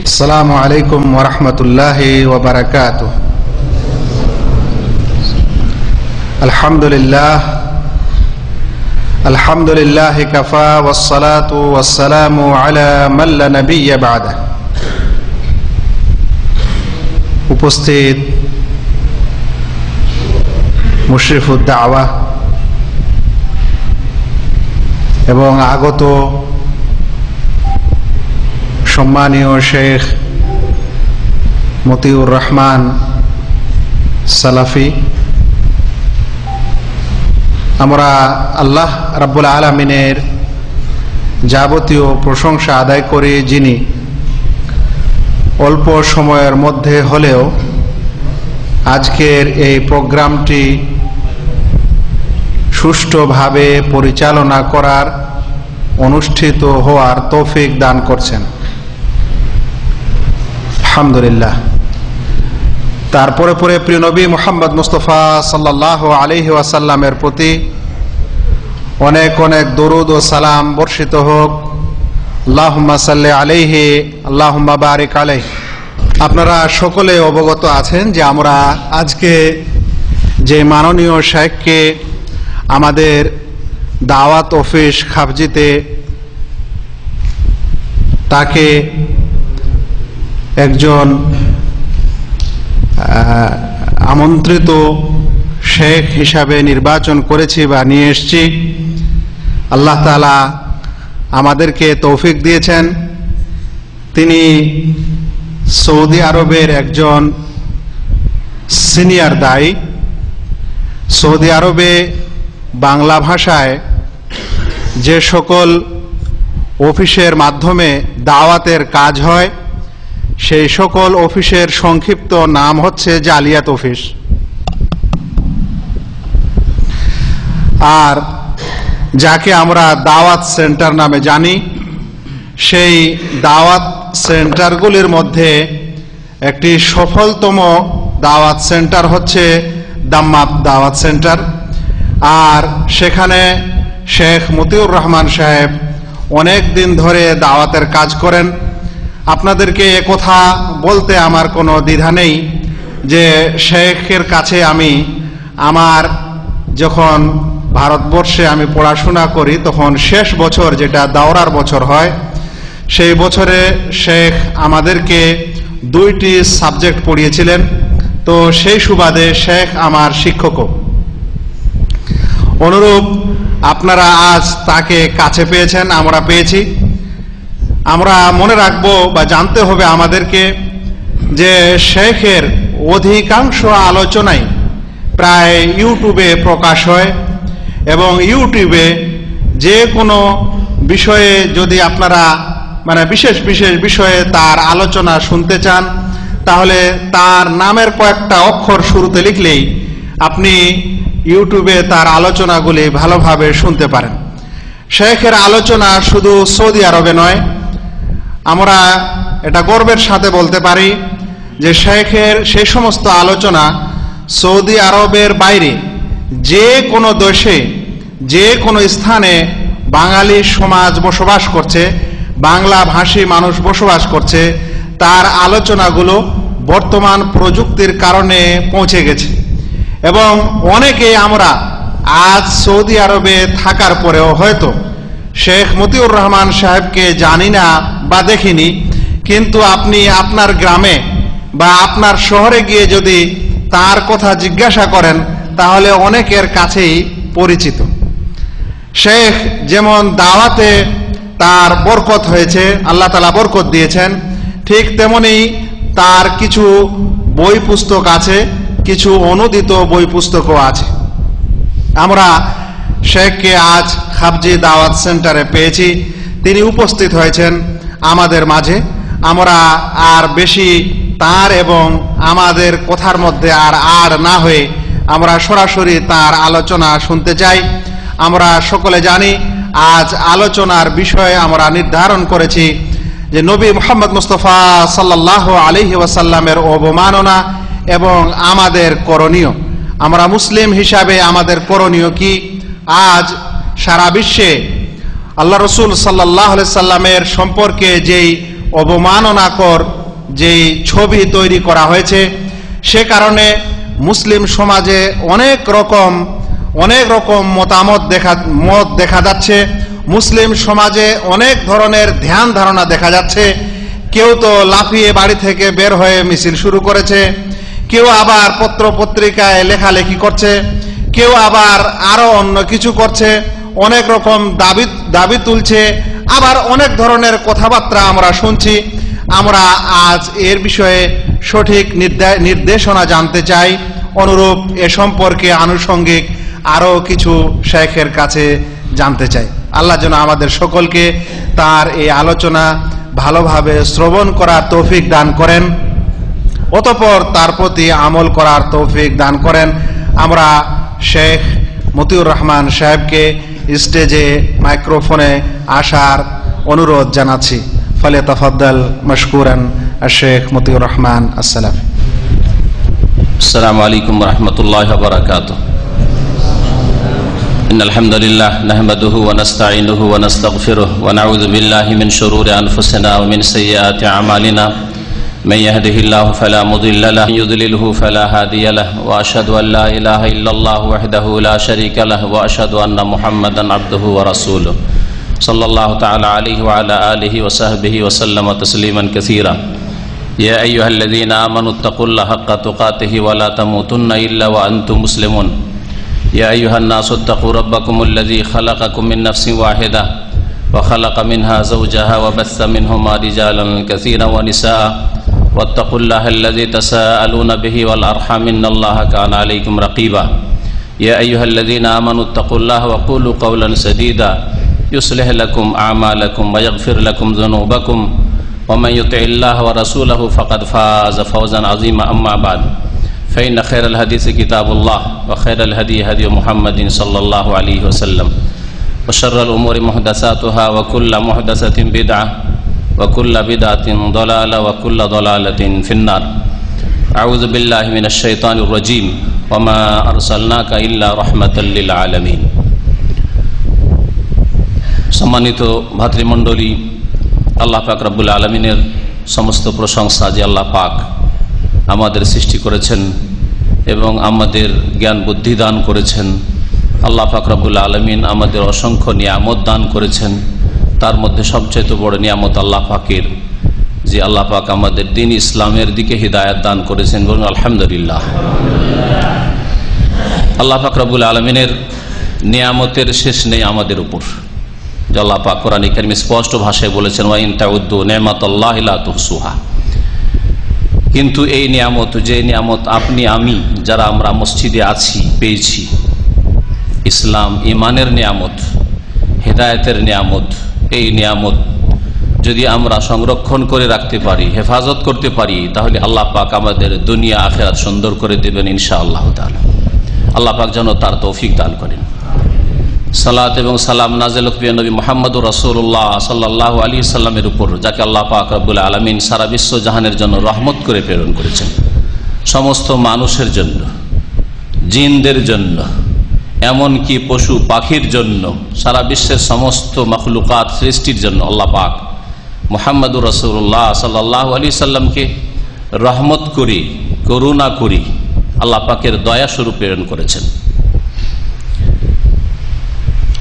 السلام عليكم ورحمة الله وبركاته. الحمد لله كفى والصلاة والسلام على من لا نبي بعده. উপস্থিত মুশরিফুদ দাওয়া এবং আগত সম্মানীয় শেখ মতিউর রহমান সালাফি, আমরা আল্লাহ রাব্বুল আলামিনের যাবতীয় প্রশংসা আদায় করি, যিনি অল্প সময়ের মধ্যে হলেও আজকের এই প্রোগ্রামটি সুষ্ঠুভাবে পরিচালনা করার, অনুষ্ঠিত হওয়ার তৌফিক দান করছেন। আলহামদুলিল্লাহ। তারপরে প্রিয় নবী মুহাম্মদ মুস্তাফা সাল্লাল্লাহু আলাইহি ওয়াসাল্লামের প্রতি অনেক অনেক দরুদ ও সালাম বর্ষিত হোক। আল্লাহুম্মা সাল্লি আলাইহি আল্লাহুম্মা বারিক আলাইহি। আপনারা সকলে অবগত আছেন যে আমরা আজকে যে মাননীয় শেখকে আমাদের দাওয়াত অফিস খাবজিতে তাকে একজন আমন্ত্রিত শেখ হিসাবে নির্বাচন করেছি বা নিয়ে এসেছি। আল্লাহ তাআলা আমাদেরকে তৌফিক দিয়েছেন। তিনি সৌদি আরবের একজন সিনিয়র দায়ী। সৌদি আরবে বাংলা ভাষায় যে সকল অফিসের মাধ্যমে দাওয়াতের কাজ হয়, সেই সকল অফিসের সংক্ষিপ্ত নাম হচ্ছে জালিয়াত অফিস। আর যাকে আমরা দাওয়াত সেন্টার নামে জানি, সেই দাওয়াত সেন্টারগুলির মধ্যে একটি সফলতম দাওয়াত সেন্টার হচ্ছে দাম্মাম দাওয়াত সেন্টার। আর সেখানে শেখ মতিউর রহমান সাহেব অনেক দিন ধরে দাওয়াতের কাজ করেন। আপনাদেরকে একথা বলতে আমার কোনো দ্বিধা নেই যে শেখের কাছে আমি আমার যখন ভারতবর্ষে আমি পড়াশোনা করি তখন শেষ বছর, যেটা দাওরার বছর হয়, সেই বছরে শেখ আমাদেরকে 2টি সাবজেক্ট পড়িয়েছিলেন। তো সেই সুবাদে শেখ আমার শিক্ষকও। অনুরূপ আপনারা আজ তাকে কাছে পেয়েছেন, আমরা পেয়েছি। আমরা মনে রাখবো বা জানতে হবে আমাদেরকে যে শেখের অধিকাংশ আলোচনাই প্রায় ইউটিউবে প্রকাশ হয়, এবং ইউটিউবে যে কোনো বিষয়ে যদি আপনারা বিশেষ বিশেষ বিষয়ে তার আলোচনা শুনতে চান, তাহলে তার নামের কয়েকটা অক্ষর শুরুতে লিখলেই আপনি ইউটিউবে তার আলোচনাগুলি ভালোভাবে শুনতে পারেন। শেখের আলোচনা শুধু সৌদি আরবে নয়, আমরা এটা গর্বের সাথে বলতে পারি যে শেখের সেই সমস্ত আলোচনা সৌদি আরবের বাইরে যে কোনো দেশে, যে কোনো স্থানে বাঙালি সমাজ বসবাস করছে, বাংলা ভাষী মানুষ বসবাস করছে, তার আলোচনাগুলো বর্তমান প্রযুক্তির কারণে পৌঁছে গেছে। এবং অনেকে আমরা আজ সৌদি আরবে থাকার পরেও হয়তো শেখ মতিউর রহমান সাহেবকে জানি না বা দেখিনি, কিন্তু আপনি আপনার গ্রামে বা আপনার শহরে গিয়ে যদি তার কথা জিজ্ঞাসা করেন, তাহলে অনেকের কাছেই পরিচিত। শেখ যেমন দাওয়াতে তার বরকত হয়েছে, আল্লাহ তাআলা বরকত দিয়েছেন, ঠিক তেমনি তার কিছু বই পুস্তক আছে, কিছু অনুদিত বই পুস্তকও আছে। আমরা শেখকে আজ খাবজি দাওয়াত সেন্টারে পেয়েছি, তিনি উপস্থিত হয়েছেন আমাদের মাঝে। আমরা আর বেশি তার এবং আমাদের কথার মধ্যে আর না হয়ে আমরা সরাসরি তার আলোচনা শুনতে চাই। আমরা সকলে জানি আজ আলোচনার বিষয়ে আমরা নির্ধারণ করেছি যে নবী মুহাম্মদ মুস্তাফা সাল্লাল্লাহু আলাইহি ওয়াসাল্লামের অবমাননা এবং আমাদের করণীয়। আমরা মুসলিম হিসাবে আমাদের করণীয় কি? আজ সারা বিশ্বে আল্লাহ রসুল সাল্লাল্লাহু আলাইহি সাল্লামের সম্পর্কে যেই অবমাননাকর যেই ছবি তৈরি করা হয়েছে, সে কারণে মুসলিম সমাজে অনেক রকম মতামত দেখা যাচ্ছে। মুসলিম সমাজে অনেক ধরনের ধ্যান ধারণা দেখা যাচ্ছে। কেউ তো লাফিয়ে বাড়ি থেকে বের হয়ে মিছিল শুরু করেছে, কেউ আবার পত্র পত্রিকায় লেখালেখি করছে, কেউ আবার আরো অন্য কিছু করছে, অনেক রকম দাবি তুলছে, আবার অনেক ধরনের কথাবার্তা আমরা শুনছি। আমরা আজ এর বিষয়ে সঠিক নির্দেশনা জানতে চাই। অনুরূপ এ সম্পর্কে আনুষঙ্গিক আরো কিছু শেখের কাছে জানতে চাই। আল্লাহ যেন আমাদের সকলকে তার এই আলোচনা ভালোভাবে শ্রবণ করার তৌফিক দান করেন, অতঃপর তার প্রতি আমল করার তৌফিক দান করেন। আমরা শেখ মতিউর রহমান সাহেবকে স্টেজে মাইক্রোফোনে আসার অনুরোধ জানাচ্ছি। ফালিয়াতাফাদ্দাল মাশকুরান শেখ মতিউর রহমান আসসালাফি। আসসালামু আলাইকুম ওয়া রাহমাতুল্লাহি ওয়া বারাকাতুহু। ইন্নাল হামদুলিল্লাহ নাহমাদুহু ওয়া নাস্তাঈনুহু ওয়া নাস্তাগফিরুহু ওয়া নাউযু বিল্লাহি মিন শুরুরি আনফুসিনা ওয়া মিন সাইয়্যাতি আমালিনা। মান ইয়াহদিহিল্লাহু ফালা মুদিল্লা লাহু ওয়া ইউদ্লিলহু ফালা হাদিয়া লাহু ওয়া আশহাদু আন লা ইলাহা ইল্লাল্লাহু ওয়াহদাহু লা শারীকা লাহু ওয়া আশহাদু আন্না মুহাম্মাদান আবদুহু ওয়া রাসূলুহু সাল্লাল্লাহু তাআলা আলাইহি ওয়া আলা আলিহি ওয়া সাহবিহি ওয়া সাল্লামা তাসলিমান কাসীরা। ইয়া আইয়ুহাল্লাযীনা আমানুত্তাকুল্লাহা হাক্কা তুকাতিহি ওয়া লা তামুতুন্না ইল্লা ওয়া আনতুম মুসলিমুন। ইয়া আইয়ুহান নাসু ইত্তাকু রাব্বাকুমুল্লাযী খালাকাকুম মিন নাফসিন ওয়াহিদা ওয়া খালাকা মিনহা যাওজাহা ওয়া বাসসা মিনহুমা রিজালান কাসীরান ওয়া নিসাআ ওয়াত্তাকুল্লাহাল্লাযী তাসাআলুনা বিহি ওয়াল আরহাম ইন্নাল্লাহা কানা আলাইকুম রাকীবা। ইয়া আইয়ুহাল্লাযীনা আমানুত্তাকুল্লাহা ওয়া কুলু কাওলান সাদীদা يصلح لكم أعمالكم ويغفر لكم ذنوبكم ومن يطع الله ورسوله فقد فاز فوزا عظيما. أما بعد فإن خير الحديث كتاب الله وخير الهدي هدي محمد صلى الله عليه وسلم وشر الأمور محدثاتها وكل محدثة بدعة وكل بدعة ضلالة وكل ضلالة في النار. أعوذ بالله من الشيطان الرجيم وما أرسلناك إلا رحمة للعالمين. সম্মানিত ভাতৃমণ্ডলী, আল্লাহ পাক রব্বুল আলমিনের সমস্ত প্রশংসা যে আল্লাহ পাক আমাদের সৃষ্টি করেছেন এবং আমাদের জ্ঞান বুদ্ধি দান করেছেন। আল্লাহ পাক রব্বুল আলমিন আমাদের অসংখ্য নিয়ামত দান করেছেন। তার মধ্যে সবচেয়ে বড় নিয়ামত আল্লাহ পাকের যে আল্লাহ পাক আমাদের দ্বীন ইসলামের দিকে হিদায়াত দান করেছেন। বলুন আলহামদুলিল্লাহ। আল্লাহ পাক রব্বুল আলমিনের নিয়ামতের শেষ নেই আমাদের উপর। আল্লাহ পাক কোরআনে কারিমে স্পষ্ট ভাষায় বলেছেন, ওয়া ইন তাউদ্দু নি'মাতাল্লাহি লা তুহসুহা। কিন্তু এই নিয়ামত, যে নিয়ামত আপনি আমি যারা আমরা মসজিদে আছি পেয়েছি, ইসলাম ইমানের নিয়ামত, হেদায়েতের নিয়ামত, এই নিয়ামত যদি আমরা সংরক্ষণ করে রাখতে পারি, হেফাজত করতে পারি, তাহলে আল্লাহ পাক আমাদের দুনিয়া আখিরাত সুন্দর করে দেবেন ইনশাআল্লাহ তাআলা। আল্লাহ পাক যেন তার তৌফিক দান করেন। সালাত এবং সালাম নাযিল হোক নবী মুহাম্মদুর রাসূলুল্লাহ সাল্লাল্লাহু আলাইহি সাল্লামের উপর, যাকে আল্লাহ পাক রব্বুল আলামিন সারা বিশ্ব জাহানের জন্য রহমত করে প্রেরণ করেছেন। সমস্ত মানুষের জন্য, জিনদের জন্য, এমনকি পশু পাখির জন্য, সারা বিশ্বের সমস্ত মাখলুকাত সৃষ্টির জন্য আল্লাহ পাক মুহাম্মদুর রাসূলুল্লাহ সাল্লাল্লাহু আলাইহি সাল্লামকে রহমত করে, করুণা করে আল্লাহ পাকের দয়া স্বরূপ প্রেরণ করেছেন।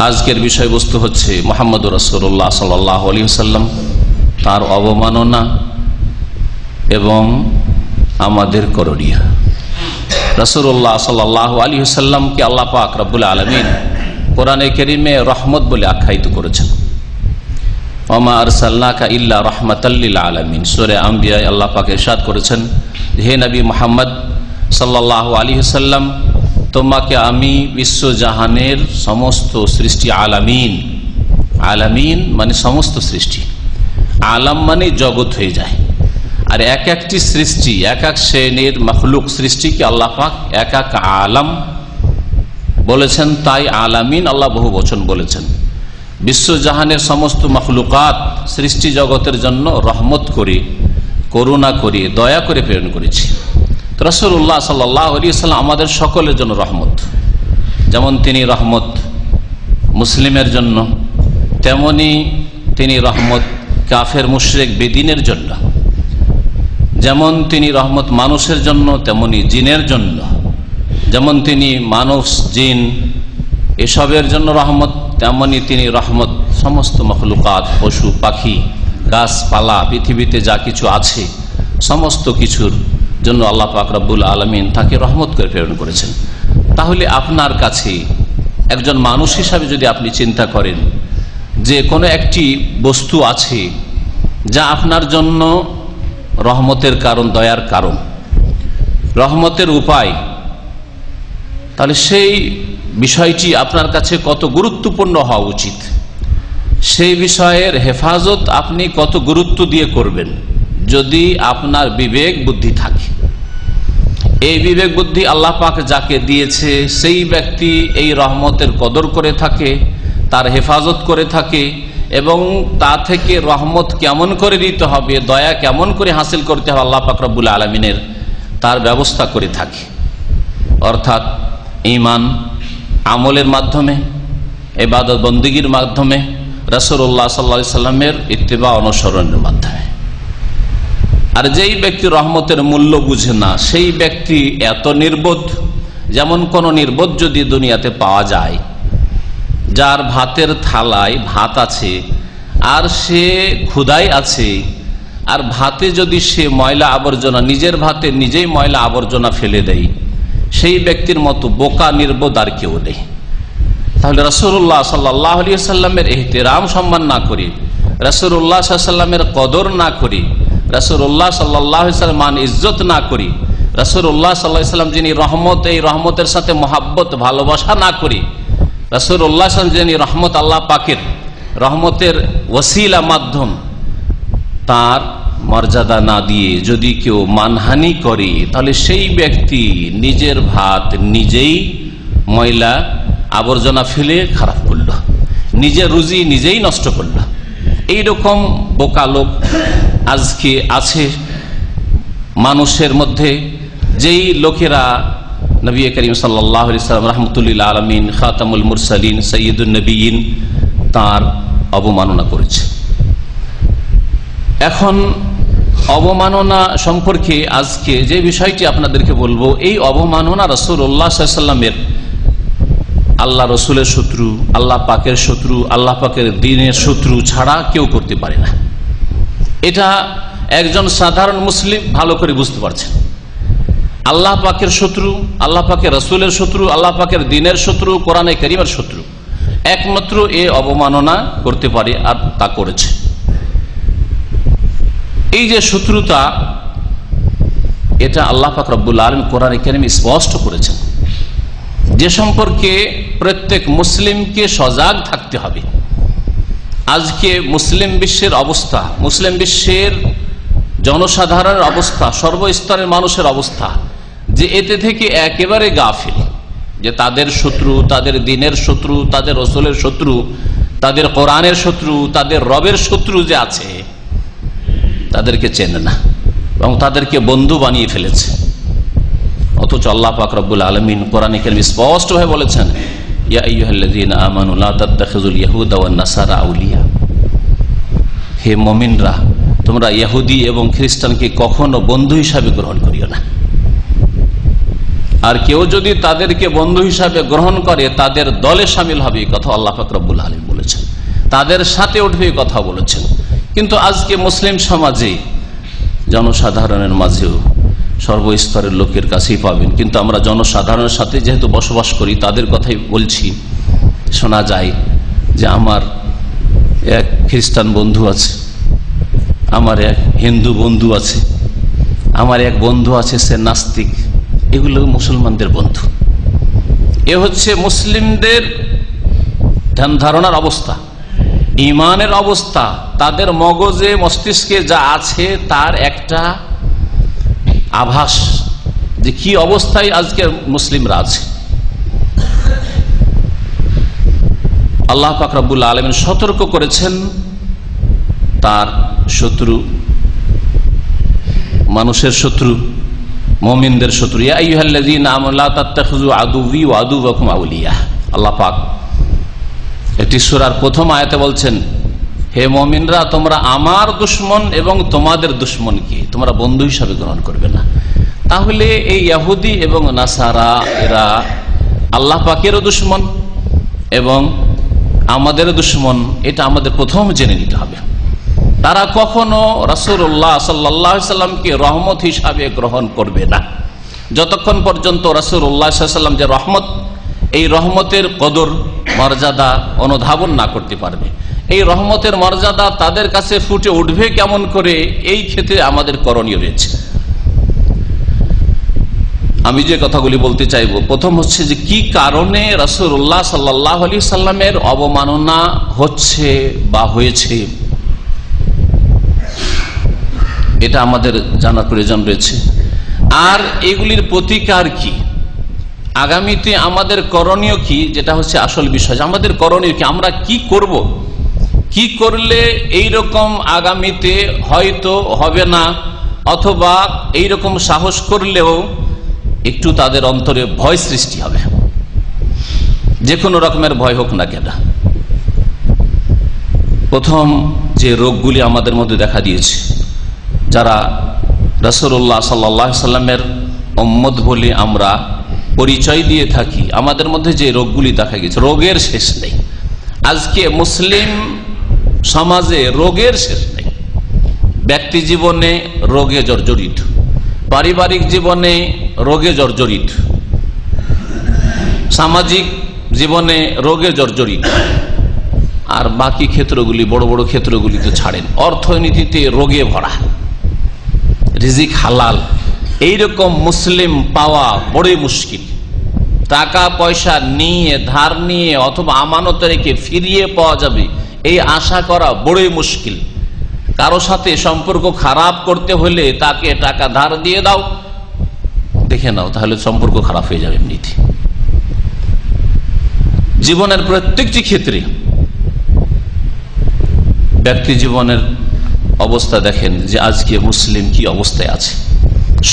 আজকের বিষয়বস্তু হচ্ছে মুহাম্মদুর রাসূলুল্লাহ সাল্লাল্লাহু আলাইহি ওয়াসাল্লাম, তার অবমাননা এবং আমাদের করণীয়। রাসূলুল্লাহ সাল্লাল্লাহু আলাইহি ওয়াসাল্লামকে আল্লাহ পাক রব্বুল আলামিন কোরআনে কারীমে রহমত বলে আখ্যায়িত করেছেন। ওয়া মা আরসালনাকা ইল্লা রাহমাতাল লিল আলামিন। সূরা আম্বিয়া আল্লাহ পাক ইরশাদ করেছেন, হে নবী মুহাম্মদ সাল্লাল্লাহু আলাইহি ওয়াসাল্লাম, তোমাকে আমি বিশ্বজাহানের সমস্ত সৃষ্টি, আলামিন, আলামিন মানে সমস্ত সৃষ্টি, আলাম মানে জগৎ হয়ে যায়। আর এক একটি সৃষ্টি, এক এক শ্রেণীর মখলুক সৃষ্টিকে আল্লাহ পাক এক এক আলাম বলেছেন, তাই আলামিন আল্লাহ বহু বচন বলেছেন। বিশ্বজাহানের সমস্ত মখলুকাত সৃষ্টি জগতের জন্য রহমত করে, করুণা করে, দয়া করে প্রেরণ করেছি। রাসূলুল্লাহ সাল্লাল্লাহু আলাইহি ওয়াসাল্লাম আমাদের সকলের জন্য রহমত। যেমন তিনি রহমত মুসলিমের জন্য, তেমনি তিনি রহমত কাফের মুশরিক বেদিনের জন্য। যেমন তিনি রহমত মানুষের জন্য তেমনি জিনের জন্য, যেমন তিনি মানব জিন এসবের জন্য রহমত, তেমনি তিনি রহমত সমস্ত মখলুকাত, পশু পাখি, গাছপালা, পৃথিবীতে যা কিছু আছে সমস্ত কিছুর জন্য আল্লাহ পাক রব্বুল আলামিন তাকে রহমত করে প্রেরণ করেছেন। তাহলে আপনার কাছে একজন মানুষ হিসাবে যদি আপনি চিন্তা করেন যে কোনো একটি বস্তু আছে যা আপনার জন্য রহমতের কারণ, দয়ার কারণ, রহমতের উপায়, তাহলে সেই বিষয়টি আপনার কাছে কত গুরুত্বপূর্ণ হওয়া উচিত, সেই বিষয়ের হেফাজত আপনি কত গুরুত্ব দিয়ে করবেন যদি আপনার বিবেক বুদ্ধি থাকে। এই বিবেক বুদ্ধি আল্লাহ পাক যাকে দিয়েছে সেই ব্যক্তি এই রহমতের কদর করে থাকে, তার হেফাজত করে থাকে এবং তা থেকে রহমত কেমন করে দিতে হবে, দয়া কেমন করে হাসিল করতে হবে আল্লাহ পাক রব্বুল আলামিনের তার ব্যবস্থা করে থাকে। অর্থাৎ ঈমান আমলের মাধ্যমে, ইবাদত বন্দেগীর মাধ্যমে, রাসূলুল্লাহ সাল্লাল্লাহু আলাইহি সাল্লামের ইত্তেবা অনুসরণের মাধ্যমে। আর যেই ব্যক্তি রহমতের মূল্য বুঝে না সেই ব্যক্তি এত নির্বোধ, যেমন কোন নির্বোধ যদি দুনিয়াতে পাওয়া যায় যার ভাতের থালায় ভাত আছে আর সে ক্ষুধায় আছে, আর ভাতে যদি সে ময়লা আবর্জনা, নিজের ভাতে নিজেই ময়লা আবর্জনা ফেলে দেয়, সেই ব্যক্তির মতো বোকা নির্বোধ আর কেউ নেই। তাহলে রাসূলুল্লাহ সাল্লাল্লাহু আলাইহি ওয়াসাল্লামের ইহতিরাম সম্মান না করি, রাসূলুল্লাহ সাল্লাল্লাহু আলাইহি ওয়াসাল্লামের কদর না করি, রাসূলুল্লাহ সাল্লাল্লাহু আলাইহি ওয়াসাল্লাম মান ইজ্জত না করি, রাসূলুল্লাহ সাল্লাল্লাহু আলাইহি ওয়াসাল্লাম যিনি রহমত, এই রহমতের সাথে মহাব্বত ভালোবাসা না করি, রাসূলুল্লাহ সাল্লাল্লাহু আলাইহি ওয়াসাল্লাম যিনি রহমত, আল্লাহ পাকের রহমতের ওসিলা মাধ্যম, তার মর্যাদা না দিয়ে যদি কেউ মানহানি করে তাহলে সেই ব্যক্তি নিজের ভাত নিজেই ময়লা আবর্জনা ফেলে খারাপ করল, নিজের রুজি নিজেই নষ্ট করল। এইরকম বোকা লোক আজকে আছে মানুষের মধ্যে, যেই লোকেরা নবী করিম সাল্লাল্লাহু আলাইহি ওয়াসাল্লাম রাহমাতুল লিল আলামিন, খাতামুল মুরসালিন, সাইয়্যিদুন নবিয়্যিন, তার অবমাননা করেছে। এখন অবমাননা সম্পর্কে আজকে যে বিষয়টি আপনাদেরকে বলবো, এই অবমাননা রাসূলুল্লাহ সাল্লাল্লাহু আলাইহি ওয়াসাল্লামের, আল্লাহ রসুলের শত্রু, আল্লাহ পাকের শত্রু, আল্লাহ পাকের দ্বীনের শত্রু ছাড়া কেউ করতে পারে না। এটা একজন সাধারণ মুসলিম ভালো করে বুঝতে পারছেন। আল্লাহ পাকের শত্রু, আল্লাহ পাকের রসুলের শত্রু, আল্লাহ পাকের দ্বীনের শত্রু, কোরআনে কারীমের শত্রু একমাত্র এ অবমাননা করতে পারে, আর তা করেছে। এই যে শত্রুতা, এটা আল্লাহ পাক রব্বুল আলামিন কোরআনে কারীমে স্পষ্ট করেছেন, যে সম্পর্কে প্রত্যেক মুসলিমকে সজাগ থাকতে হবে। আজকে মুসলিম বিশ্বের অবস্থা, মুসলিম বিশ্বের জনসাধারণের অবস্থা, সর্বস্তরের মানুষের অবস্থা, যে এতে থেকে একেবারে গাফিল, যে তাদের শত্রু, তাদের দ্বীনের শত্রু, তাদের রাসূলের শত্রু, তাদের কোরআনের শত্রু, তাদের রবের শত্রু যে আছে তাদেরকে চেনে না এবং তাদেরকে বন্ধু বানিয়ে ফেলেছে। অথচ আল্লাহ পাক রব্বুল আলামিন কোরআনে কারীমে স্পষ্টভাবে বলেছেন, ইয়া আইয়ুহাল্লাযীনা আমানু লা তাত্তাখিযুল ইয়াহুদা ওয়ান নাসারা আউলিয়া, হে মুমিনরা তোমরা ইহুদি এবং খ্রিস্টানকে কখনো বন্ধু হিসাবে গ্রহণ করিও না। আর কেউ যদি তাদেরকে বন্ধু হিসাবে গ্রহণ করে তাদের দলে শামিল হবে, এই কথা আল্লাহ পাক রব্বুল আলামিন বলেছেন, তাদের সাথে উঠবে এই কথা বলেছেন। কিন্তু আজকে মুসলিম সমাজে, জনসাধারণের মাঝেও সর্বস্তরের লোকের কাছেই পাবেন, কিন্তু আমরা জনসাধারণের সাথে যেহেতু বসবাস করি তাদের কথাই বলছি, শোনা যায় যে আমার এক খ্রিস্টান বন্ধু আছে, আমার এক হিন্দু বন্ধু আছে, আমার এক বন্ধু আছে সে নাস্তিক। এগুলো মুসলমানদের বন্ধু। এ হচ্ছে মুসলিমদের ধ্যান ধারণার অবস্থা, ইমানের অবস্থা, তাদের মগজে মস্তিষ্কে যা আছে তার একটা আভাস যে কি অবস্থায় আজকে মুসলিমরা আছে। আল্লাহ পাক রব্বুল আলামিন সতর্ক করেছেন তার শত্রু, মানুষের শত্রু, মুমিনদের শত্রু। ইয়া আইয়ুহাল্লাযীনা আমানু লা তাত্তাখিযু আদুওয়ি ওয়া আদুওয়াকুম আউলিয়া। আল্লাহ পাক একটি সূরার প্রথম আয়াতে বলছেন, হে মুমিনরা, তোমরা আমার দুশমন এবং তোমাদের দুশমনকে তোমরা বন্ধু হিসাবে গ্রহণ করবে না। তাহলে এই ইহুদি এবং নাসারা এরা আল্লাহ পাকেরও দুশমন এবং আমাদের দুশমন, এটা আমাদের প্রথম জেনে নিতে হবে। তারা কখনো রাসূলুল্লাহ সাল্লাল্লাহু আলাইহি সাল্লামকে রহমত হিসাবে গ্রহণ করবে না যতক্ষণ পর্যন্ত রাসূলুল্লাহ সাল্লাল্লাহু আলাইহি সাল্লাম যে রহমত, এই রহমতের কদর মর্যাদা অনুধাবন না করতে পারবে। এই রহমতের মর্যাদা তাদের কাছে ফুটে উঠবে কেমন করে, এই ক্ষেত্রে আমাদের করণীয় রয়েছে। আমি যে কথাগুলি বলতে চাইব, প্রথম হচ্ছে যে কি কারণে রাসূলুল্লাহ সাল্লাল্লাহু আলাইহি সাল্লামের অবমাননা হচ্ছে বা হয়েছে, এটা আমাদের জানার প্রয়োজন রয়েছে। আর এগুলির প্রতিকার কি, আগামীতে আমাদের করণীয় কি, যেটা হচ্ছে আসল বিষয়। আমাদের করণীয় কি, আমরা কি করব, কি করলে এই রকম আগামীতে হয়তো হবে না, অথবা এই রকম সাহস করলেও একটু তাদের অন্তরে ভয় সৃষ্টি হবে, যে কোনো রকমের ভয় হোক না কেন। প্রথম যে রোগগুলি আমাদের মধ্যে দেখা দিয়েছে, যারা রাসূলুল্লাহ সাল্লাল্লাহু আলাইহি সাল্লামের উম্মত বলে আমরা পরিচয় দিয়ে থাকি, আমাদের মধ্যে যে রোগগুলি দেখা গেছে, রোগের শেষ নেই। আজকে মুসলিম সমাজে রোগের শেষ নেই। ব্যক্তি জীবনে রোগে জর্জরিত, পারিবারিক জীবনে রোগে জর্জরিত, সামাজিক জীবনে রোগে জর্জরিত, আর বাকি ক্ষেত্রগুলি, বড় বড় ক্ষেত্রগুলি তো ছাড়েন। অর্থনীতিতে রোগে ভরা, রিজিক হালাল এইরকম মুসলিম পাওয়া বড়ই মুশকিল। টাকা পয়সা নিয়ে, ধার নিয়ে অথবা আমানত রেখে ফিরিয়ে পাওয়া যাবে এই আশা করা বড়ই মুশকিল। কারো সাথে সম্পর্ক খারাপ করতে হলে তাকে টাকা ধার দিয়ে দাও, দেখে নাও, তাহলে সম্পর্ক খারাপ হয়ে যাবে এমনিতে। জীবনের প্রত্যেকটি ক্ষেত্রে, ব্যক্তি জীবনের অবস্থা দেখেন যে আজকে মুসলিম কি অবস্থায় আছে।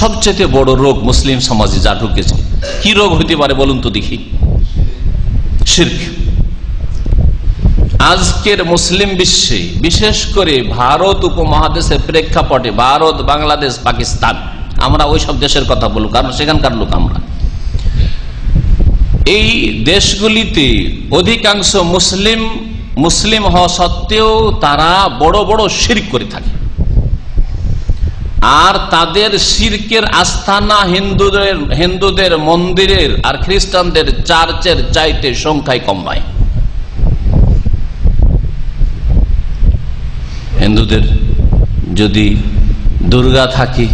সবচেয়ে বড় রোগ মুসলিম সমাজে যা ঢুকেছে, কি রোগ হতে পারে বলুন তো দেখি? শিরক। আজকের মুসলিম বিশ্বে, বিশেষ করে ভারত উপমহাদেশের প্রেক্ষাপটে, ভারত, বাংলাদেশ, পাকিস্তান, আমরা ওই সব দেশের কথা বলবো কারণ সেখানকার লোক আমরা। এই দেশগুলিতে অধিকাংশ মুসলিম হওয়া সত্ত্বেও তারা বড় বড় শিরক করে থাকে, আর তাদের শিরকের আস্তানা হিন্দুদের মন্দিরের আর খ্রিস্টানদের চার্চের চাইতে সংখ্যায় কম নয়। হিন্দুদের যদি দুর্গা থাকে,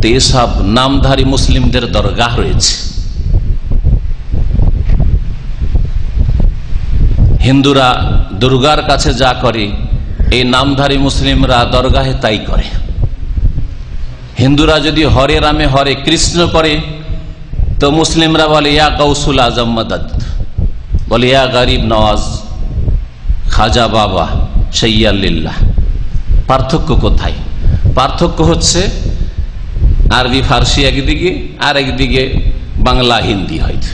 তো এসব নামধারী মুসলিমদের দরগাহ রয়েছে। হিন্দুরা দুর্গার কাছে যা করে, এই নামধারী মুসলিমরা দরগাহে তাই করে। হিন্দুরা যদি হরে রামে হরে কৃষ্ণ করে, তো মুসলিমরা বলে ইয়া গৌসুল আজম মদদ, বলে ইয়া গরিব নওয়াজ খাজা বাবা সৈয়াল্লিল্লাহ। পার্থক্য কোথায়? পার্থক্য হচ্ছে আরবি ফার্সি একদিকে, আর একদিকে বাংলা হিন্দি, হয়তো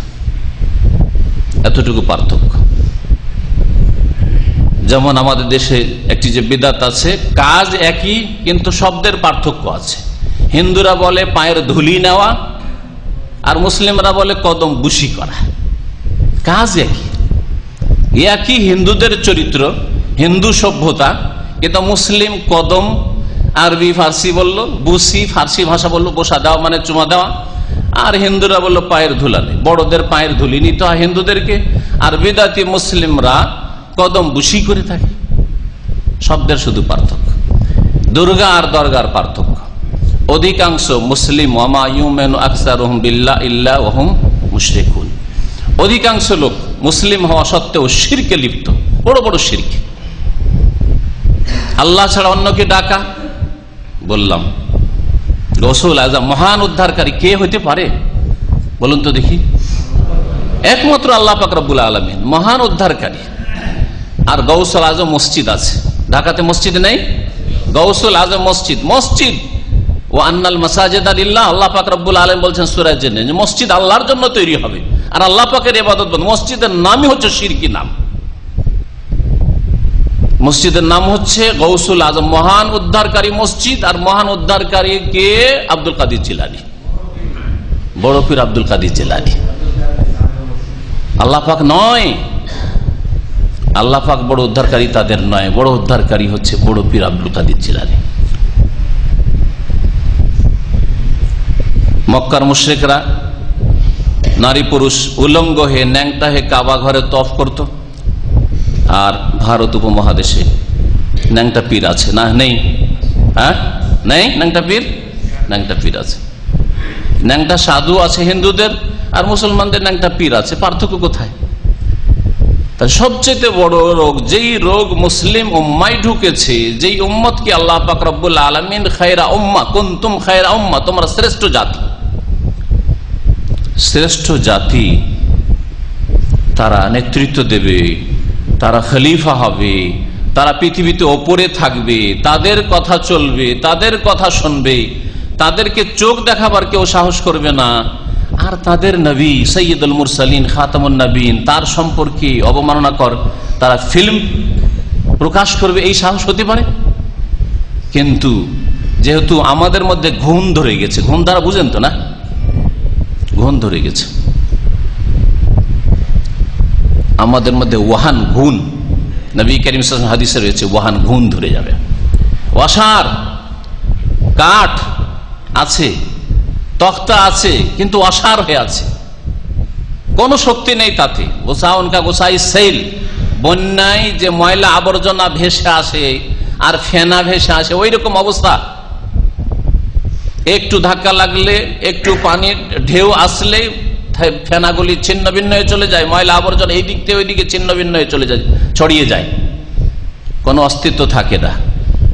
এতটুকু পার্থক্য। যেমন আমাদের দেশে একটি যে বিদাত আছে, কাজ একই কিন্তু শব্দের পার্থক্য আছে। হিন্দুরা বলে পায়ের ধুলি নেওয়া, আর মুসলিমরা বলে কদম বুশি করা। কাজ একই হিন্দুদের চরিত্র, হিন্দু সভ্যতা, কিন্তু মুসলিম কদম আরবি ফার্সি বললো, বুসি ফার্সি ভাষা বললো বসা দেওয়া মানে চুমা দেওয়া, আর হিন্দুরা বললো পায়ের ধুলানে, বড়দের পায়ের ধুলি নিতে হয় হিন্দুদেরকে, আর বিদাতি মুসলিমরা কদম বুশি করে থাকে। শব্দের শুধু পার্থক্য। দুর্গা আর দরগার পার্থক্য। অধিকাংশ মুসলিম ওয়ামা ইউমিনু আকসারুহুম বিল্লাহি ইল্লা ওয়া হুম মুশরিকুন, অধিকাংশ লোক মুসলিম হওয়া সত্ত্বেও শিরকে লিপ্ত, বড় বড় শিরক। আল্লাহ ছাড়া অন্যকে ডাকা, বললাম গৌসুল আজম মহান উদ্ধারকারী কে হইতে পারে বলুন তো দেখি? একমাত্র আল্লাহ পাক রব্বুল আলামিন মহান উদ্ধারকারী। আর গৌসুল আজম মসজিদ আছে, ঢাকাতে মসজিদ নেই? গৌসুল আজম মসজিদ ও আন্নাল মাসাজিদা লিল্লাহ, আল্লাহ পাক রব্বুল আলামিন বলছেন সূরা জিনে যে মসজিদ আল্লাহর জন্য তৈরি হবে, আর আল্লাহ পাকের ইবাদত। মসজিদের নামই হচ্ছে শিরকি নাম। মসজিদের নাম হচ্ছে গৌসুল আজম, মহান উদ্ধারকারী মসজিদ। আর মহান উদ্ধারকারী কে? আব্দুল কাদের জিলানী, বড় পীর আব্দুল কাদের জিলানী। আল্লাহ পাক নয়, আল্লাহ পাক বড় উদ্ধারকারী তাদের নয়, বড় উদ্ধারকারী হচ্ছে বড় পীর আব্দুল কাদের জিলানী। মক্কার মুশরিকরা নারী পুরুষ উলঙ্গ হয়ে ন্যাংটা হয়ে কাবা ঘরে তফ করত। আর ভারত উপমহাদেশে ন্যাংটা পীর আছে না? নেই? হ্যাঁ, নেই ন্যাংটা পীর? ন্যাংটা পীর আছে। ন্যাংটা সাধু আছে হিন্দুদের, আর মুসলমানদের ন্যাংটা পীর আছে। পার্থক্য কোথায়? তার সবচেয়ে বড় রোগ, যেই রোগ মুসলিম উম্মায় ঢুকেছে, যেই উম্মতকে আল্লাহ পাক রব্বুল আলামিন খায়রা উম্মাহ, কুনতুম খায়রা উম্মাহ, তোমরা শ্রেষ্ঠ জাতি, শ্রেষ্ঠ জাতি, তারা নেতৃত্ব দেবে, তারা খলিফা হবে, তারা পৃথিবীতে ওপরে থাকবে, তাদের কথা চলবে, তাদের কথা শুনবে, তাদেরকে চোখ দেখাবার কেউ সাহস করবে না। আর তাদের নবী সৈয়দুল মুরসালিন খাতামুন নবীন, তার সম্পর্কে অবমাননাকর তারা ফিল্ম প্রকাশ করবে, এই সাহস হতে পারে? কিন্তু যেহেতু আমাদের মধ্যে ঘুণ ধরে গেছে, ঘুণ দ্বারা বুঝেন তো না, ঘুণ ধরে গেছে আমাদের মধ্যে, ওয়াহান ঘুণ, নবী করিম সাল্লাল্লাহু আলাইহি ওয়াসাল্লাম হাদিসে রয়েছে ওয়াহান ঘুণ ধরে যাবে। ওয়াসার কাঠ আছে, তক্তা আছে, কিন্তু অসার হয়ে আছে, কোন শক্তি নেই তাতে। গোসাউনকা গোসাই সেল, বন্যায় যে ময়লা আবর্জনা ভেসে আসে আর ফেনা ভেসে আসে, ওই রকম অবস্থা। একটু ধাক্কা লাগলে, একটু পানির ঢেউ আসলে ফেনাগুলি ছিন্ন ভিন্ন হয়ে চলে যায়, ময়লা আবর্জনা এই দিক থেকে ওই দিকে ছিন্ন ভিন্ন হয়ে চলে যায়, ছড়িয়ে যায়, কোনো অস্তিত্ব থাকে না।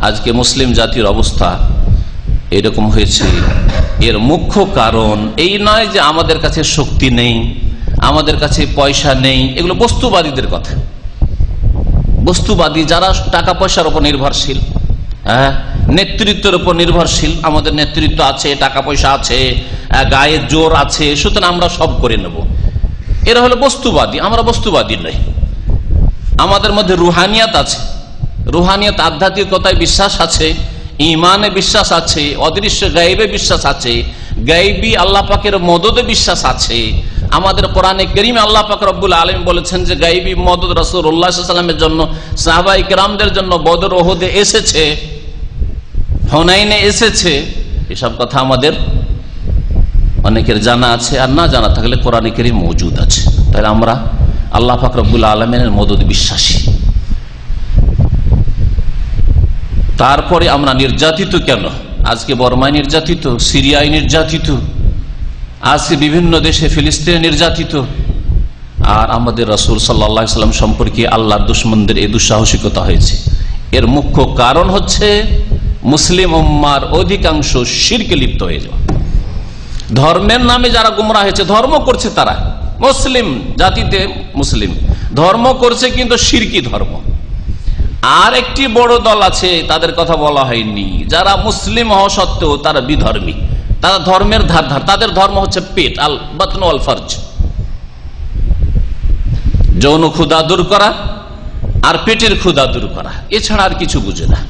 আজকে মুসলিম জাতির অবস্থা এরকম হয়েছে। এর মুখ্য কারণ এই নয় যে আমাদের কাছে শক্তি নেই, আমাদের কাছে পয়সা নেই, এগুলো বস্তুবাদীদের কথা। বস্তুবাদী যারা টাকা পয়সার উপর নির্ভরশীল, হ্যাঁ, নেতৃত্বের উপর নির্ভরশীল, আমাদের নেতৃত্ব আছে, টাকা পয়সা আছে, গায়ের জোর আছে, সুতরাং আমরা সব করে নেব, এরা হলো বস্তুবাদী। আমরা বস্তুবাদী নই, আমাদের মধ্যে রুহানিয়াত আছে, রুহানিয়াত আধ্যাত্মিকতায় বিশ্বাস আছে, ইমানে বিশ্বাস আছে, অদৃশ্য গায়েবে বিশ্বাস আছে, গায়েবী আল্লাহ পাকের মদদে বিশ্বাস আছে। আমাদের কোরআনে কারীমে আল্লাহ পাক রব্বুল আলামিন বলেছেন যে গায়েবী মদদ রাসূলুল্লাহ সাল্লাল্লাহু আলাইহি ওয়াসাল্লামের জন্য, সাহাবায়ে কেরামদের জন্য বদর ওহুদে এসেছে, হুনাইনে এসেছে। এসব কথা আমাদের অনেকের জানা আছে, আর না জানা থাকলে কোরআনে কারীম মওজুদ আছে। তাহলে আমরা আল্লাহ পাক রব্বুল আলামিনের মদদ বিশ্বাসী। তারপরে আমরা নির্যাতিত কেন? আজকে বর্মায় নির্যাতিত, সিরিয়ায় নির্যাতিত, আজকে বিভিন্ন দেশে ফিলিস্তিনে নির্যাতিত। আর আমাদের রাসূল সাল্লাল্লাহু আলাইহি ওয়াসাল্লাম সম্পর্কে আল্লাহর দুশমনদের এই দুঃসাহসিকতা হয়েছে। এর মুখ্য কারণ হচ্ছে মুসলিম উম্মার অধিকাংশ শিরকে লিপ্ত হয়ে যাওয়া। ধর্মের নামে যারা গুমরাহ হয়েছে, ধর্ম করছে তারা, মুসলিম জাতিতে মুসলিম ধর্ম করছে, কিন্তু শিরকি ধর্ম। আর একটি বড় দল আছে, তাদের কথা বলা হয়নি, যারা মুসলিম হওয়া সত্ত্বেও তারা বিধর্মী, তারা ধর্মের ধার, তাদের ধর্ম হচ্ছে পেট, আল বাতন ওয়াল ফারজ, যৌন ক্ষুধা দূর করা আর পেটের ক্ষুধা দূর করা, এছাড়া আর কিছু বুঝে না।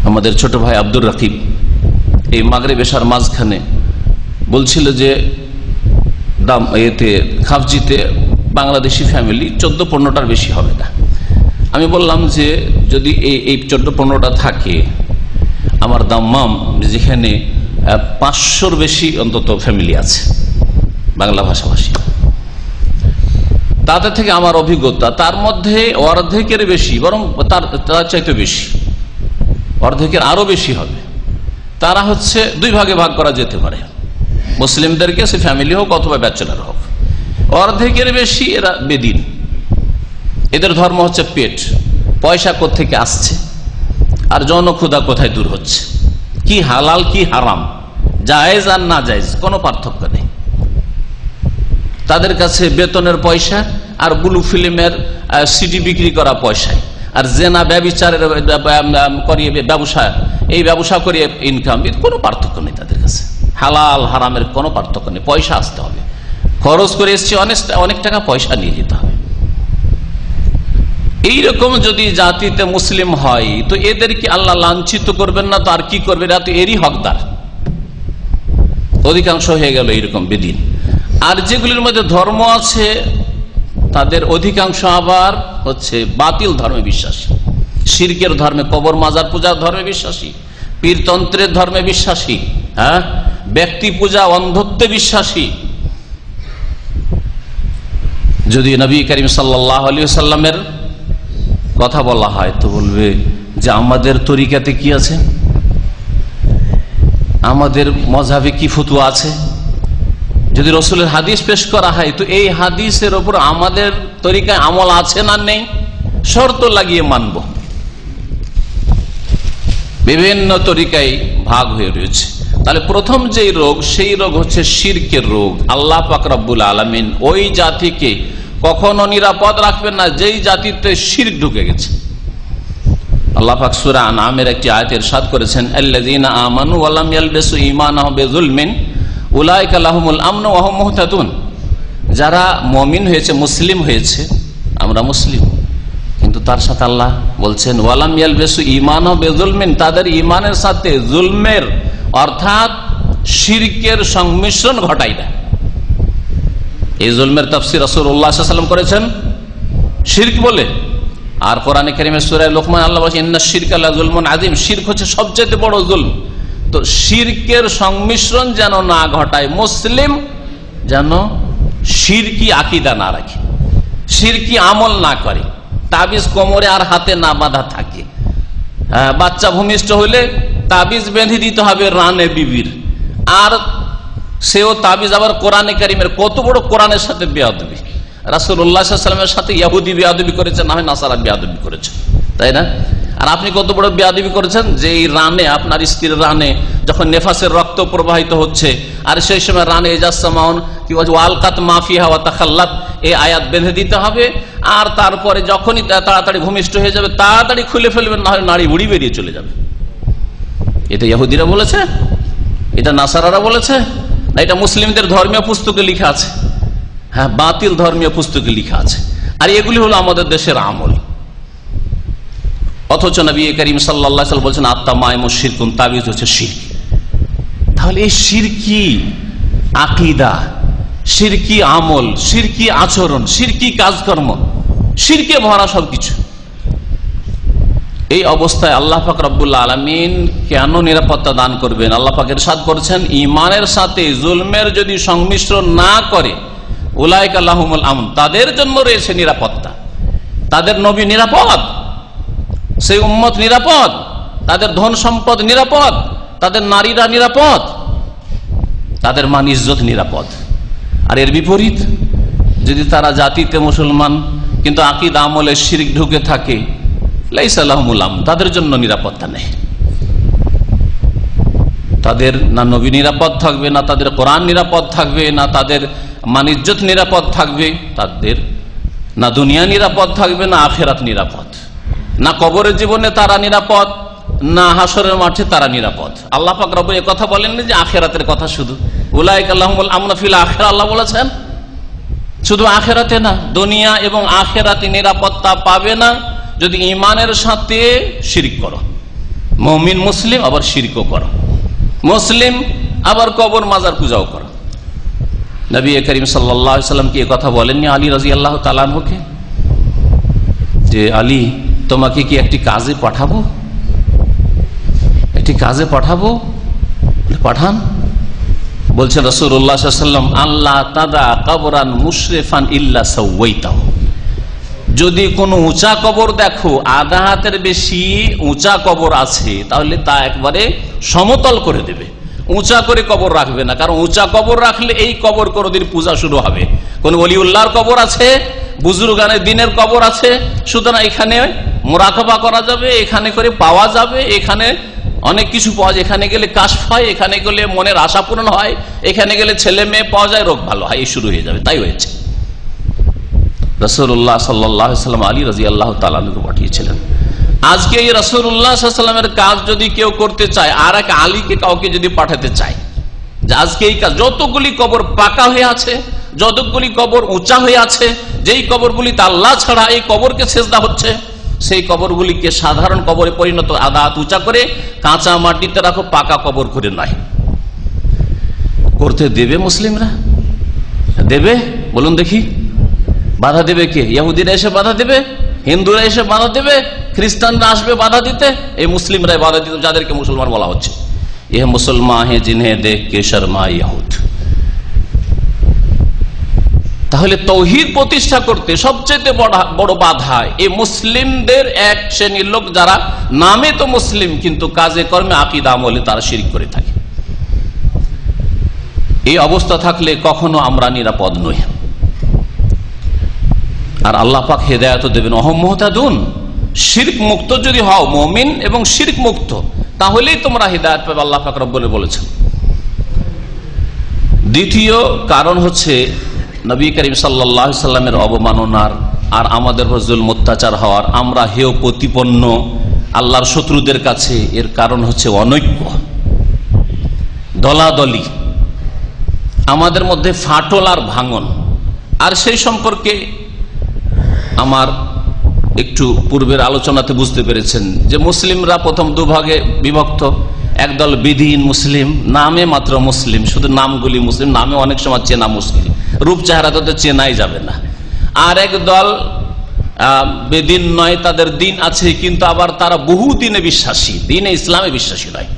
আমাদের ছোট ভাই আব্দুর রাকিব এই মাগরিব এশার মাঝখানে বলছিল যে খাফজিতে বাংলাদেশি ফ্যামিলি 14-15টার বেশি হবে না। আমি বললাম যে যদি এই 14-15টা থাকে, আমার দাম্মাম যেখানে 500-র বেশি অন্তত ফ্যামিলি আছে বাংলা ভাষাভাষী, তাদের থেকে আমার অভিজ্ঞতা তার মধ্যে অর্ধেকের বেশি, বরং তার চাইতে বেশি, অর্ধেকের আরো বেশি হবে, তারা হচ্ছে দুই ভাগে ভাগ করা যেতে পারে, মুসলিমদেরকে, সে ফ্যামিলি হোক অথবা ব্যাচেলার হোক। অর্ধেকের বেশি এরা বেদিন, এদের ধর্ম হচ্ছে পেট, পয়সা কোত্থেকে আসছে আর যৌন ক্ষুধা কোথায় দূর হচ্ছে, কি হালাল কি হারাম, জায়েজ আর না জায়েজ কোনো পার্থক্য নেই। তাদের কাছে বেতনের পয়সা আর ব্লু ফিল্মের সিডি বিক্রি করা পয়সায়, আর জেনা ব্যভিচারের করিয়ে ব্যবসা, এই ব্যবসা করিয়ে ইনকাম, কোনো পার্থক্য নেই তাদের কাছে। হালাল হারামের কোনো পার্থক্য নেই, পয়সা আসতে হবে। খরচ করে এসছে, অনেক টাকা পয়সা নিয়ে যেতে হবে। এইরকম যদি জাতিতে মুসলিম হয় তো এদেরকে আল্লাহ লাঞ্ছিত করবেন না তো আর কি করবে? এরা তো এরই হকদার, অধিকাংশ হয়ে গেল এইরকম বেদিন। আর যেগুলির মধ্যে ধর্ম আছে তাদের অধিকাংশ আবার হচ্ছে বাতিল ধর্মে বিশ্বাসী, শিরকের ধর্মে, কবর মাজার পূজার ধর্মে বিশ্বাসী, পীরতন্ত্রের ধর্মে বিশ্বাসী, হ্যাঁ, ব্যক্তি পূজা, অন্ধত্বে বিশ্বাসী। যদি নবী করিম সাল্লাল্লাহু আলাইহি ওয়াসাল্লামের কথা বলা হয় তো বলবে যে আমাদের তরিকাতে কি আছে, আমাদের মযহাবে কি ফতোয়া আছে। যদি রাসূলের হাদিস পেশ করা হয় তো এই হাদিসের উপর আমাদের তরিকায় আমল আছে না নেই, শর্ত লাগিয়ে মানব। বিভিন্ন তরিকায় ভাগ হয়ে রয়েছে। তাহলে প্রথম যেই রোগ, সেই রোগ হচ্ছে শিরকের রোগ। আল্লাহ পাক রব্বুল আলামিন ওই জাতিকে কখনো নিরাপদ রাখবেন না যেই জাতিতে শিরক ঢুকে গেছে। আল্লাহ পাক সূরা আনআমের একটি আয়াতে ইরশাদ করেছেন, আল্লাযীনা আমানু ওয়া লাম ইয়ালবিসু ঈমানাহুম বিযুলমিন উলাইকা লাহুমুল আমনু ওয়া হুম মুহতাদুন। যারা মুমিন হয়েছে, মুসলিম হয়েছে, আমরা মুসলিম, কিন্তু তার সাথে আল্লাহ বলছেন ওয়া লাম ইয়ালবিসু ঈমানাহুম বিযুলমিন, তাদের ঈমানের সাথে জুলমের অর্থাৎ শিরকের সংমিশ্রণ ঘটায় না। এই জুলমের তাফসীর রাসূলুল্লাহ সাল্লাল্লাহু আলাইহি ওয়াসাল্লাম করেছেন শিরক বলে। আর কোরআনে কারীমের সূরা লুকমান আল্লাহ বলেছেন ইন্নাশ শিরকা লাযুলমুন আযীম, শিরক হচ্ছে সবচেয়ে বড় জুলম। তো শিরকের সংমিশ্রণ যেন না ঘটায়, মুসলিম যেন শিরকি আকীদা না রাখে, শিরকি আমল না করে, তাবিজ কোমরে আর হাতে না বাঁধা থাকে। বাচ্চা ভূমিষ্ঠ হলে তাবিজ বেঁধে দিতে হবে রানে বিবির, আর সেও তাবিজ আবার কোরআনে কারীমের। কত বড় কোরআনের সাথে বেয়াদবি! রাসূলুল্লাহ সাল্লাল্লাহু আলাইহি ওয়াসাল্লামের সাথে ইহুদি বেয়াদবি করেছে, না হয় নাসারা বেয়াদবি করেছে, তাই না? আর আপনি কত বড় বেয়াদবি করেছেন যে এই রানে, আপনার স্ত্রীর রানে যখন নেফাসের রক্ত প্রবাহিত হচ্ছে আর সেই সময় রানে ইজাসমাউন কি বলছে ওয়ালকাত মাফিহা ওয়া তাখাল্লাত, এই আয়াত বেঁধে দিতে হবে। আর তারপরে যখনই তাড়াতাড়ি ভূমিষ্ঠ হয়ে যাবে তাড়াতাড়ি খুলে ফেলবেন, না হয় নাড়ি বুড়ি বেরিয়ে চলে যাবে। এটা ইহুদিরা বলেছে? এটা নাসারারা বলেছে? না, এটা মুসলিমদের ধর্মীয় পুস্তকে লেখা আছে। হ্যাঁ, বাতিল ধর্মীয় পুস্তকে লেখা আছে। আর এগুলি হলো আমাদের দেশের আমল। অথচ নবী করিম সাল্লাল্লাহু আলাইহি ওয়াসাল্লাম বলেছেন আত-তামাইমুশ শিরকুন, তাবিজ হচ্ছে শিরক। তাহলে এই শিরকি আকীদা, শিরকি আমল, শিরকি আচরণ, শিরকি কাজকর্ম, শিরকে ভরা সবকিছু, এই অবস্থায় আল্লাহ পাক রব্বুল আলামিন কেন নিরাপত্তা দান করবেন? আল্লাহ পাক ইরশাদ করেছেন ঈমানের সাথে জুলমের যদি সংমিশ্রণ না করে উলাইকা লাহুমুল আমন, তাদের জন্য রয়েছে নিরাপত্তা। তাদের নবী নিরাপদ, সেই উম্মত নিরাপদ, তাদের ধন সম্পদ নিরাপদ, তাদের নারীরা নিরাপদ, তাদের মান ইজ্জত নিরাপদ। আর এর বিপরীত যদি তারা জাতিতে মুসলমান কিন্তু আকীদা আমলে শিরক ঢুকে থাকে, লাইসা লাহুমুল আমন, তাদের জন্য নিরাপত্তা নেই। তাদের না নবী নিরাপদ থাকবে, না তাদের কোরআন নিরাপদ থাকবে, না তাদের মান ইজ্জত নিরাপদ থাকবে, তাদের না দুনিয়া নিরাপদ থাকবে, না আখিরাত নিরাপদ, না কবরের জীবনে তারা নিরাপদ, না হাসরের মাঠে তারা নিরাপদ। আল্লাহ পাক রব্বুল এই কথা বলেননি যে আখিরাতের কথা শুধু, উলাইকা লাহুমুল আমন ফিল আখিরা, আল্লাহ বলেছেন শুধু আখিরাতে না, দুনিয়া এবং আখিরাতে নিরাপত্তা পাবে না যদি ঈমানের সাথে শিরক করো। মুমিন মুসলিম আবার শিরকও করো, মুসলিম আবার কবর মাজার পূজাও করো। নবী করিম সাল্লাল্লাহু আলাইহি ওয়াসাল্লাম কি কথা বলেননি আলী রাদিয়াল্লাহু তাআলা আনহুকে যে আলী তোমাকে কি একটি কাজে পাঠাবো, একটি কাজে পাঠাবো? পাঠান। বলছেন রাসূলুল্লাহ সাল্লাল্লাহু আলাইহি ওয়াসাল্লাম আল্লাহ তাদা কবরান মুশরিফান ইল্লা সাওয়াইতাহু, যদি কোনো উঁচা কবর দেখো, আধা হাতের বেশি উঁচা কবর আছে, তাহলে তা একবারে সমতল করে দেবে, উঁচা করে কবর রাখবে না। কারণ উঁচা কবর রাখলে এই কবর কোনদিন পূজা শুরু হবে। কোন ওলিউল্লাহর কবর আছে, বুজুর্গানের দিনের কবর আছে, সুতরাং এখানে মুরাকাবা করা যাবে, এখানে করে পাওয়া যাবে, এখানে অনেক কিছু পাওয়া যায়, এখানে গেলে কাশফ হয়, এখানে গেলে মনের আশা পূরণ হয়, এখানে গেলে ছেলে মেয়ে পাওয়া যায়, রোগ ভালো হয়, এই শুরু হয়ে যাবে। তাই হয়েছে। রাসূলুল্লাহ সাল্লাল্লাহু আলাইহি ওয়াসাল্লাম আলী রাদিয়াল্লাহু তাআলা আনহুকে পাঠিয়েছিলেন। আজকে এই রাসূলুল্লাহ সাল্লাল্লাহু আলাইহি ওয়াসাল্লামের কাজ যদি কেউ করতে চায়, আর এক আলীকে কাউকে যদি পাঠাতে চায় যে আজকে এই কাজ, যতগুলি কবর পাকা হয়ে আছে যতগুলি কবর উঁচা হয়ে আছে, যেই কবরগুলিতে আল্লাহ ছাড়া এই কবরকে সেজদা হচ্ছে, সেই কবরগুলিকে সাধারণ কবরে পরিণত, আধা হাত উঁচা করে কাঁচা মাটিতে রাখো, পাকা কবর করে নয়। করতে দেবে মুসলিমরা? দেবে? বলুন দেখি। বাধা দেবে কে? ইহুদিরা এসে বাধা দেবে? হিন্দুরা এসে বাধা দেবে? খ্রিস্টানরা আসবে বাধা দিতে? এই মুসলিমরাই বাধা দিতে, যাদেরকে মুসলমান বলা হচ্ছে। এ মুসলমান হে জিনহে দেখ কে শর্মা ইহুদ। তাহলে তৌহিদ প্রতিষ্ঠা করতে সবচেয়ে বড় বাধা এই মুসলিমদের এক শ্রেণীর লোক, যারা নামে তো মুসলিম কিন্তু কাজে কর্মে আকীদা আমলে তারা শিরক করে থাকে। এই অবস্থা থাকলে কখনো আমরা নিরাপদ নই। আর আল্লাহ পাক হেদায়েত দেবেন, অহম মুহতাদুন। শিরক মুক্ত যদি হও, মুমিন এবং শিরক মুক্ত, তাহলেই তোমরা হেদায়েত পাবে, আল্লাহ পাক রব্বুল বলেছেন। দ্বিতীয় কারণ হচ্ছে নবী করিম সাল্লাল্লাহু আলাইহি সাল্লামের অবমাননার আর আমাদের উপর জুলম অত্যাচার হওয়ার, আমরা হেয় প্রতিপন্ন আল্লাহর শত্রুদের কাছে। এর কারণ হচ্ছে অনৈক্য, দলাদলি, আমাদের মধ্যে ফাটল আর ভাঙন। আর সেই সম্পর্কে আমার একটু পূর্বের আলোচনাতে বুঝতে পেরেছেন যে মুসলিমরা প্রথম দুভাগে বিভক্ত। একদল বিধিহীন মুসলিম, নামে মাত্র মুসলিম, শুধু নামগুলি মুসলিম, নামে অনেক সময় চেনা মুসলিম, রূপ চেহারা তো চেনাই যাবে না। আর এক দল বেদিন নয়, তাদের দিন আছে কিন্তু আবার তারা বহু দিনে বিশ্বাসী, দিনে ইসলামে বিশ্বাসী নয়।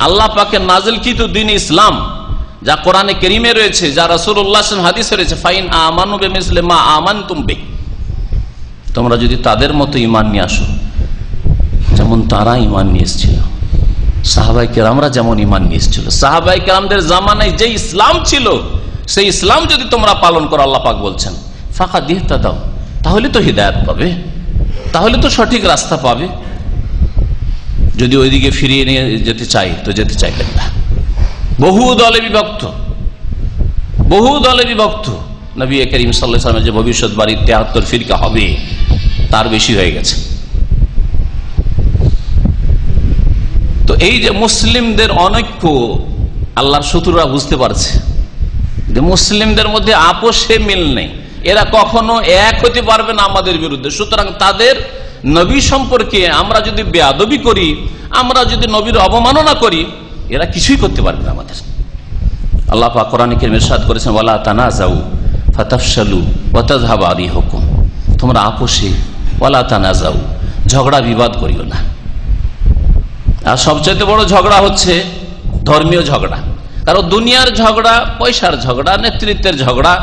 আল্লাহ পাকের নাজিলকৃত দিন ইসলাম, যা কোরআনে কারীমে রয়েছে, যা রাসূলুল্লাহ সাল্লাল্লাহু আলাইহি ওয়াসাল্লাম হাদিসে রয়েছে, ফাইন আমানু বিমিসলি মা আমানতুম বিহি, তোমরা যদি তাদের মতো ঈমান নিয়ে আসো যেমন তারা ঈমান নিয়ে এসেছিল, সাহাবায়ে কেরামরা যেমন ঈমান নিয়ে এসেছিল, সাহাবায়ে কেরামদের জামানায় যে ইসলাম ছিল সেই ইসলাম যদি তোমরা পালন করো, আল্লাহ পাক বলছেন ফাকাদ ইহতাদাও, তাহলে তো হিদায়াত পাবে, তাহলে তো সঠিক রাস্তা পাবে। যদি ওইদিকে ফিরিয়ে নিয়ে যেতে চাই তো যেতে চাইবেন না। বহু দলে বিভক্ত, বহু দলে বিভক্ত। নবী করিম সাল্লাল্লাহু আলাইহি ওয়াসাল্লামের যে ভবিষ্যৎবাণী 73 ফিরকা হবে, তার বেশি হয়ে গেছে। তো এই যে মুসলিমদের অনৈক্য, আল্লাহর শত্রুরা বুঝতে পারছে যে মুসলিমদের মধ্যে আপোষে মিল নেই, এরা কখনো এক হতে পারবে না আমাদের বিরুদ্ধে। সুতরাং তাদের নবী সম্পর্কে আমরা যদি বেয়াদবি করি, আমরা যদি নবীর অবমাননা করি, এরা কিছুই করতে পারবে না আমাদের। আল্লাহ পাক কোরআনে কারীমে ইরশাদ করেছেন, ওয়ালা তানাজাউ ফাতাফশালু ওয়া তাযহাবা রিহুকুম, তোমরা আপোষে, ওয়ালা তানাজাউ, ঝগড়া বিবাদ করিও না। আর সবচেয়ে বড় ঝগড়া হচ্ছে ধর্মীয় ঝগড়া। কারণ দুনিয়ার ঝগড়া, পয়সার ঝগড়া, নেতৃত্বের ঝগড়া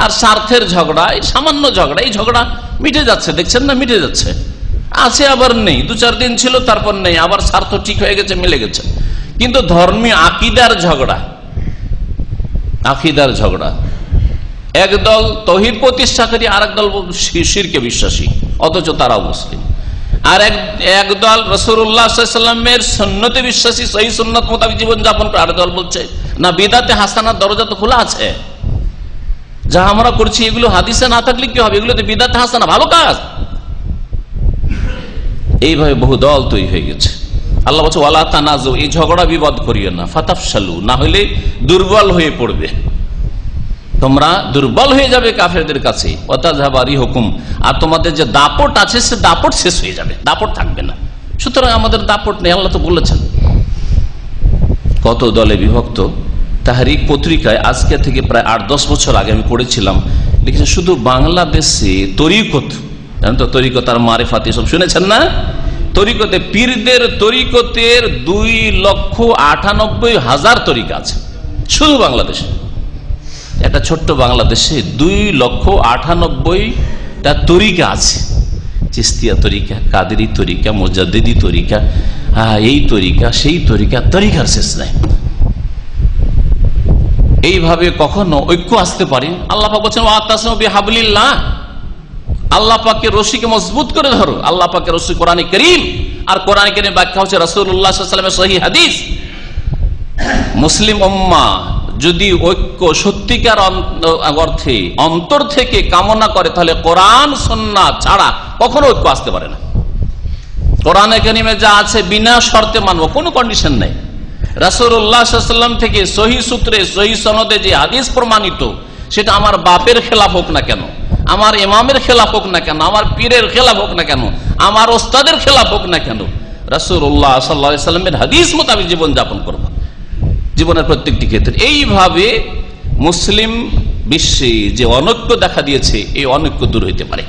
আর স্বার্থের ঝগড়া, এই সামান্য ঝগড়া, এই ঝগড়া মিটে যাচ্ছে, দেখছেন না, মিটে যাচ্ছে। আছে আবার নেই, 2-4 দিন ছিল তারপর নেই, আবার স্বার্থ ঠিক হয়ে গেছে, মিলে গেছে। কিন্তু ধর্মীয় আকীদার ঝগড়া, আকীদার ঝগড়া, একদল তৌহিদ প্রতিষ্ঠাকারী, আর একদল শিরকে বিশ্বাসী, অথচ তারাও মুসলিম। আর একদল রাসূলুল্লাহ সাল্লাল্লাহু আলাইহি ওয়াসাল্লামের সুন্নতে বিশ্বাসী, সহিহ সুন্নাত মোতাবেক জীবন যাপন করে। আর দল বলছে না, বিদআতে হাসানার দরজা তো খোলা আছে, যা আমরা করছি এগুলো হাদিসে না থাকলে কি হবে, এগুলো তো বিদআতে হাসানা, ভালো কাজ। এইভাবে বহু দল তৈরি হয়ে গেছে। আল্লাহ বলছে ওয়ালা তানাজু, এই ঝগড়া বিবাদ করিও না, ফাতাফশালু, না হলে দুর্বল হয়ে পড়বে, তোমরা দুর্বল হয়ে যাবে কাফেরদের কাছে, ওয়া তাযহাবা রিহুকুম, আর তোমাদের যে দাপট আছে সে দাপট শেষ হয়ে যাবে, দাপট থাকবে না। সুতরাং আমাদের দাপট নেই, আল্লাহ তো বলেছেন। কত দলে বিভক্ত। তাহরিক পত্রিকায় আজকে থেকে প্রায় 8-10 বছর আগে আমি পড়েছিলাম, লিখেছে শুধু বাংলাদেশে তরিকত, জানেন তো তরিকত আর মারিফাত সব শুনেছেন না, তরিকতে পীরদের তরিকতের 2,98,000 তরিকা আছে শুধু বাংলাদেশে। একটা ছোট্ট বাংলাদেশে 2,98,000টা তরিকা আছে। চিস্তিয়া তরিকা, কাদেরি তরিকা, মুজাদ্দিদি তরিকা, এই তরিকা, সেই তরিকা, তরিকার শেষ নাই। এইভাবে কখনো ঐক্য আসতে পারে? আল্লাহ পাক বলছেন ওয়াতাসিমু বিহাবলিল্লাহ, আল্লাহ পাকের রশিকে মজবুত করে ধরো। আল্লাহ পাকের রশি কোরআনে কারীম, আর কোরআনে কারীম ব্যাখ্যা হচ্ছে রাসূলুল্লাহ সাল্লাল্লাহু আলাইহি ওয়াসাল্লামের সহিহ হাদিস। মুসলিম উম্মাহ যদি ঐক্য সত্যিকার অর্থে অন্তর থেকে কামনা করে, তাহলে কোরআন সুন্নাহ ছাড়া কখনো ঐক্য আসতে পারে না। কোরআনে কারীমে যা আছে বিনা শর্তে মানব, কোনো কন্ডিশন নেই। রাসূলুল্লাহ সাল্লাল্লাহু আলাইহি ওয়াসাল্লাম থেকে সহিহ সূত্রে, সহিহ সনদে যে হাদিস প্রমাণিত, সেটা আমার বাপের খেলাফ হোক না কেন, আমার ইমামের খেলাফ হোক না কেন, আমার পীরের খেলাফ হোক না কেন, আমার ওস্তাদের খেলাফ হোক না কেন, রাসূলুল্লাহ সাল্লাল্লাহু আলাইহি সাল্লামের হাদিস মোতাবেক জীবন যাপন করব জীবনের প্রত্যেকটি ক্ষেত্রে। এইভাবে মুসলিম বিশ্বে যে অনৈক্য দেখা দিয়েছে, এই অনৈক্য দূর হইতে পারে।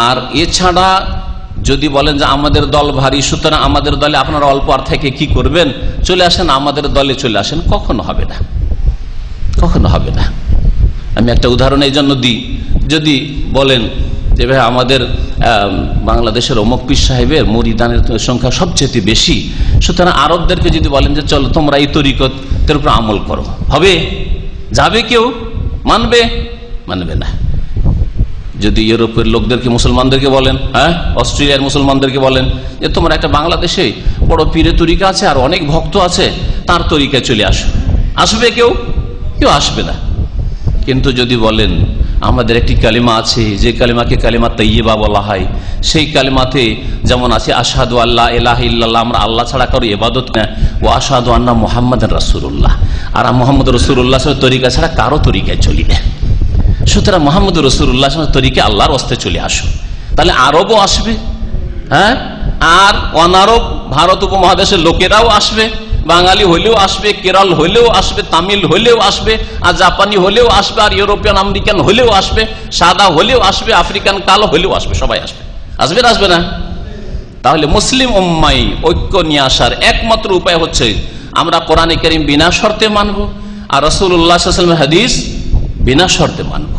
আর এছাড়া যদি বলেন যে আমাদের দল ভারী, সুতরাং আমাদের দলে আপনারা অল্প আর থেকে কি করবেন, চলে আসেন আমাদের দলে চলে আসেন, কখনো হবে না, কখনো হবে না। আমি একটা উদাহরণ এই জন্য দিই, যদি বলেন যে ভাই আমাদের বাংলাদেশের অমুক পীর সাহেবের মুরিদানের সংখ্যা সবচেয়ে বেশি, সুতরাং আরবদেরকে যদি বলেন যে চলো তোমরা এই তরিকতের উপর আমল করো, হবে? যাবে কেউ? মানবে? মানবে না। যদি ইউরোপের লোকদেরকে, মুসলমানদেরকে বলেন, হ্যাঁ, অস্ট্রেলিয়ার মুসলমানদেরকে বলেন যে তোমরা একটা বাংলাদেশে বড় পীরের তরিকা আছে আর অনেক ভক্ত আছে, তার তরিকায় চলে আসো, আসবে কেউ? কেউ আসবে না। কিন্তু যদি বলেন আমাদের একটি কালিমা আছে, যে কালিমাকে কালিমা তাইয়্যিবা বলা হয়, সেই কালিমাতে যেমন আছে আশহাদু আল্লা ইলাহা ইল্লাল্লাহ, আমরা আল্লাহ ছাড়া কারো ইবাদত না, ও আশহাদু আন্না মুহাম্মাদান রাসূলুল্লাহ, আর মুহাম্মদ রাসূলুল্লাহ তরিকা ছাড়া কারো তরিকায় চলি না, সুতরাং মুহাম্মদ রাসূলুল্লাহ তরিকা আল্লাহর রাস্তায় চলে আসো। তাহলে আরবও আসবে, হ্যাঁ, আর অনারব ভারত উপমহাদেশের লোকেরাও আসবে, বাঙালি হলেও আসবে, কেরল হলেও আসবে, তামিল হলেও আসবে, আর জাপানি হলেও আসবে, আর ইউরোপিয়ান আমেরিকান হলেও আসবে, সাদা হলেও আসবে, আফ্রিকান কালো হলেও আসবে, সবাই আসবে। আসবে না আসবে না? তাহলে মুসলিম উম্মাহ ঐক্য নিয়ে আসার একমাত্র উপায় হচ্ছে আমরা কোরআনে কারীম বিনা শর্তে মানব, আর রাসূলুল্লাহ সাল্লাল্লাহু আলাইহি ওয়াসাল্লামের হাদিস বিনা শর্তে মানব।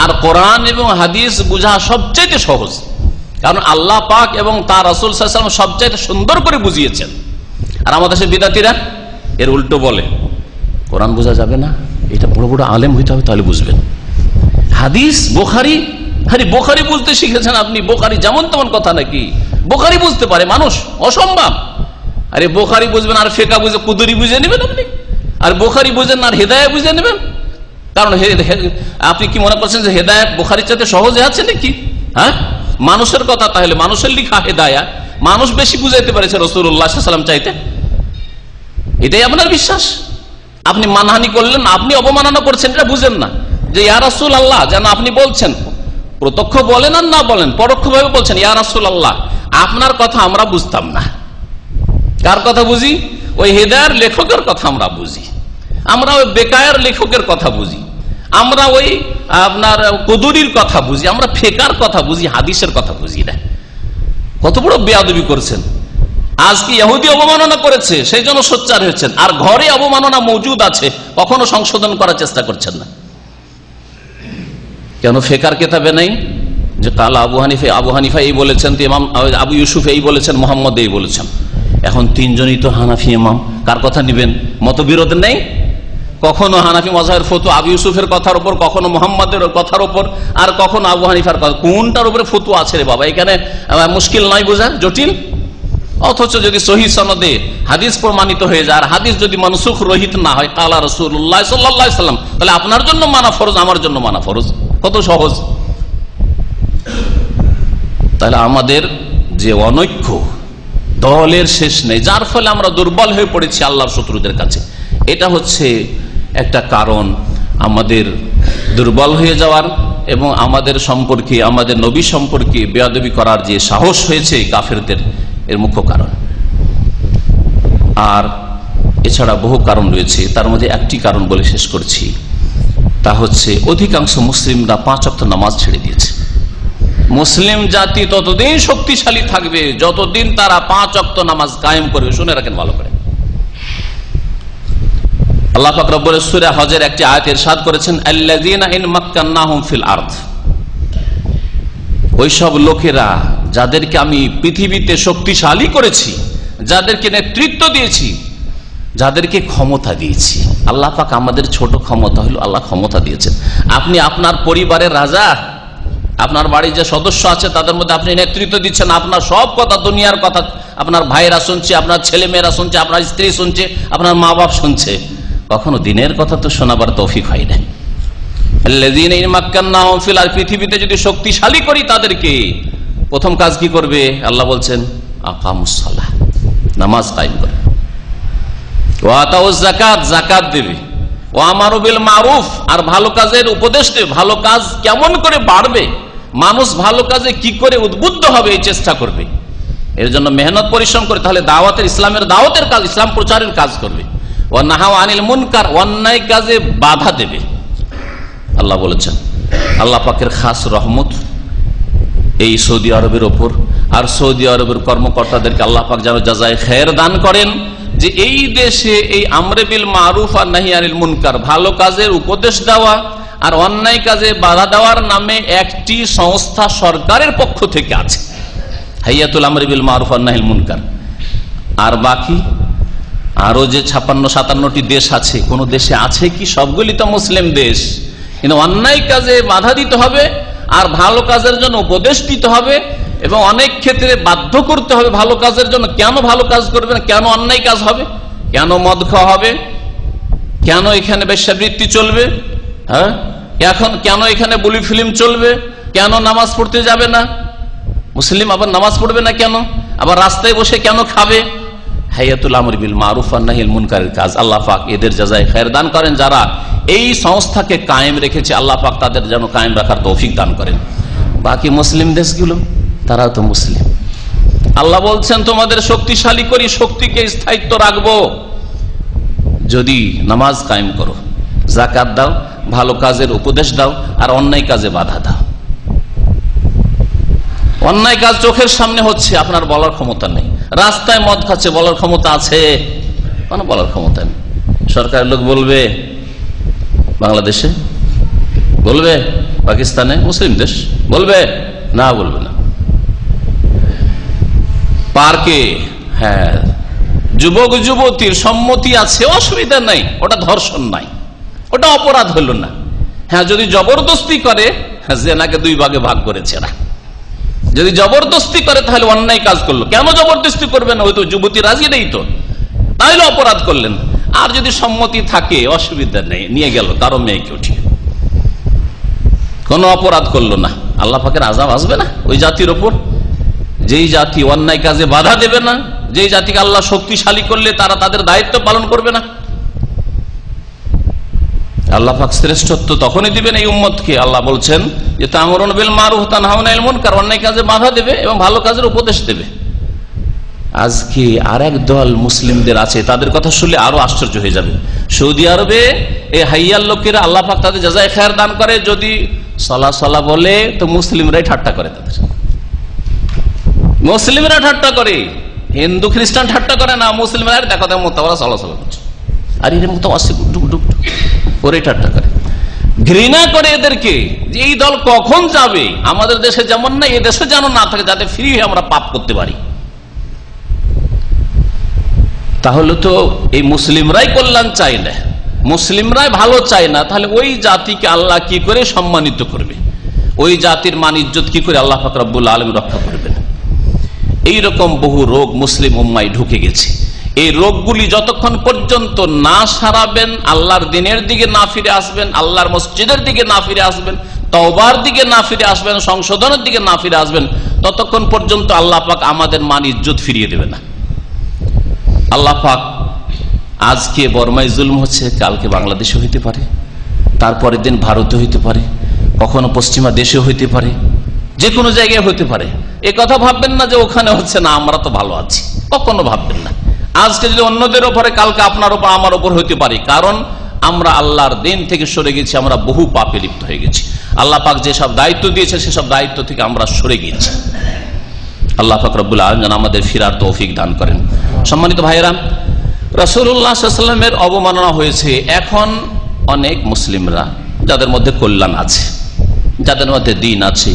আর কোরআন এবং হাদিস বোঝা সবচাইতে সহজ, কারণ আল্লাহ পাক এবং তার রাসূল সাল্লাল্লাহু আলাইহি ওয়াসাল্লাম সবচাইতে সুন্দর করে বুঝিয়েছেন। আর আমাদের দেশের বিদাতীরা এর উল্টো বলে কোরআন বোঝা যাবে না, এটা বড় বড় আলেম হইতে হবে তাহলে বুঝবেন। হাদিস, বুখারী, আরে বুখারী বুঝতে শিখেছেন আপনি, বুখারী যেমন তেমন কথা নাকি? বুখারী বুঝতে পারে মানুষ? অসম্ভব। আরে বুখারী বুঝবেন আর ফিকহ বুঝে কুদুরি বুঝে নেবেন আপনি, আর বুখারী বুঝেন আর হিদায়াত বুঝে নেবেন? কারণ আপনি কি মনে করছেন যে হেদায়েত বুখারীর চাইতে সহজে আছে নাকি? হ্যাঁ, মানুষের কথা, তাহলে মানুষের লিখা হেদায়া মানুষ বেশি বুঝাইতে পারেছে রাসূলুল্লাহ সাল্লাল্লাহু আলাইহি ওয়াসাল্লাম চাইতে, এটাই আপনার বিশ্বাস? আপনি মানহানি করলেন, আপনি অবমাননা করছেন, এটা বুঝেন না যে ইয়া রাসূলুল্লাহ, যেন আপনি বলছেন, প্রত্যক্ষ বলেন আর না বলেন, পরোক্ষভাবে বলছেন ইয়া রাসূলুল্লাহ, আপনার কথা আমরা বুঝতাম না। কার কথা বুঝি? ওই হেদায়ার লেখকের কথা আমরা বুঝি, আমরা ওই বেকায়ের লেখকের কথা বুঝি, আমরা ওই আপনার কুদুরির কথা বুঝি, আমরা ফিকহের কথা বুঝি, হাদিসের কথা বুঝি না। কত বড় বেয়াদবি করছেন! আজকে ইহুদি অবমাননা করেছে, সেই জন্য সোচ্চার হয়েছেন, আর ঘরে অবমাননা মজুদ আছে, কখনো সংশোধন করার চেষ্টা করছেন না। কেন ফিকহের কিতাবে নেই যে কালা আবু হানিফা এই বলেছেন, ইমাম আবু ইউসুফ এই বলেছেন, মুহাম্মদ এই বলেছেন? এখন তিনজনই তো হানাফি ইমাম, কার কথা নেবেন? মতবিরোধ নেই? কখনো হানাফি মাযহাবের ফতোয়া আবু ইউসুফের কথার উপর, কখনো মুহাম্মাদের কথার উপর, আর কখনো আবু হানিফার কথা। কোনটার উপরে ফতোয়া আছে রে বাবা? এখানে মুশকিল নয় বোঝা, জটিল। অথচ যদি সহিহ সনদে হাদিস প্রমাণিত হয়ে যায়, আর হাদিস যদি মানসুখ রহিত না হয়, কালা রাসূলুল্লাহ সাল্লাল্লাহু আলাইহি ওয়াসাল্লাম, তাহলে আপনার জন্য মানা ফরজ, আমার জন্য মানা ফরজ। কত সহজ! তাহলে আমাদের যে অনৈক্য, দলের শেষ নেই, যার ফলে আমরা দুর্বল হয়ে পড়েছি আল্লাহর শত্রুদের কাছে, এটা হচ্ছে একটা কারণ আমাদের দুর্বল হয়ে যাওয়ার, এবং আমাদের সম্পর্কে, আমাদের নবী সম্পর্কে বেয়াদবি করার যে সাহস হয়েছে কাফেরদের, এর মুখ্য কারণ। আর এছাড়া বহু কারণ রয়েছে, তার মধ্যে একটি কারণ বলে শেষ করছি, তা হচ্ছে অধিকাংশ মুসলিমরা 5 ওয়াক্ত নামাজ ছেড়ে দিয়েছে। মুসলিম জাতি ততদিন শক্তিশালী থাকবে যতদিন তারা 5 ওয়াক্ত নামাজ কায়েম করবে। শুনে রাখেন ভালো করে, আল্লাহ পাক রব্বুল সূরা হজের একটি আয়াত ইরশাদ করেছেন, আল্লাযীনা ইন মাক্কান্নাহুম ফিল আরদ, ওই সব লোকেরা যাদেরকে আমি পৃথিবীতে শক্তিশালী করেছি, যাদেরকে নেতৃত্ব দিয়েছি, যাদেরকে ক্ষমতা দিয়েছি। আল্লাহ পাক আমাদের ছোট ক্ষমতা হলো, আল্লাহ ক্ষমতা দিয়েছেন। আপনি আপনার পরিবারের রাজা, আপনার বাড়ির যে সদস্য আছে তাদের মধ্যে আপনি নেতৃত্ব দিচ্ছেন, আপনার সব কথা, দুনিয়ার কথা আপনার ভাইরা শুনছে, আপনার ছেলে মেয়েরা শুনছে, আপনার স্ত্রী শুনছে, আপনার মা বাপ শুনছে, কখনো দিনের কথা তো শোনাবার তৌফিক হয় না। পৃথিবীতে যদি শক্তিশালী করি তাদেরকে, প্রথম কাজ কি করবে? আল্লাহ বলছেন আকামুস সালাহ, নামাজ কায়েম করবে, ওয়া আতাউজ যাকাত, যাকাত দেবে, ও আমারু বিল মারুফ, আর ভালো কাজের উপদেশ দেবে। ভালো কাজ কেমন করে বাড়বে, মানুষ ভালো কাজে কি করে উদ্বুদ্ধ হবে এই চেষ্টা করবে, এর জন্য মেহনত পরিশ্রম করে, তাহলে দাওয়াতের, ইসলামের দাওয়াতের কাজ, ইসলাম প্রচারের কাজ করবে। ওয়া নাহা আনিল মুনকার, অন্যায় কাজে বাধা দেবে। আল্লাহ বলেছেন, আল্লাহ পাকের খাস রহমত এই সৌদি আরবের ওপর, আর সৌদি আরবের কর্মকর্তাদেরকে আল্লাহ পাক যেন জাযায়ে খায়ের দান করেন, যে এই দেশে এই আমরে বিল মারুফ আর নাহি আনিল মুনকার, ভালো কাজের উপদেশ দেওয়া আর অন্যায় কাজে বাধা দেওয়ার নামে একটি সংস্থা সরকারের পক্ষ থেকে আছে, হাইয়াতুল আমরে বিল মারুফ আর নাহিল মুনকার। আর বাকি আরো যে 56-57টি দেশ আছে, কোন দেশে আছে কি? সবগুলি তো মুসলিম দেশ, কিন্তু অন্যায় কাজে বাধা দিতে হবে আর ভালো কাজের জন্য উপদেশ দিতে হবে, এবং অনেক ক্ষেত্রে বাধ্য করতে হবে ভালো কাজের জন্য। কেন ভালো কাজ করবে না, কেন অন্যায় কাজ হবে, কেন মদ খাওয়া হবে, কেন এখানে বেশ্যাবৃত্তি চলবে, হ্যাঁ, এখন কেন এখানে বুলি ফিল্ম চলবে, কেন নামাজ পড়তে যাবে না মুসলিম, আবার নামাজ পড়বে না কেন, আবার রাস্তায় বসে কেন খাবে। হাইয়াতুল আমর বিল মারুফ আর নাহিল মুনকারের কাজ আল্লাহ পাক এদের জাযায়ে খায়ের দান করেন। যারা এই সংস্থাকে কায়েম রেখেছে, আল্লাহ পাক তাদের যেন কায়েম রাখার তৌফিক দান করেন। বাকি মুসলিম দেশগুলো, তারাও তো মুসলিম। আল্লাহ বলছেন, তোমাদের শক্তিশালী করি, শক্তিকে স্থায়িত্ব রাখবো যদি নামাজ কায়েম করো, যাকাত দাও, ভালো কাজের উপদেশ দাও, আর অন্যায় কাজে বাধা দাও। অন্যায় কাজ চোখের সামনে হচ্ছে, আপনার বলার ক্ষমতা নেই। রাস্তায় মদ খাচ্ছে, বলার ক্ষমতা আছে? কোনো বলার ক্ষমতা নেই। সরকারের লোক বলবে, বাংলাদেশে বলবে, পাকিস্তানে, মুসলিম দেশ বলবে না, বলবে না। পার্কে, হ্যাঁ, যুবক যুবতীর সম্মতি আছে, অসুবিধা নাই, ওটা ধর্ষণ নাই, ওটা অপরাধ হলো না। হ্যাঁ, যদি জবরদস্তি করে, জেনাকে 2 ভাগে ভাগ করেছে না। যদি জবরদস্তি করে তাহলে অন্যায় কাজ করলো। কেন জবরদস্তি করবেন, ওই তো যুবতী রাজি নেই তো, তাহলে অপরাধ করলেন। আর যদি সম্মতি থাকে, অসুবিধা নেই, নিয়ে গেল কারো মেয়েকে উঠিয়ে, কোনো অপরাধ করলো না। আল্লাহ পাকের আযাব আসবে না ওই জাতির ওপর, যেই জাতি অন্যায় কাজে বাধা দেবে না, যেই জাতিকে আল্লাহ শক্তিশালী করলে তারা তাদের দায়িত্ব পালন করবে না। আল্লাহ পাক শ্রেষ্ঠত্ব তখনই দিবেন এই উম্মতকে। আল্লাহ বলছেন যে তা'মুরুনা বিল মারুফ তানহাউনা আনিল মুনকার, অন্যায় কাজে বাধা দেবে এবং ভালো কাজের উপদেশ দেবে। আজকে আরেক দল মুসলিমদের আছে, তাদের কথা শুনলে আরো আশ্চর্য হয়ে যাবে। সৌদি আরবে এই হাইয়ার লোকেরা আল্লাহ পাক তাদের জাযায়ে খায়ের দান করে, যদি সালা সালা বলে তো মুসলিমরাই ঠাট্টা করে, তাদের মুসলিমরা ঠাট্টা করে, হিন্দু খ্রিস্টান ঠাট্টা করে না, মুসলিমরা দেখো দেখো মতো ওরা সালা সালা করছে, আর এর মতো আসে ডুক ডুক ওরে ঠাট্টা করে, ঘৃণা করে এদেরকে, যে এই দল কখন যাবে, আমাদের দেশে যেমন না এ দেশে যেন না থাকে, যাতে ফ্রি হয়ে আমরা পাপ করতে পারি। তাহলে তো এই মুসলিমরাই কল্যাণ চাই না, মুসলিমরাই ভালো চায় না, তাহলে ওই জাতিকে আল্লাহ কি করে সম্মানিত করবে, ওই জাতির মান ইজ্জত কি করে আল্লাহ পাক রব্বুল আলামিন রক্ষা করবেন। এইরকম বহু রোগ মুসলিম উম্মায় ঢুকে গেছে। এই রোগগুলি যতক্ষণ পর্যন্ত না সারাবেন, আল্লাহর দিনের দিকে না ফিরে আসবেন, আল্লাহর মসজিদের দিকে না ফিরে আসবেন, তওবার দিকে না ফিরে আসবেন, সংশোধনের দিকে না ফিরে আসবেন, ততক্ষণ পর্যন্ত আল্লাহ পাক আমাদের মান ইজ্জত ফিরিয়ে দেবে না। আল্লাহ পাক আজকে বর্মায় জুলুম হচ্ছে, কালকে বাংলাদেশে হইতে পারে, তারপরের দিন ভারতে হইতে পারে, কখনো পশ্চিমা দেশে হইতে পারে, যে কোনো জায়গায় হইতে পারে। এ কথা ভাববেন না যে ওখানে হচ্ছে না আমরা তো ভালো আছি, কখনো ভাববেন না। আজকে যদি অন্যদের ওপরে, কালকে আপনার ওপর আমার ওপর হইতে পারে, কারণ আমরা আল্লাহর দিন থেকে সরে গেছি, আমরা বহু পাপে লিপ্ত হয়ে গেছি। আল্লাহ পাক যেসব দায়িত্ব দিয়েছে সেসব দায়িত্ব থেকে আমরা সরে গেছি। আল্লাহ পাক রব্বুল আলামিন আমাদের ফিরার তৌফিক দান করেন। সম্মানিত ভাইয়েরা, রাসূলুল্লাহ সাল্লাল্লাহু আলাইহি ওয়াসাল্লামের অবমাননা হয়েছে। এখন অনেক মুসলিমরা, যাদের মধ্যে কল্যাণ আছে, যাদের মধ্যে দ্বীন আছে,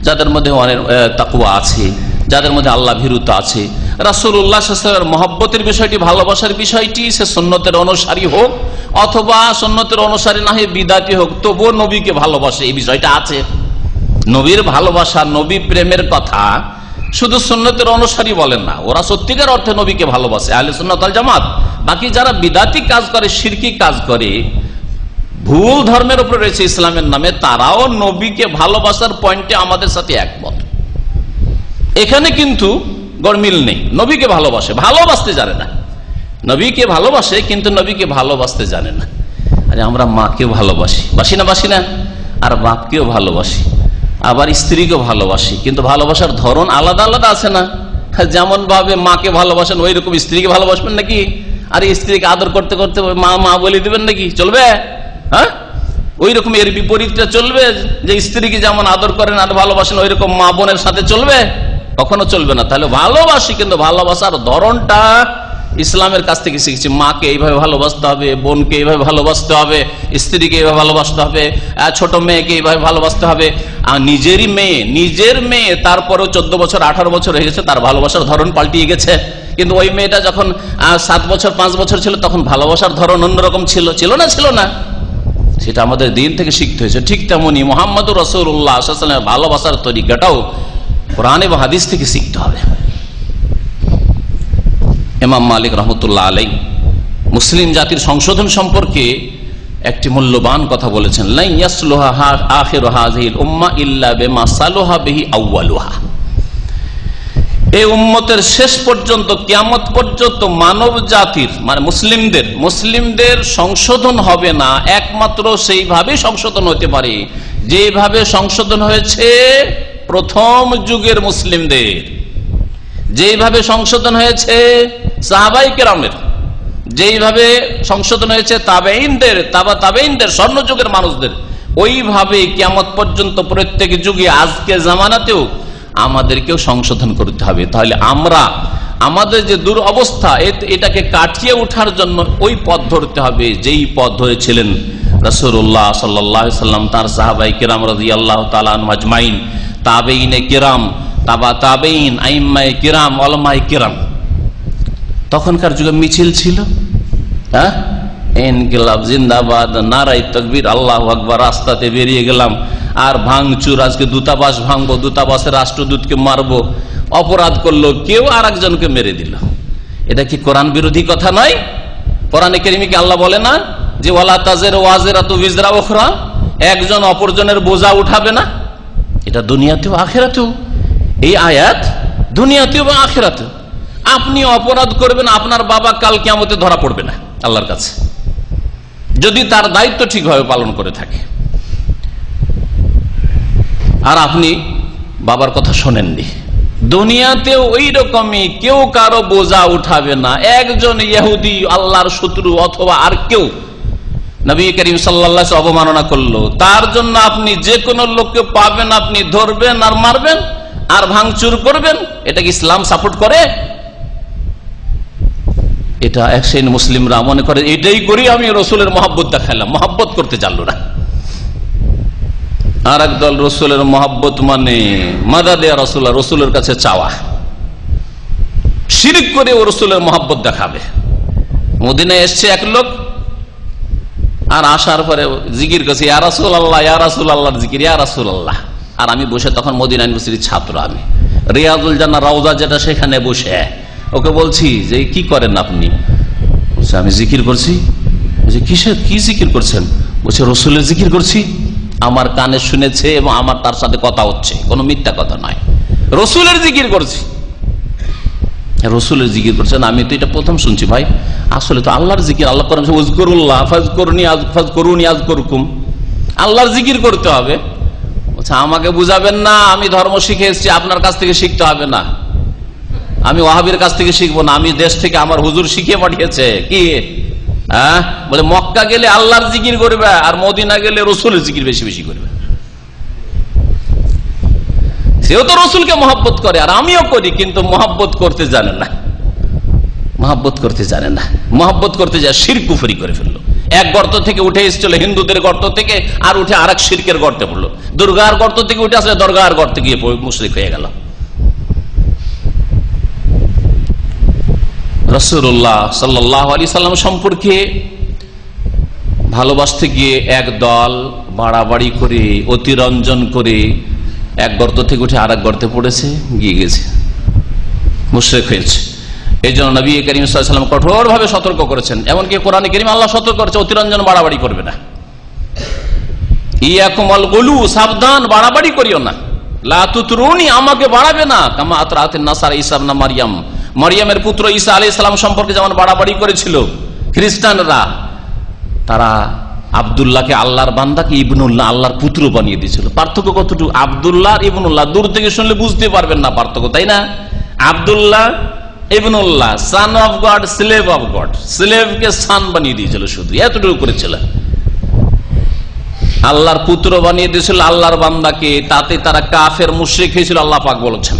যাদের মধ্যে অনেক তাকওয়া আছে, যাদের মধ্যে আল্লাহ ভীরুতা আছে, রাসূলুল্লাহ সাল্লাল্লাহু আলাইহি ওয়াসাল্লামের মহব্বতের বিষয়টি, ভালোবাসার বিষয়টি, সে সুন্নতের অনুসারী হোক অথবা সুন্নতের অনুসারী না হয়ে বিদাতি হোক, তবুও নবীকে ভালোবাসে, এই বিষয়টা আছে। নবীর ভালোবাসা, নবী প্রেমের কথা শুধু সুন্নতের অনুসারী বলেন না, ওরা সত্যিকার অর্থে নবীকে ভালোবাসে, আহলে সুন্নাত ওয়াল জামাত। বাকি যারা বিদাতি কাজ করে, শিরকি কাজ করে, ভুল ধর্মের উপরে রয়েছে ইসলামের নামে, তারাও নবীকে ভালোবাসার পয়েন্টে আমাদের সাথে একমত। এখানে কিন্তু গরমিল নেই। নবীকে ভালোবাসে, ভালোবাসতে জানে না। নবীকে ভালোবাসে কিন্তু নবীকে ভালোবাসতে জানে না। আরে আমরা মাকেও ভালোবাসি, বাসি না, আর বাপকেও ভালোবাসি, আবার স্ত্রীকেও ভালোবাসি, কিন্তু ভালোবাসার ধরন আলাদা আলাদা আছে না? যেমন ভাবে মাকে ভালোবাসেন ওই রকম স্ত্রীকে ভালোবাসবেন নাকি? আর স্ত্রীকে আদর করতে করতে মা মা বলে দিবেন নাকি? চলবে? হ্যাঁ, ওই রকম এর বিপরীতটা চলবে, যে স্ত্রীকে যেমন আদর করেন আর ভালোবাসেন ওই রকম মা বোনের সাথে চলবে? কখনো চলবে না। তাহলে ভালোবাসি, কিন্তু ভালোবাসার ধরনটা ইসলামের কাছ থেকে শিখছি। মাকে এইভাবে ভালোবাসতে হবে, বোনকে এইভাবে ভালোবাসতে হবে, স্ত্রীকে এইভাবে ভালোবাসতে হবে, ছোট মেয়েকে এইভাবে ভালোবাসতে হবে। আর নিজের মেয়ে তারপরেও 14 বছর 18 বছর হয়ে গেছে, তার ভালোবাসার ধরন পাল্টিয়ে গেছে। কিন্তু ওই মেয়েটা যখন 7 বছর 5 বছর ছিল তখন ভালোবাসার ধরন অন্যরকম ছিল না? সেটা আমাদের দিন থেকে শিখতে হয়েছে। ঠিক তেমনি মুহাম্মদুর রাসূলুল্লাহ সাল্লাল্লাহু আলাইহি ওয়াসাল্লামের ভালোবাসার তরিকাটাও কোরআন এবং হাদিস থেকে শিখতে হবে। ইমাম মালিক রাহমাতুল্লাহ আলাইহি মুসলিম জাতির সংশোধন সম্পর্কে একটি মূল্যবান কথা বলেছেন, লা ইয়াসলুহা আখিরু হাযিহিল উম্মাহ ইল্লা বিমা সালাহা বিহি আউয়ালুহা। এই উম্মতের শেষ পর্যন্ত, কিয়ামত পর্যন্ত মানব জাতির মানে মুসলিমদের সংশোধন হবে না একমাত্র সেইভাবে সংশোধন হতে পারে যেভাবে সংশোধন হয়েছে প্রথম যুগের মুসলিমদের, যেইভাবে সংশোধন হয়েছে সাহাবায়ে কেরামের, যেইভাবে সংশোধন হয়েছে তাবেঈনদের স্বর্ণযুগের মানুষদের, ওইভাবে কিয়ামত পর্যন্ত প্রত্যেক যুগে আজকে জামানাতেও আমাদেরকেও সংশোধন করতে হবে। তাহলে আমরা আমাদের যে দুরবস্থা এটাকে কাটিয়ে ওঠার জন্য ওই পথ ধরতে হবে যেই পথ ধরেছিলেন রাসূলুল্লাহ সাল্লাল্লাহু আলাইহি ওয়াসাল্লাম, তার সাহাবায়ে কেরাম রাদিয়াল্লাহু তাআলা আনহুম আজমাইন, তাবেঈনে কেরাম, তাবেঈন, আইম্মায়ে কেরাম, উলামায়ে কেরাম। তখনকার যুগে মিছিল ছিল, হ্যাঁ, ইনকিলাব জিন্দাবাদ, নারায়ে তাকবীর, আল্লাহু আকবার, রাস্তাতে বেরিয়ে গেলাম, আর ভাঙচুর, আজকে দূতাবাস ভাঙবো, দূতাবাসের রাষ্ট্রদূতকে মারবো, অপরাধ করলো কেউ আর একজনকে মেরে দিল। এটা কি কোরআন বিরোধী কথা নয়? কোরআনে কারীমে কি আল্লাহ বলে না যে ওয়ালা তাজিরু ওয়াজিরাতু বিজরা উখরা, একজন অপরজনের বোঝা উঠাবে না? এটা দুনিয়াতেও আখিরাতেও, এই আয়াত দুনিয়াতেও এবং আখিরাতেও। আপনি অপরাধ করবেন, আপনার বাবা কাল কিয়ামতে ধরা পড়বে না আল্লাহর কাছে, যদি তার দায়িত্ব ঠিকভাবে পালন করে থাকে। আর আপনি বাবার কথা শোনেননি, দুনিয়াতেও ওই রকমই কেউ কারো বোঝা উঠাবে না। একজন ইহুদি আল্লাহর শত্রু অথবা আর কেউ নবী করিম সাল্লাল্লাহু আলাইহি ওয়াসাল্লাম অবমাননা করলো, তার জন্য আপনি যে কোনো লোককে পাবেন আপনি ধরবেন আর মারবেন আর ভাঙচুর করবেন। এটা কি ইসলাম সাপোর্ট করে? এটা এক শ্রেণীর মুসলিমরা মনে করে এটাই করি আমি রসুলের মহব্বত দেখালাম, মহব্বত করতে জানলো না। আর একদল রসুলের মহব্বত মানে মাদাদে রাসূলুল্লাহ, রসুলের কাছে চাওয়া, শিরক করে ও রসুলের মহব্বত দেখাবে। মদিনায় এসছে এক লোক, আর আসার পরে জিকির করছে ইয়া রাসূলুল্লাহ, ইয়া রাসূলুল্লাহর জিকির, ইয়া রাসূলুল্লাহ। আর আমি বসে তখন মদিনা ইউনিভার্সিটির ছাত্র, আমি রিয়াজুল জান্নাহ রওজা যেটা সেখানে বসে ওকে বলছি যে কি করেন আপনি? বলছে আমি জিকির করছি। বলছে কিসের, কি জিকির করছেন? বলছে রসুলের জিকির করছি, আমার কানে শুনেছে এবং আমার তার সাথে কথা হচ্ছে, কোনো মিথ্যা কথা নয়, রসুলের জিকির করছি। রসুলের জিকির করছেন? আমি তো এটা প্রথম শুনছি ভাই, আসলে তো আল্লাহর জিকির, আল্লাহ করেন উযকুরুল্লাহ ফাযকুরুনি আযকুরকুম, আল্লাহর জিকির করতে হবে। আচ্ছা আমাকে বুঝাবেন না, আমি ধর্ম শিখে এসেছি, আপনার কাছ থেকে শিখতে হবে না, আমি ওয়াহাবীর কাছ থেকে শিখবো না, আমি দেশ থেকে আমার হুজুর শিখিয়ে পাঠিয়েছে। কি হ্যাঁ বলে মক্কা গেলে আল্লাহর জিকির করবে আর মদিনা গেলে রসুলের জিকির বেশি বেশি করবে। সেও তো রসুলকে মহব্বত করে আর আমিও করি, কিন্তু মহব্বত করতে জানে না, মহব্বত করতে জানে না। মহব্বত করতে যায় শিরক কুফরি করে ফেললো। এক গর্ত থেকে উঠে এসেছিল হিন্দুদের গর্ত থেকে, আর উঠে আরেক শিরকের গর্তে পড়লো। দুর্গার গর্ত থেকে উঠে আসলে দরগার গর্তে গিয়ে মুশরিক হয়ে গেল। রাসূলুল্লাহ সাল্লাল্লাহু আলাইহি সাল্লাম সম্পর্কে ভালোবাসতে গিয়ে এক দল বাড়াবাড়ি করে অতিরঞ্জন করে এক গর্ত থেকে উঠে আরেক গর্তে পড়েছে, গিয়ে গেছে, মুশরিক হয়েছে। এই জন্য নবী করিম সাল্লাল্লাহু আলাইহি ওয়াসাল্লাম কঠোর ভাবে সতর্ক করেছেন। এমনকি কোরআনে কারীমে আল্লাহ সতর্ক করেছে অতিরঞ্জন বাড়াবাড়ি করবে না। ইয়াকুমুল গুলু, সাবধান, বাড়াবাড়ি করিও না। লা তুতরুনি, আমাকে বাড়াবে না। কামা আতরাতিন নাসারা ঈসা ইবনে মারইয়াম, মারইয়ামের পুত্র ঈসা আলাইহিস সালাম সম্পর্কে যেমন বাড়াবাড়ি করেছিল খ্রিস্টানরা, তারা আব্দুল্লাহকে আল্লাহর বান্দাকে ইবনুল্লাহ আল্লাহর পুত্র বানিয়ে দিয়েছিল। পার্থক্য কতটুকু? আব্দুল্লাহ আর ইবনুল্লাহ দূর থেকে শুনলে বুঝতে পারবেন না পার্থক্য, তাই না? Abdullah Ibnullah, son of God, slave of God, স্লেভকে সান বানিয়ে দিয়েছিল, শুধু এতটুকু করেছিল। আল্লাহর পুত্র বানিয়ে দিয়েছিল আল্লাহর বান্দাকে, তাতে তারা কাফের মুশরিক হয়েছিল। আল্লাহ পাক বলেছেন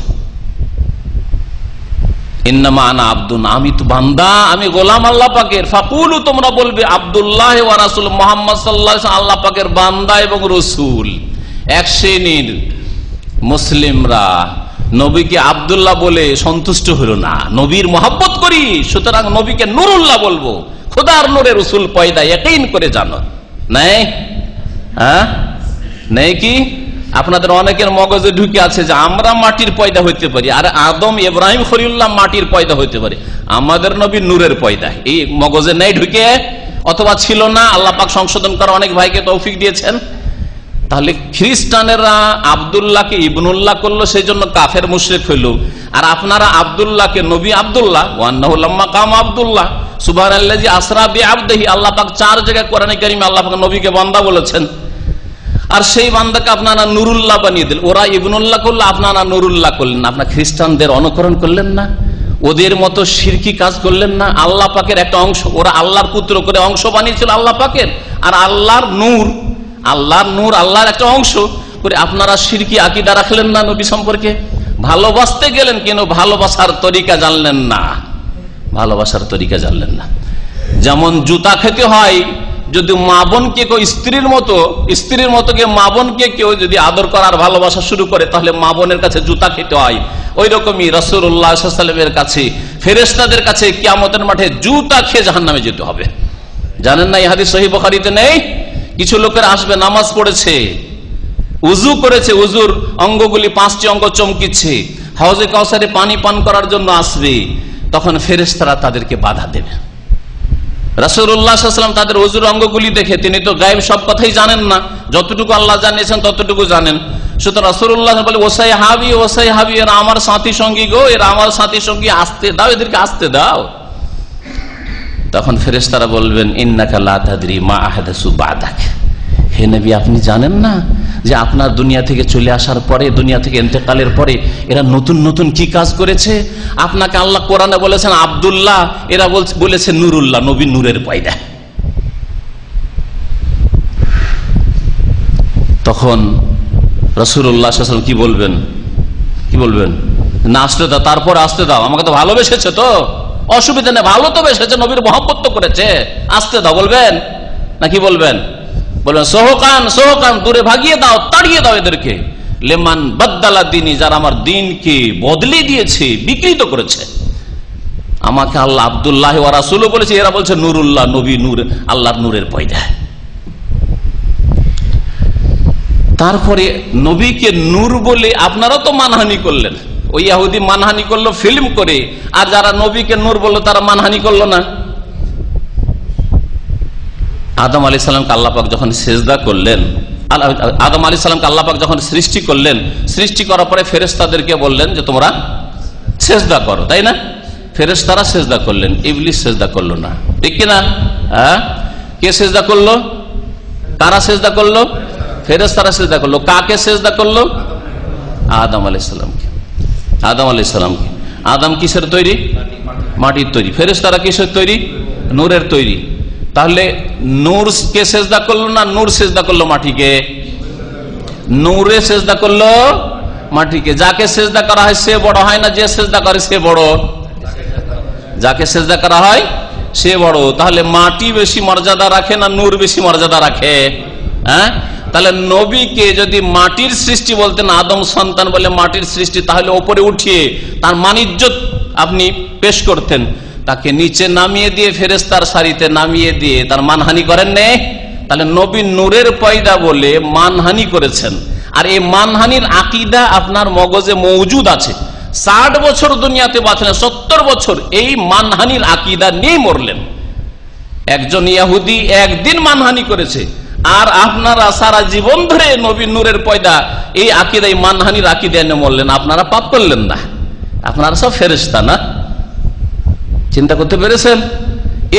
ইন্নামা আনা আব্দুন, আমি তো বান্দা, আমি গোলাম আল্লাহ পাকের। ফাকুলু, তোমরা বলবে আব্দুল্লাহ ওয়া রাসূল, মুহাম্মদ সাল্লাল্লাহু আলাইহি ওয়াসাল্লাম আল্লাহ পাকের বান্দা এবং রাসূল। এক শ্রেণীর মুসলিমরা নবীকে আব্দুল্লাহ বলে সন্তুষ্ট হলো না, নবীর মহব্বত করি সুতরাং নবীকে নুরুল্লাহ বলবো, খোদার নূরে রাসূল পয়দা ইয়াকিন করে জানো। নাই? হ্যাঁ, নেই কি? আপনাদের অনেকের মগজে ঢুকে আছে যে আমরা মাটির পয়দা হইতে পারি, আর আদম ইব্রাহিম খলিলুল্লাহ মাটির পয়দা হইতে পারে, আমাদের নবী নূরের পয়দা। এই মগজে নেই ঢুকে, অথবা ছিল না, আল্লাহ পাক সংশোধন করা অনেক ভাইকে তৌফিক দিয়েছেন। তাহলে খ্রিস্টানেরা আব্দুল্লাহকে ইবনুল্লাহ করলো, সেই জন্য কাফের মুশরিক হইল। আর আপনারা আব্দুল্লাহকে নবী আব্দুল্লাহ, ওয়ান্নাহু লাম্মা কাম আব্দুল্লাহ সুবহানাল্লাযী আসরা বিআবদিহি, আল্লাহ পাক 4 জায়গায় কোরআনে কারীমে আল্লাহ পাক নবীকে বান্দা বলেছেন। আর সেই বান্দাকে আপনারা নুরুল্লাহ বানিয়ে দিলেন। ওরা ইবনুল্লাহ করলো, আপনারা নুরুল্লাহ করলেন। আপনার খ্রিস্টানদের অনুকরণ করলেন না, ওদের মতো শিরকি কাজ করলেন না। আল্লাহ পাকের একটা অংশ, ওরা আল্লাহর পুত্র করে অংশ বানিয়েছিল আল্লাহ পাকের, আর আল্লাহর নূর, আল্লাহর নূর আল্লাহর একটা অংশ করে আপনারা শিরকি আকীদা রাখলেন না নবী সম্পর্কে। ভালোবাসতে গেলেন কিন্তু ভালোবাসার তরিকা জানলেন না, ভালোবাসার তরিকা জানলেন না। যেমন জুতা খেতে হয়, যদি মা বোনকে কেউ স্ত্রীর মতো কে মা বোনকে কেউ যদি আদর করার ভালোবাসা শুরু করে, তাহলে মা বোনের কাছে জুতা খেতে হয়। ওই রকমই রাসূলুল্লাহ সাল্লাল্লাহু আলাইহি ওয়াসাল্লামের কাছে, ফেরেশতাদের কাছে কিয়ামতের মাঠে জুতা খেয়ে জাহান্নামে যেতে হবে। জানেন না এই হাদিস সহিহ বুখারীতে নেই? কিছু লোকের আসবে, নামাজ পড়েছে, উযু করেছে, উযুর অঙ্গগুলি 5টি অঙ্গ চমকিচ্ছে, হাউজে কাউসারে পানি পান করার জন্য আসবে, তখন ফেরেশতারা তাদেরকে বাধা দেবে। রাসূলুল্লাহ সাল্লাল্লাহু আলাইহি ওয়াসাল্লাম তাদের ওযুর অঙ্গগুলি দেখে, তিনি তো গায়েব সব কথাই জানেন না, যতটুকু আল্লাহ জানিয়েছেন ততটুকু জানেন। সুতরাং রাসূলুল্লাহ বলে, ওসাই হাবি, এরা আমার সাথী সঙ্গী গো, এরা আমার সাথী সঙ্গী, আসতে দাও, এদেরকে আসতে দাও। তখন ফেরেশতারা বলবেন, ইন্নাকা লা তাদরি মা আহদাসু বাদাক, হে নবী আপনি জানেন না যে আপনার দুনিয়া থেকে চলে আসার পরে, দুনিয়া থেকে ইন্তেকালের পরে এরা নতুন নতুন কি কাজ করেছে? আপনাকে আল্লাহ কোরআনে বলেছেন আব্দুল্লাহ, এরা বলেছে নুরুল্লাহ, নবী নূরের পয়দা। তখন রাসূলুল্লাহ সাল্লাল্লাহু আলাইহি ওয়াসাল্লাম কি বলবেন? না আসতে দাও, তারপর আসতে দাও, আমাকে তো ভালোবেসেছে, তো অসুবিধা নেই, ভালো তো বেসেছে, নবীর মহব্বত তো করেছে, আসতে দাও বলবেন নাকি বলবেন? বলবেন সোহকান, দূরে ভাগিয়ে দাও, তাড়িয়ে দাও এদেরকে। লেমান বাদ্দালা দিনী, যারা আমার দিনকে বদলে দিয়েছে, বিকৃত করেছে। আমাকে আল্লাহ আব্দুল্লাহ ওয়া রাসূলু বলেছে, এরা বলছে নুরুল্লাহ, নবী নূর, আল্লাহর নূরের পয়দা। তারপরে নবীকে নূর বলে আপনারা তো মানহানি করলেন, ওই ইহুদি মানহানি করলো ফিল্ম করে, আর যারা নবীকে নূর বললো তারা মানহানি করলো না। আদম আলাইহিস সালামকে আল্লাহ পাক যখন সিজদা করলেন, আদম আলাইহিস সালামকে আল্লাহ পাক যখন সৃষ্টি করলেন, সৃষ্টি করার পরে ফেরেশতাদেরকে বললেন যে তোমরা সিজদা করো, তাই না? ফেরেশতারা সিজদা করলেন, ইবলিস সিজদা করলো না, ঠিক কি না? হ্যাঁ, কে সিজদা করলো? কারা সিজদা করলো? ফেরেশতারা সিজদা করলো। কাকে সিজদা করলো? আদম আলাইহিস সালামকে। আদম আলাইহিস সালামকে। আদম কিসের তৈরি? মাটির তৈরি। ফেরেশতারা কিসের তৈরি? নূরের তৈরি। তাহলে নূর কে সেজদা করলো না নূর সেজদা করলো মাটিকে? নূরে সেজদা করলো মাটিকে। যাকে সেজদা করা হয় সে বড় হয় না যে সেজদা করে সে বড়? যাকে সেজদা করা হয় সে বড়। তাহলে মাটি বেশি মর্যাদা রাখে না নূর বেশি মর্যাদা রাখে? হ্যাঁ, তাহলে নবীকে যদি মাটির সৃষ্টি বলতেন, আদম সন্তান বলে মাটির সৃষ্টি, তাহলে ওপরে উঠিয়ে তার মানিজ্জত আপনি পেশ করতেন। তাকে নিচে নামিয়ে দিয়ে ফেরেশতার সারিতে নামিয়ে দিয়ে তার মানহানি করেন নে? তাহলে নবী নূরের পয়দা বলে মানহানি করেছেন। আর এই মানহানির আকীদা আপনার মগজে মওজুদ আছে। 60 বছর দুনিয়াতে বাঁচলেন, 70 বছর এই মানহানির আকীদা নিয়ে মরলেন। একজন ইহুদি একদিন মানহানি করেছে, আর আপনারা সারা জীবন ধরে নবী নূরের পয়দা এই আকীদা, এই মানহানির আকীদা নিয়ে মরলেন। আপনারা পাপ করলেন না? আপনারা সব ফেরেশতা না? চিন্তা করতে পেরেছেন?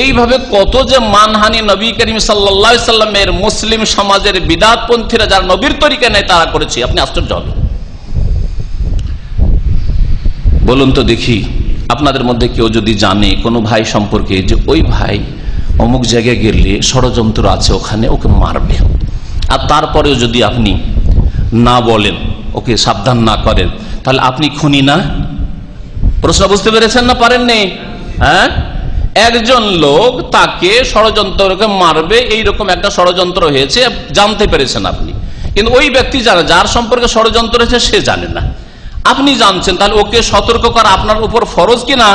এইভাবে কত যে মানহানি নবী করিম সাল্লাল্লাহু আলাইহি সাল্লামের মুসলিম সমাজের বিদআতপন্থীরা যারা নবীর তরিকা নেয় তারা করেছে, আপনি আশ্চর্য হবেন। বলুন তো দেখি, আপনাদের মধ্যে কেউ যদি জানে কোনো ভাই সম্পর্কে যে ওই ভাই অমুক জায়গায় গেলে ষড়যন্ত্র আছে, ওখানে ওকে মারবে, আর তারপরেও যদি আপনি না বলেন, ওকে সাবধান না করেন, তাহলে আপনি খুনি না? প্রশ্ন বুঝতে পেরেছেন না পারেননি? হ্যাঁ, একজন লোক তাকে ষড়যন্ত্রকে মারবে এইরকম একটা ষড়যন্ত্র হয়েছে, জানতে পেরেছেন আপনি, কিন্তু ওই ব্যক্তি যার সম্পর্কে ষড়যন্ত্র হয়েছে সে জানে না, আপনি জানছেন, তাহলে ওকে সতর্ক করা আপনার উপর ফরজ কিনা?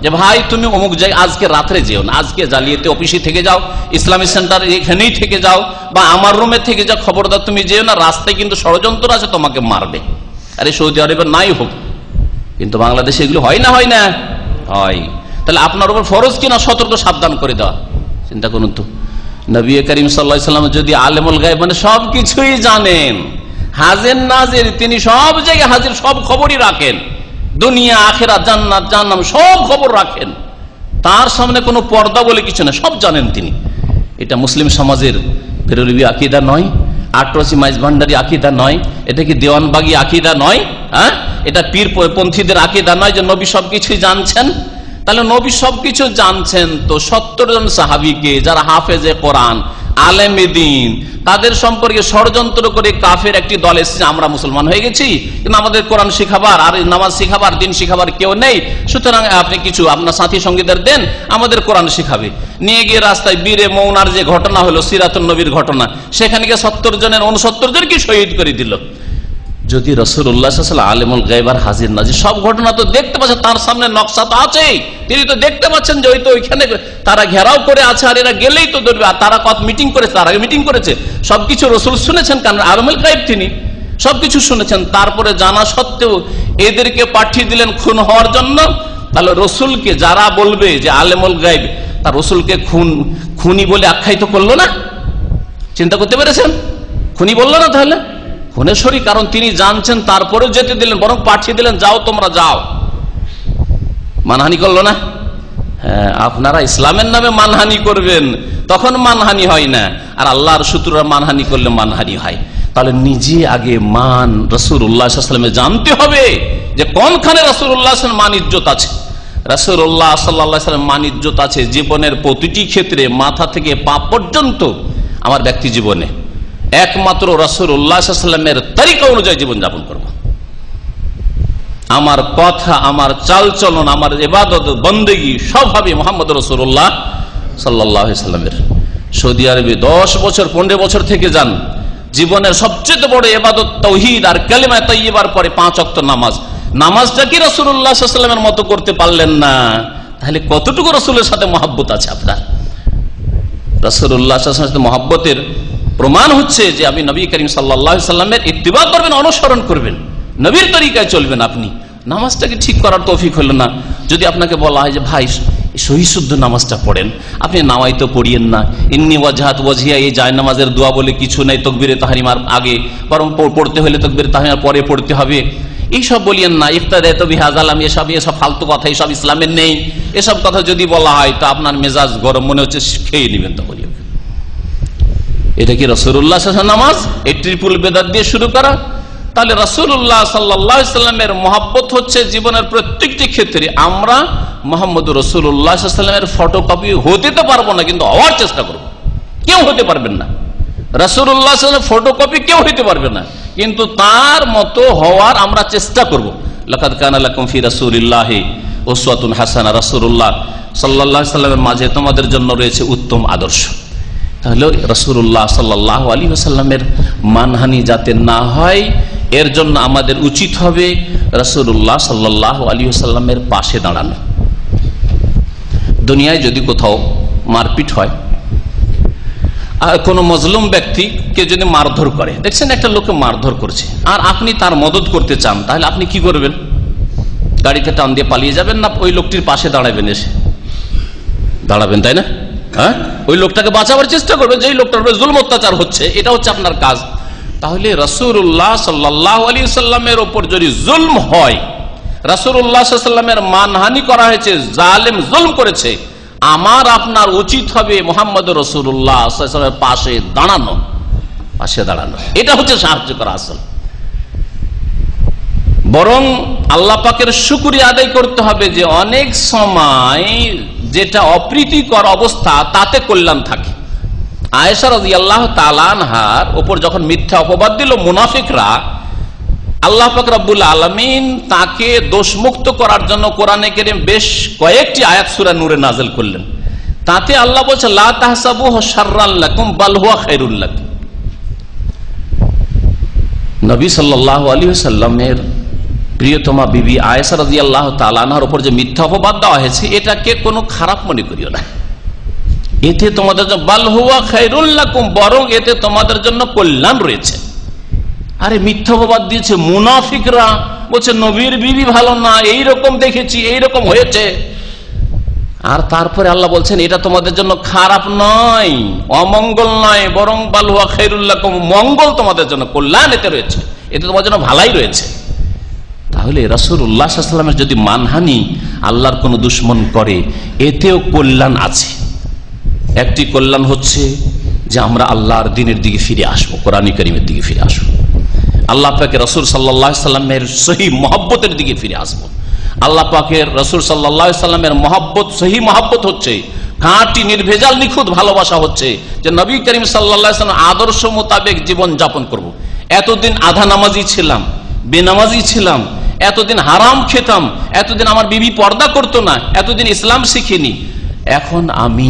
যে ভাই তুমি অমুক জায়গায় আজকে রাত্রে যেও না, আজকে জালিয়াতি অফিসে থেকে যাও, ইসলামী সেন্টার এখানেই থেকে যাও, বা আমার রুমে থেকে যাও, খবরদার তুমি যেও না, রাস্তায় কিন্তু ষড়যন্ত্র আছে, তোমাকে মারবে। আরে সৌদি আরবে নাই হোক, কিন্তু বাংলাদেশে এগুলো হয় না? হয় না? হয়। তাহলে আপনার উপর ফরজ কিনা সতর্ক সাবধান করে দেওয়া? চিন্তা করুন তো, নবী করিম সাল্লাল্লাহু আলাইহি ওয়াসাল্লাম যদি আলেমুল গায়ব মানে সবকিছুই জানেন, হাজির নাজির, তিনি সব জায়গায় হাজির, সব খবরই রাখেন, দুনিয়া আখিরাত জান্নাত জাহান্নাম সব খবর রাখেন, তার সামনে কোনো পর্দা বলে কিছু না, সব জানেন তিনি। এটা মুসলিম সমাজের বেরলভী আকীদা নয়, আটরসি মাইজ ভান্ডারি আকীদা নয়, এটা কি দেওয়ানবাগী আকীদা নয়, হ্যাঁ, এটা পীর পন্থীদের আকীদা নয় যে নবী সবকিছুই জানছেন। তাহলে নবী সবকিছু জানছেন তো 70 জন সাহাবীকে যারা হাফেজে কোরআন, আলেমে দ্বীন, তাদের সম্পর্কে ষড়যন্ত্র করে কাফের একটি দল এসেছে, আমরা মুসলমান হয়ে গেছি, কিন্তু আমাদের কোরআন শিখাবার আর নামাজ শিখাবার দিন শিখাবার কেউ নেই, সুতরাং আপনি কিছু আপনার সাথী সঙ্গীদের দেন, আমাদের কোরআন শিখাবে। নিয়ে গিয়ে রাস্তায় বীরে মৌনার যে ঘটনা হলো, সিরাতুন নবীর ঘটনা, সেখানে গিয়ে 70 জনের 69 জনকে শহীদ করে দিল। যদি রাসূলুল্লাহ সাল্লাল্লাহু আলাইহি ওয়াসাল্লাম আলেমুল গায়ব আর হাজির নাজির সব ঘটনা তো দেখতে পাচ্ছেন, তার সামনে নকশা তো আছেই, তিনি তো দেখতে পাচ্ছেন যে ওই তো ওইখানে তারা ঘেরাও করে আছে, আর এরা গেলেই তো ধরবে, আর তারা কত মিটিং করেছে, তার আগে মিটিং করেছে, সবকিছু রাসূল শুনেছেন, কারণ আলেমুল গায়ব তিনি সবকিছু শুনেছেন, তারপরে জানা সত্ত্বেও এদেরকে পাঠিয়ে দিলেন খুন হওয়ার জন্য। তাহলে রসুলকে যারা বলবে যে আলেমুল গায়ব, তার রসুলকে খুনি বলে আখ্যায়িত করলো না? চিন্তা করতে পেরেছেন? খুনি বললো না? তাহলে খুনের শরীক, কারণ তিনি জানছেন, তারপরেও যেতে দিলেন, বরং পাঠিয়ে দিলেন, যাও তোমরা যাও। মানহানি করলো না? হ্যাঁ, আপনারা ইসলামের নামে মানহানি করবেন, তখন মানহানি হয় না, আর আল্লাহর শত্রুরা মানহানি করলে মানহানি হয়। তাহলে নিজে আগে মান রাসূলুল্লাহ সাল্লাল্লাহু আলাইহি ওয়াসাল্লামে জানতে হবে যে কোনখানে রাসূলুল্লাহ সাল্লাল্লাহু আলাইহি ওয়াসাল্লাম মান ইজ্জত আছে। রাসূলুল্লাহ সাল্লাল্লাহু আলাইহি ওয়াসাল্লাম মান ইজ্জত আছে জীবনের প্রতিটি ক্ষেত্রে, মাথা থেকে পা পর্যন্ত। আমার ব্যক্তি জীবনে একমাত্র রাসূলুল্লাহ সাল্লাল্লাহু আলাইহি ওয়াসাল্লামের তরিকা অনুযায়ী জীবনযাপন করব। আমার কথা, আমার চালচলন, আমার ইবাদত বন্দেগী সব হবে মুহাম্মদ রাসূলুল্লাহ সাল্লাল্লাহু আলাইহি ওয়াসাল্লামের। সৌদি আরবে 10 বছর 15 বছর থেকে যান, জীবনের সবচেয়ে বড় ইবাদত তাওহীদ আর কালিমা তাইয়্যিবার পরে 5 ওয়াক্ত নামাজ। নামাজটা কি রাসূলুল্লাহ সাল্লাল্লাহু আলাইহি ওয়াসাল্লামের মতো করতে পারলেন না, তাহলে কতটুকু রাসূলের সাথে মহব্বত আছে আপনার? রাসূলুল্লাহ সাল্লাল্লাহু আলাইহি ওয়াসাল্লামের মহব্বতের প্রমাণ হচ্ছে যে আপনি নবী করিম সাল্লাল্লাহু আলাইহি ওয়াসাল্লামের ইত্তিবা করবেন, অনুসরণ করবেন, নবীর তরিকায় চলবেন। আপনি নামাজটাকে ঠিক করার তৌফিক হলো না, যদি আপনাকে বলা হয় যে ভাই সহি শুদ্ধ নামাজটা পড়েন, আপনি নামাই তো পড়িয়েন না, ইন্নী ওয়াজহাত ওয়াজহিয়া, এই যায় নামাজের দোয়া বলে কিছু নাই, তাকবীরে তাহরিমার আগে, বরং পড়তে হলে তাকবীরে তাহরিমার পরে পড়তে হবে, এইসব বলিয়েন না। ইফতাদাতু বিহাযাল আম, এসব ফালতু কথা, এসব ইসলামের নেই, এসব কথা যদি বলা হয় তো আপনার মেজাজ গরম, মনে হচ্ছে খেয়ে নেবেন। তখন এটা কি রাসূলুল্লাহ সাল্লাল্লাহু আলাইহি ওয়াসাল্লাম নামাজ? এই ট্রিপল বেদাত দিয়ে শুরু করা। তাহলে রাসূলুল্লাহ সাল্লাল্লাহু আলাইহি ওয়াসাল্লামের মহব্বত হচ্ছে জীবনের প্রত্যেকটি ক্ষেত্রে। আমরা মুহাম্মদুর রাসূলুল্লাহ সাল্লাল্লাহু আলাইহি ওয়াসাল্লামের ফটোকপি হতে তো পারবো না, কিন্তু হওয়ার চেষ্টা করব। কেউ হতে পারবেন না রাসূলুল্লাহ সাল্লাল্লাহু আলাইহি ওয়াসাল্লামের ফটোকপি, কেউ হতে পারবে না, কিন্তু তার মতো হওয়ার আমরা চেষ্টা করব। লাকাদ কানা লাকুম ফি রাসূলিল্লাহি উসওয়াতুন হাসানাহ, রাসূলুল্লাহ সাল্লাল্লাহু আলাইহি ওয়াসাল্লামের মাঝে তোমাদের জন্য রয়েছে উত্তম আদর্শ। তাহলে রাসূলুল্লাহ সাল্লাল্লাহু আলাইহি ওয়াসাল্লামের মানহানি যাতে না হয়, এর জন্য আমাদের উচিত হবে রাসূলুল্লাহ সাল্লাল্লাহু আলাইহি ওয়াসাল্লামের পাশে দাঁড়ানো। দুনিয়ায় যদি কোথাও মারপিট হয়, আর কোনো মজলুম ব্যক্তিকে যদি মারধর করে, দেখছেন একটা লোককে মারধর করছে, আর আপনি তার মদত করতে চান, তাহলে আপনি কি করবেন? গাড়িতে টান দিয়ে পালিয়ে যাবেন, না ওই লোকটির পাশে দাঁড়াবেন? এসে দাঁড়াবেন, তাই না? হ্যাঁ, ওই লোকটাকে বাঁচাবার চেষ্টা করবেন, যেই লোকটার উপরে জুলম অত্যাচার হচ্ছে, এটা হচ্ছে আপনার কাজ। তাহলে রাসূলুল্লাহ সাল্লাল্লাহু আলাইহি ওয়াসাল্লামের উপর যদি জুলম হয়, রাসূলুল্লাহ সাল্লাল্লাহু আলাইহি ওয়াসাল্লামের মানহানি করা হয়েছে, জালেম জুলম করেছে, আমার আপনার উচিত হবে মুহাম্মদ রাসূলুল্লাহ সাল্লাল্লাহু আলাইহি ওয়াসাল্লামের পাশে দাঁড়ানো। এটা হচ্ছে সাহায্য করা আসল। বরং আল্লাহ পাকের শুকরিয়া আদায় করতে হবে যে অনেক সময় যেটা অপ্রীতিকর অবস্থা তাতে কল্যাণ থাকে। আয়েশা রাদিয়াল্লাহু তাআলা আনহার উপর যখন মিথ্যা অপবাদ দিল মুনাফিকরা, আল্লাহ পাক রব্বুল আলামিন তাকে দোষমুক্ত করার জন্য কোরআনে কারীম বেশ কয়েকটি আয়াত সূরা নূরে নাযিল করলেন। তাতে আল্লাহ বলছে লা তাহসাবুহু শাররাল লাকুম বাল হুয়া খায়রুল লাকুম। নবী সাল্লাল্লাহু আলাইহি ওয়াসাল্লামের প্রিয়তমা বিবি আয়েশা রাদিয়াল্লাহু তাআলা আনহার উপর যে মিথ্যা অপবাদ দেওয়া হয়েছে এটাকে কোনো খারাপ মনে করিও না। এতে তোমাদের জন্য বাল হুয়া খায়রুল লাকুম, বরং এতে তোমাদের জন্য কল্যাণ রয়েছে। আরে মিথ্যা অপবাদ দিয়েছে মুনাফিকরা, বলছে নবীর বিবি ভালো না, এইরকম দেখেছি, এইরকম হয়েছে। আর তারপরে আল্লাহ বলছেন এটা তোমাদের জন্য খারাপ নয়, অমঙ্গল নয়, বরং বাল হুয়া খায়রুল লাকুম, মঙ্গল তোমাদের জন্য, কল্যাণ এতে রয়েছে, এতে তোমাদের জন্য ভালাই রয়েছে। তাহলে রাসূলুল্লাহ সাল্লাল্লাহু আলাইহি ওয়াসাল্লামের যদি মানহানি আল্লাহর কোন দুশমন করে এতেও কল্যাণ আছে। একটি কল্যাণ হচ্ছে যে আমরা আল্লাহর দ্বীনের দিকে ফিরে আসবো, কোরআন কারীমের দিকে ফিরে আসবো, আল্লাহ পাকের রাসূল সাল্লাল্লাহু আলাইহি ওয়াসাল্লামের সহি মহব্বতের দিকে ফিরে আসবো। আল্লাহ পাকের রাসূল সাল্লাল্লাহু আলাইহি ওয়াসাল্লামের মহব্বত, সহি মহব্বত হচ্ছে খাঁটি নির্ভেজাল নিখুঁত ভালোবাসা, হচ্ছে যে নবী করিম সাল্লাল্লাহু আলাইহি ওয়াসাল্লাম আদর্শ মোতাবেক জীবন যাপন করব। এতদিন আধা নামাজি ছিলাম, বেনামাজি ছিলাম, এতদিন হারাম খেতাম, এতদিন আমার বিবি পর্দা করতো না, এতদিন ইসলাম শিখিনি, এখন আমি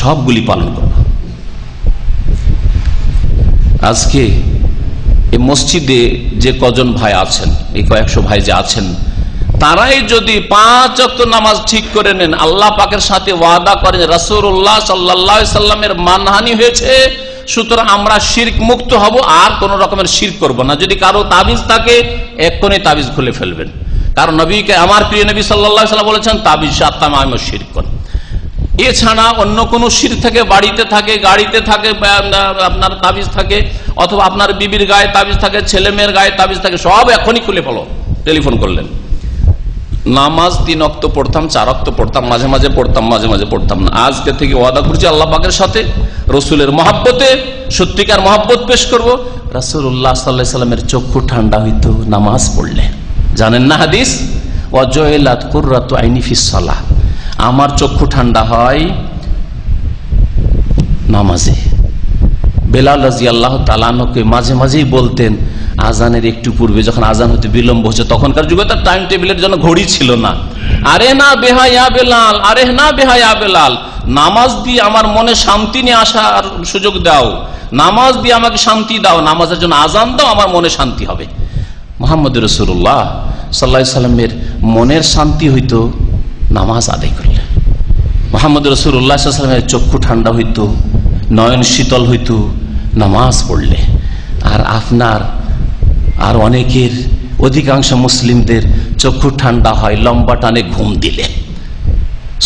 সবগুলি পালন করব। আজকে এই মসজিদে যে কজন ভাই আছেন, এই কয়েকশো ভাই যে আছেন, তারাই যদি 5 ওয়াক্ত নামাজ ঠিক করে নেন, আল্লাহ পাকের সাথে ওয়াদা করেন রাসূলুল্লাহ সাল্লাল্লাহু আলাইহি সাল্লামের মানহানি হয়েছে, সুতরাং আমরা শিরক মুক্ত হব, আর কোন রকমের শিরক করব না। যদি কারো তাবিজ থাকে এক্ষুনি তাবিজ খুলে ফেলবেন, কারণ নবীকে, আমার প্রিয় নবী সাল্লাল্লাহু আলাইহি সাল্লাম বলেছেন তাবিজ সাত্তাম আমি শিরক কর। এছাড়া অন্য কোন শিরক থাকে, বাড়িতে থাকে, গাড়িতে থাকে, আপনার তাবিজ থাকে, অথবা আপনার বিবির গায়ে তাবিজ থাকে, ছেলে মেয়ের গায়ে তাবিজ থাকে, সব এখনই খুলে ফেলো, টেলিফোন করলেন। নামাজ 3 ওয়াক্ত পড়তাম, 4 ওয়াক্ত পড়তাম, মাঝে মাঝে পড়তাম, মাঝে মাঝে পড়তাম না। আজকে থেকে ওয়াদা করছি আল্লাহ পাকের সাথে, রসুলের মহব্বতে সত্যিকার মহব্বত পেশ করব। রাসূলুল্লাহ সাল্লাল্লাহু আলাইহি সাল্লামের চক্ষু ঠান্ডা হইতো নামাজ পড়লে। জানেন না হাদিস, ওয়াজুইলাত কুররাতু আইনি ফিস সালাহ, আমার চক্ষু ঠান্ডা হয় নামাজে। বেলাল রাদিয়াল্লাহু তাআলা আনহুকে মাঝে মাঝেই বলতেন, আজানের একটু পূর্বে যখন আজান হতে বিলম্ব হচ্ছে, তখনকার যুগে তার টাইম টেবিলের জন্য ঘড়ি ছিল না, আরে না বেহায়া বেলাল, আরে না বেহায়া বেলাল, নামাজ দিয়ে আমার মনে শান্তি নিয়ে আসার সুযোগ দাও, নামাজ দিয়ে আমাকে শান্তি দাও, নামাজের জন্য আজান দাও, আমার মনে শান্তি হবে। মুহাম্মদ রাসূলুল্লাহ সাল্লাল্লাহু আলাইহি সাল্লামের মনের শান্তি হইতো নামাজ আদায় করলে। মুহাম্মদ রাসূলুল্লাহ সাল্লাল্লাহু আলাইহি সাল্লামের চক্ষু ঠান্ডা হইতো, নয়ন শীতল হইতো নামাজ পড়লে। আর আপনার আর অনেকের, অধিকাংশ মুসলিমদের চক্ষু ঠান্ডা হয় লম্বা টানে ঘুম দিলে,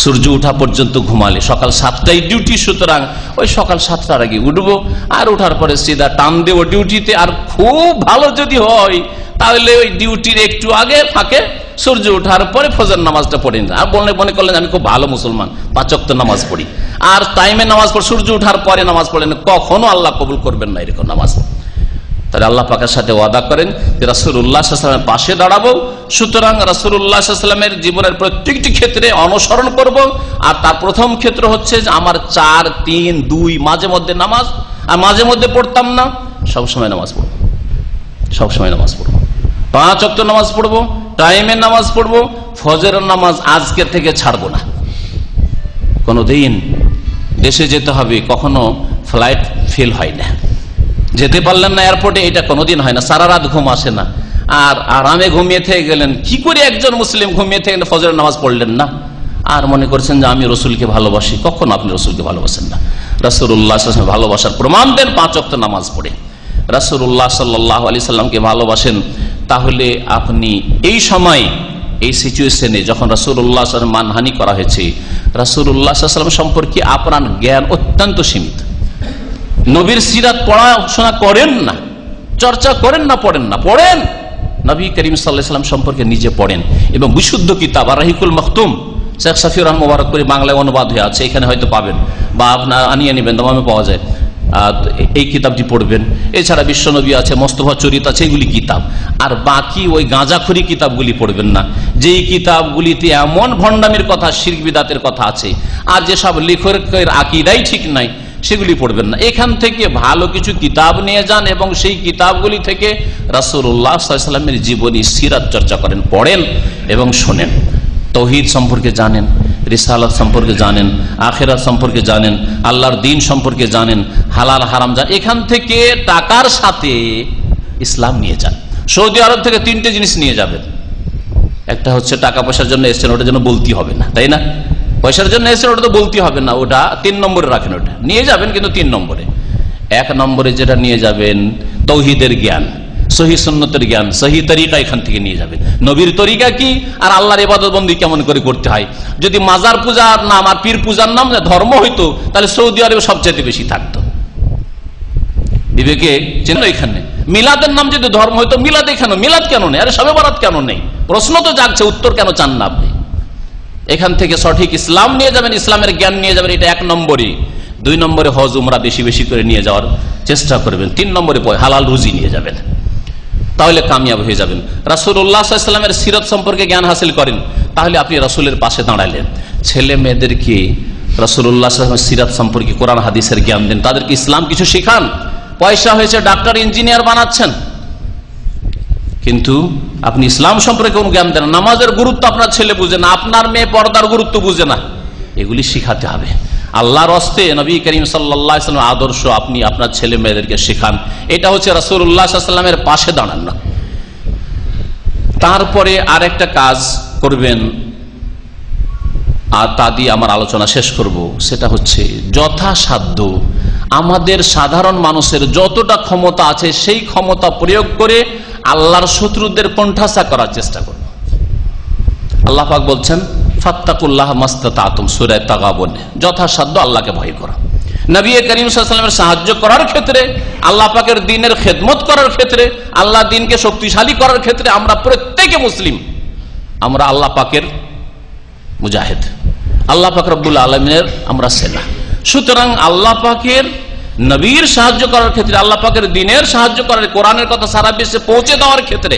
সূর্য উঠা পর্যন্ত ঘুমালে। সকাল 7টায় ডিউটি, সুতরাং ওই সকাল 7টার আগে উঠবো, আর ওঠার পরে সিধা টান দেবো ডিউটিতে। আর খুব ভালো যদি হয় তাহলে ওই ডিউটির একটু আগে ফাঁকে সূর্য ওঠার পরে ফজর নামাজটা পড়ে না। আর মনে করলেন আমি খুব ভালো মুসলমান, 5 ওয়াক্ত নামাজ পড়ি, আর টাইমে নামাজ পড়ি, সূর্য ওঠার পরে নামাজ পড়েন, কখনো আল্লাহ কবুল করবেন না এরকম নামাজ। তাহলে আল্লাহ পাকের সাথে ওয়াদা করেন যে রাসূলুল্লাহ সাল্লাল্লাহু আলাইহি ওয়াসাল্লামের পাশে দাঁড়াবো, সুতরাং রাসূলুল্লাহ সাল্লাল্লাহু আলাইহি ওয়াসাল্লামের জীবনের প্রত্যেকটি ক্ষেত্রে অনুসরণ করব। আর তার প্রথম ক্ষেত্র হচ্ছে যে আমার 4, 3, 2 মাঝে মধ্যে নামাজ, আর মাঝে মধ্যে পড়তাম না, সবসময় নামাজ পড়বো, সবসময় নামাজ পড়বো, 5 ওয়াক্ত নামাজ পড়বো, টাইমে নামাজ পড়বো, ফজরের নামাজ আজকে থেকে ছাড়বো না। কোনোদিন দেশে যেতে হবে, কখনো ফ্লাইট ফেল হয় না, যেতে পারলেন না এয়ারপোর্টে, এটা কোনোদিন হয় না, সারা রাত ঘুম আসে না, আর আরামে ঘুমিয়ে থেকে গেলেন। কি করে একজন মুসলিম ঘুমিয়ে থেকে ফজরের নামাজ পড়লেন না, আর মনে করছেন যে আমি রসুলকে ভালোবাসি? কখনো আপনি রসুলকে ভালোবাসেন না। রাসূলুল্লাহ সাল্লাল্লাহু আলাইহি ওয়াসাল্লাম ভালোবাসার প্রমাণ দেন 5 ওয়াক্ত নামাজ পড়ে। রাসূলুল্লাহ সাল্লাল্লাহু আলাইহি সাল্লামকে ভালোবাসেন, তাহলে আপনি এই সময়, এই সিচুয়েশনে যখন রাসূলুল্লাহ সাল্লাল্লাহু আলাইহি ওয়াসাল্লাম মানহানি করা হয়েছে, রাসূলুল্লাহ সাল্লাল্লাহু আলাইহি ওয়াসাল্লাম সম্পর্কে আপনার জ্ঞান অত্যন্ত সীমিত, নবীর সিরাত পড়াশোনা করেন না, চর্চা করেন না, পড়েন নবী করিম সাল্লাল্লাহু আলাইহি ওয়াসাল্লাম সম্পর্কে নিজে পড়েন, এবং বিশুদ্ধ কিতাব আর রাহিকুল মাখতুম শেখ সাফিউর রহমান মোবারকপুরি বাংলায় অনুবাদ হয়ে আছে, এখানে হয়তো পাবেন, বা আপনার আনিয়ে নেবেন, দামে পাওয়া যায়। এই কিতাবটি পড়বেন। এছাড়া বিশ্বনবী আছে, মোস্তফা চরিত আছে, এগুলি কিতাব। আর বাকি ওই গাঁজাখড়ি কিতাবগুলি পড়বেন না, যেই কিতাবগুলিতে এমন ভণ্ডামির কথা, শিরক বিদাতের কথা আছে, আর যেসব লেখকের আকীদাই ঠিক নাই, সেগুলি পড়বেন না। এখান থেকে ভালো কিছু কিতাব নিয়ে যান এবং সেই কিতাবগুলি থেকে রাসূলুল্লাহ সাল্লাল্লাহু আলাইহি ওয়াসাল্লামের জীবনী, সিরাত চর্চা করেন, পড়েন এবং শোনেন। তৌহিদ সম্পর্কে জানেন, রিসালাত সম্পর্কে জানেন, আখিরাত সম্পর্কে জানেন, আল্লাহর দ্বীন সম্পর্কে জানেন, হালাল হারাম জানেন। এখান থেকে টাকার সাথে ইসলাম নিয়ে যান। সৌদি আরব থেকে 3টে জিনিস নিয়ে যাবেন। একটা হচ্ছে টাকা পয়সার জন্য এসেছেন, ওটা যেন বলতে হবে না, তাই না? পয়সার জন্য এসেছেন, ওটা তো বলতে হবে না, ওটা 3 নম্বরে রাখেন। ওটা নিয়ে যাবেন, কিন্তু 3 নম্বরে। 1 নম্বরে যেটা নিয়ে যাবেন, তৌহিদের জ্ঞান, সহি সুন্নতের জ্ঞান, সহি তরিকা এখান থেকে নিয়ে যাবেন। নবীর তরিকা কি আর আল্লাহর ইবাদত বন্দি কেমন করে করতে হয়। যদি মাজার পূজার নাম আর পীর পূজার নাম ধর্ম হইতো, তাহলে সৌদি আরবে সবচেয়ে বেশি থাকতো। বিবেকে চিহ্ন এখানে। মিলাদের নাম যদি ধর্ম হইতো, মিলাদ এখানে, মিলাদ কেন নেই? আরে শবে বরাত কেন নেই? প্রশ্ন তো জাগছে, উত্তর কেন চান না আপনি? এখান থেকে সঠিক ইসলাম নিয়ে যাবেন, ইসলামের জ্ঞান নিয়ে যাবেন, এটা 1 নম্বরে। 2 নম্বরে হজ উমরা বেশি বেশি করে নিয়ে যাওয়ার চেষ্টা করবেন। 3 নম্বরে হালাল রুজি নিয়ে যাবেন, তাহলে কামিয়াব হয়ে যাবেন। রাসূলুল্লাহ সাল্লাল্লাহু আলাইহি ওয়াসাল্লামের সিরাত সম্পর্কে জ্ঞান হাসিল করেন, তাহলে আপনি রাসূলের পাশে দাঁড়ালেন। ছেলে মেয়েদেরকে রাসূলুল্লাহ সাল্লাল্লাহু আলাইহি ওয়াসাল্লামের সিরাত সম্পর্কে, কোরআন হাদিসের জ্ঞান দেন, তাদেরকে ইসলাম কিছু শেখান। পয়সা হয়েছে, ডাক্তার ইঞ্জিনিয়ার বানাচ্ছেন, কিন্তু আপনি ইসলাম সম্পর্কে কোন জ্ঞান দেন না। নামাজের গুরুত্ব আপনার ছেলে বুঝে না, আপনার মেয়ে পর্দার গুরুত্ব বুঝে না, এগুলি শিখাতে হবে। আল্লাহর হস্তে নবী করিম সাল্লাল্লাহু আলাইহি ওয়াসাল্লামের আদর্শ আপনি আপনার ছেলে মেয়েদেরকে শেখান। এটা হচ্ছে রাসূলুল্লাহ সাল্লাল্লাহু আলাইহি ওয়াসাল্লামের পাশে দাঁড়ানো। তারপরে আরেকটা কাজ করবেন, আর তা দিয়ে আমার আলোচনা শেষ করব। সেটা হচ্ছে যথাসাধ্য আমাদের সাধারণ মানুষের যতটা ক্ষমতা আছে, সেই ক্ষমতা প্রয়োগ করে আল্লাহর শত্রুদের কোণঠাসা করার চেষ্টা করব। আল্লাহ পাক বলছেন, ফাত্তাকুল্লাহ মাস্তাতাতুম, সূরা তাগাবুনে, যথাসাধ্য আল্লাহকে ভয় করো। নবী করিম সাল্লাল্লাহু আলাইহি ওয়াসাল্লামের সাহায্য করার ক্ষেত্রে, আল্লাহ পাকের দ্বীনের খেদমত করার ক্ষেত্রে, আল্লাহ দ্বীনকে শক্তিশালী করার ক্ষেত্রে আমরা প্রত্যেকে মুসলিম, আমরা আল্লাহ পাকের মুজাহিদ, আল্লাহ পাক রব্বুল আলামিনের আমরা সেনা। সুতরাং আল্লাহ পাকের নবীর সাহায্য করার ক্ষেত্রে, আল্লাহ পাকের দ্বীনের সাহায্য করার, কোরআনের কথা সারা বিশ্বে পৌঁছে দেওয়ার ক্ষেত্রে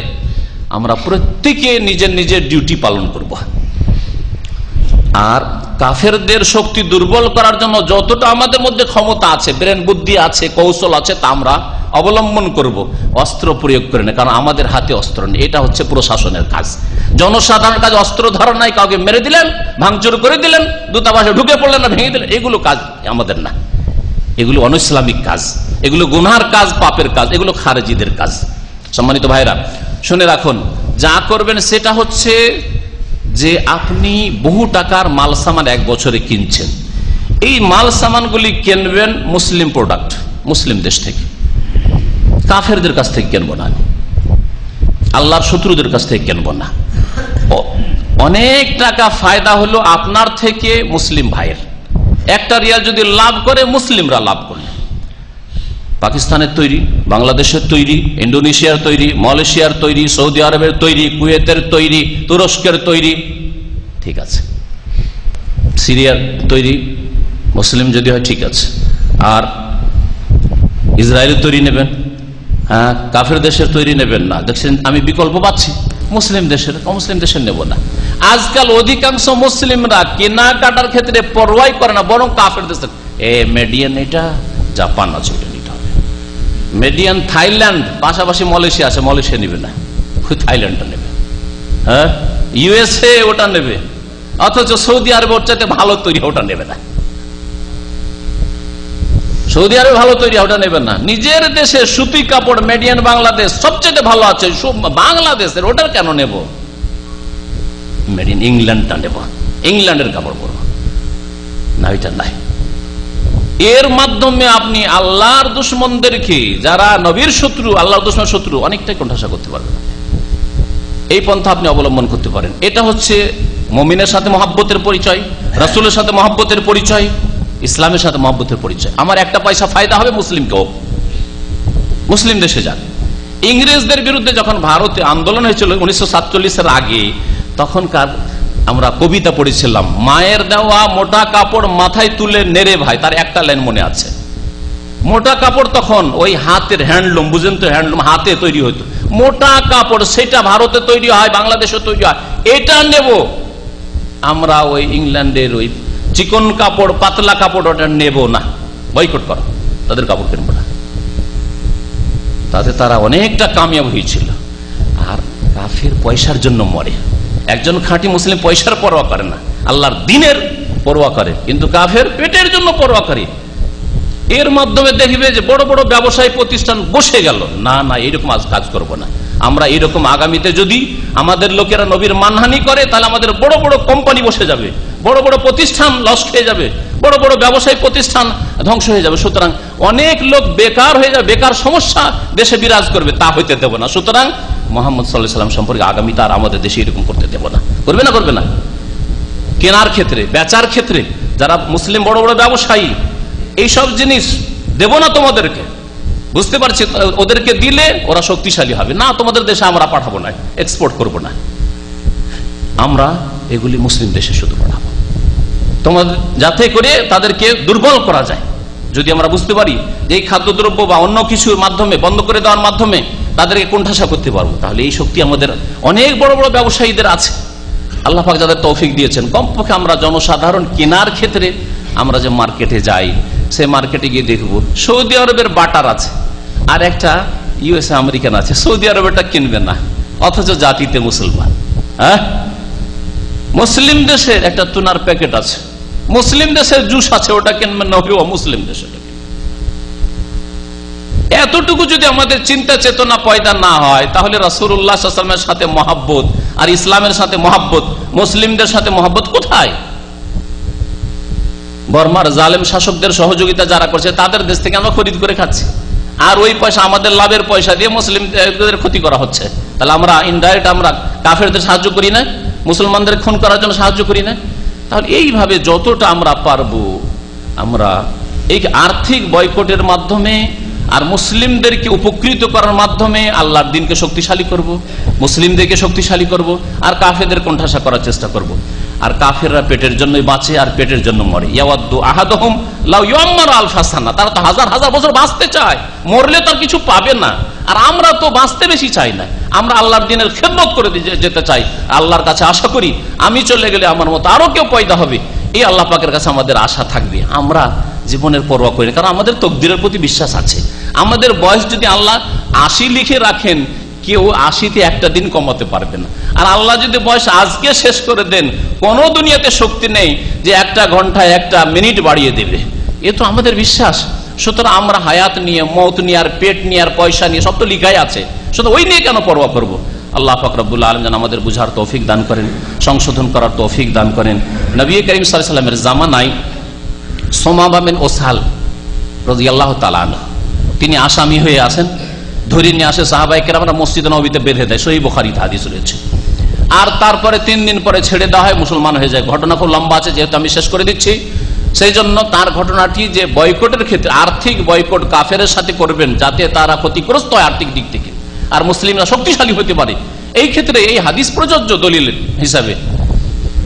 আমরা প্রত্যেকে নিজের নিজের ডিউটি পালন করব। আর কাফেরদের শক্তি দুর্বল করার জন্য যতটা আমাদের মধ্যে ক্ষমতা আছে, ব্রেন বুদ্ধি আছে, কৌশল আছে, তা আমরা অবলম্বন করব। অস্ত্র প্রয়োগ করে না, কারণ আমাদের হাতে অস্ত্র নেই। এটা হচ্ছে প্রশাসনের কাজ। জনসাধারণ কাজ অস্ত্র ধরা নাই, কাউকে মেরে দিলেন, ভাঙচুর করে দিলেন, দূতাবাসে ঢুকে পড়লেন না, ভেঙে দিলেন, এগুলো কাজ আমাদের না। এগুলো অনৈসলামিক কাজ, এগুলো গুনার কাজ, পাপের কাজ, এগুলো খারেজিদের কাজ। সম্মানিত ভাইরা, শুনে রাখুন, যা করবেন সেটা হচ্ছে যে আপনি বহু টাকার মাল সামান 1 বছরে কিনছেন। এই মাল সামানগুলি কিনবেন মুসলিম প্রোডাক্ট, মুসলিম দেশ থেকে, কাফেরদের কাছ থেকে কিনবো না, আল্লাহর শত্রুদের কাছ থেকে কিনবো না। অনেক টাকা ফায়দা হলো আপনার থেকে মুসলিম ভাইয়ের। 1টা রিয়াল যদি লাভ করে, মুসলিমরা লাভ করলে, পাকিস্তানের তৈরি, বাংলাদেশের তৈরি, ইন্দোনেশিয়ার তৈরি, মালয়েশিয়ার তৈরি, সৌদি আরবের তৈরি, কুয়েতের তৈরি, তুরস্কের তৈরি, ঠিক আছে, সিরিয়ার তৈরি, মুসলিম যদি হয় ঠিক আছে। আর ইসরায়েলের তৈরি নেবেন, হ্যাঁ, কাফের দেশের তৈরি নেবেন না। দেখছেন আমি বিকল্প পাচ্ছি, মুসলিম দেশের, অমুসলিম দেশের নেব না। আজকাল অধিকাংশ মুসলিমরা কেনাকাটার ক্ষেত্রে পরোয়াই করে না, বরং কাফের দেশের, মেডিয়ান এটা জাপান আছে, এটা নিতে হবে। মেডিয়ান থাইল্যান্ড, পাশাপাশি মালয়েশিয়া আছে, মালয়েশিয়া নেবে না, থাইল্যান্ডটা নেবে। হ্যাঁ, ইউএসএ ওটা নেবে, অথচ সৌদি আরবে ওর চাইতে ভালো তৈরি, ওটা নেবে না। সৌদি আরবে ভালো তৈরি, ওটা নেবেন না। নিজের দেশে সুতি কাপড় মেডিয়ান বাংলাদেশ সবচেয়ে ভালো আছে, বাংলাদেশের, ওটার কেন নেব? মেড ইন ইংল্যান্ডটা নেব, ইংল্যান্ডের কাপড় পরবো না, ওইটা নাই। এর মাধ্যমে আপনি আল্লাহর দুশমনদেরকে, যারা নবীর শত্রু, আল্লাহর দুশমন শত্রু, অনেকটাই কোণঠাসা করতে পারবেন। এই পন্থা আপনি অবলম্বন করতে পারেন। এটা হচ্ছে মুমিনের সাথে মহব্বতের পরিচয়, রাসূলের সাথে মহব্বতের পরিচয়, ইসলামের সাথে মহব্বতের পরিচয়। আমার 1টা পয়সা ফায়দা হবে, মুসলিমকেও, মুসলিম দেশে যান। ইংরেজদের বিরুদ্ধে যখন ভারতে আন্দোলন হয়েছিল 1947-এর আগে, তখনকার আমরা কবিতা পড়েছিলাম, মায়ের দেওয়া মোটা কাপড় মাথায় তুলে নেড়ে ভাই, তার একটা লাইন মনে আছে। মোটা কাপড় তখন ওই হাতের হ্যান্ডলুম, বুঝেন তো, হ্যান্ডলুম হাতে তৈরি হতো, মোটা কাপড়, সেটা ভারতে তৈরি হয়, বাংলাদেশে তৈরি হয়, এটা নেব। আমরা ওই ইংল্যান্ডের ওই চিকন কাপড়, পাতলা কাপড়, ওটা নেব না, বয়কট করো, তাদের কাপড় কিনবো না। তাতে তারা অনেকটা কামিয়াব হয়েছিল। আর কাফের পয়সার জন্য মরে। একজন খাঁটি মুসলিম পয়সার পরোয়া করে না, আল্লাহর দ্বীনের পরোয়া করে, কিন্তু কাফের পেটের জন্য পরোয়া করে। এর মাধ্যমে দেখবে যে বড় বড় ব্যবসায়ী প্রতিষ্ঠান বসে গেল। না না, এইরকম আজ কাজ করবো না আমরা। এইরকম আগামীতে যদি আমাদের লোকেরা নবীর মানহানি করে, তাহলে আমাদের বড় বড় কোম্পানি বসে যাবে, বড় বড় প্রতিষ্ঠান লস খেয়ে যাবে, বড় বড় ব্যবসায়ী প্রতিষ্ঠান ধ্বংস হয়ে যাবে। সুতরাং অনেক লোক বেকার হয়ে যাবে, বেকার সমস্যা দেশে বিরাজ করবে, তা হইতে দেব না। সুতরাং মুহাম্মদ সাল্লাল্লাহু আলাইহি ওয়াসাল্লাম সম্পর্কে আগামীতে আর আমাদের দেশে এরকম করতে দেব না। করবে না? করবে না? কেনার ক্ষেত্রে, বেচার ক্ষেত্রে যারা মুসলিম বড় বড় ব্যবসায়ী, এইসব জিনিস দেব না তোমাদেরকে। বুঝতে পারছি, ওদেরকে দিলে ওরা শক্তিশালী হবে না, তোমাদের দেশে আমরা পাঠাবো না, এক্সপোর্ট করব না, আমরা এগুলি মুসলিম দেশে শুধু পাঠাবো, তোমাদের, যাতে করে তাদেরকে দুর্বল করা যায়। যদি আমরা বুঝতে পারি যে এই খাদ্যদ্রব্য বা অন্য কিছুর মাধ্যমে বন্ধ করে দেওয়ার মাধ্যমে তাদেরকে কোণঠাসা করতে পারবো, তাহলে এই শক্তি আমাদের অনেক বড় বড় ব্যবসায়ীদের আছে। আল্লাহ পাক যাদের তৌফিক দিয়েছেন, কমপক্ষে আমরা জনসাধারণ কেনার ক্ষেত্রে আমরা যে মার্কেটে যাই, সে মার্কেটে গিয়ে দেখবো সৌদি আরবের বাটার আছে আর একটা ইউএসএ আমেরিকান আছে, সৌদি আরবেরটা কিনবে না, অথচ জাতিতে মুসলমান। হ্যাঁ, মুসলিম দেশের একটা টুনার প্যাকেট আছে, মুসলিম দেশের জুস আছে, ওটা কিনবেন না, মুসলিম দেশে। এতটুকু যদি আমাদের চিন্তা চেতনা পয়দা না হয়, তাহলে রাসূলুল্লাহ সাল্লাল্লাহু আলাইহি ওয়াসাল্লামের সাথে মহব্বত আর ইসলামের সাথে মহব্বত, মুসলিমদের সাথে মহব্বত কোথায়? বর্মার জালেম শাসকদের সহযোগিতা যারা করছে, তাদের দেশ থেকে আমরা খরিদ করে খাচ্ছি, আর ওই পয়সা, আমাদের লাভের পয়সা দিয়ে মুসলিমদের ক্ষতি করা হচ্ছে। তাহলে আমরা ইনডাইরেক্ট আমরা কাফেরদের সাহায্য করি না, মুসলমানদের খুন করার জন্য সাহায্য করি না। তাহলে এইভাবে যতটা আমরা পারবো, আমরা এই আর্থিক বয়কটের মাধ্যমে আর মুসলিমদেরকে উপকৃত করার মাধ্যমে আল্লাহর দ্বীনকে শক্তিশালী করব, মুসলিমদেরকে শক্তিশালী করব, আর কাফেরদের কোণঠাসা করার চেষ্টা করব। আর কাফেররা পেটের জন্যই বাঁচে আর পেটের জন্য মরে। ইয়াওয়াদ্দু আহাদুহুম লাউ ইউআম্মারু আলফা সানা, তারা তো হাজার হাজার বছর বাঁচতে চায়, মরলে তো আর কিছু পাবে না। আর আমরা তো বাঁচতে বেশি চাই না, আমরা আল্লাহর দ্বীনের খেদমত করে যেতে চাই। আল্লাহর কাছে আশা করি আমি চলে গেলে আমার মতো আরো কেউ পয়দা হবে, এই আল্লাহ পাকের কাছে আমাদের আশা থাকবে। আমরা জীবনের পরোয়া করি, কারণ আমাদের তকদিরের প্রতি বিশ্বাস আছে। আমাদের বয়স যদি আল্লাহ 80 লিখে রাখেন, কেউ 80তে একটা দিন কমাতে পারবে না। আর আল্লাহ যদি বয়স আজকে শেষ করে দেন, কোন দুনিয়াতে শক্তি নেই যে একটা ঘন্টায় একটা মিনিট বাড়িয়ে দেবে, এ তো আমাদের বিশ্বাস। সুতরাং আমরা হায়াত নিয়ে, মওত নিয়ে, আর পেট নিয়ে, আর পয়সা নিয়ে, সব তো লিখাই আছে, শুধু ওই নিয়ে কেন পরোয়া করব? আল্লাহ পাক রব্বুল আলামিন যেন আমাদের বুঝার তৌফিক দান করেন, সংশোধন করার তৌফিক দান করেন। নবী করিম সাল্লাল্লাহু আলাইহি ওয়াসাল্লামের জামানায় সুমামা বিন ওসাল রাদিয়াল্লাহু তাআলা আনহু, তিনি আসামি হয়ে আসেন, ধরে নিয়ে আসে সাহাবায়ে কেরামরা, মসজিদে নববীতে বেঁধে দেয়, সহিহ বুখারীতে হাদিস রয়েছে। আর তারপরে 3 দিন পরে ছেড়ে দেওয়া হয়, মুসলমান হয়ে যায়। ঘটনা খুব লম্বা আছে, যেহেতু আমি শেষ করে দিচ্ছি, সেই জন্য তার ঘটনাটি যে বয়কটের ক্ষেত্রে, আর্থিক বয়কট কাফেরের সাথে করবেন যাতে তারা ক্ষতিগ্রস্ত হয় আর্থিক দিক থেকে, আর মুসলিমরা শক্তিশালী হতে পারে, এই ক্ষেত্রে এই হাদিস প্রযোজ্য দলিল হিসাবে।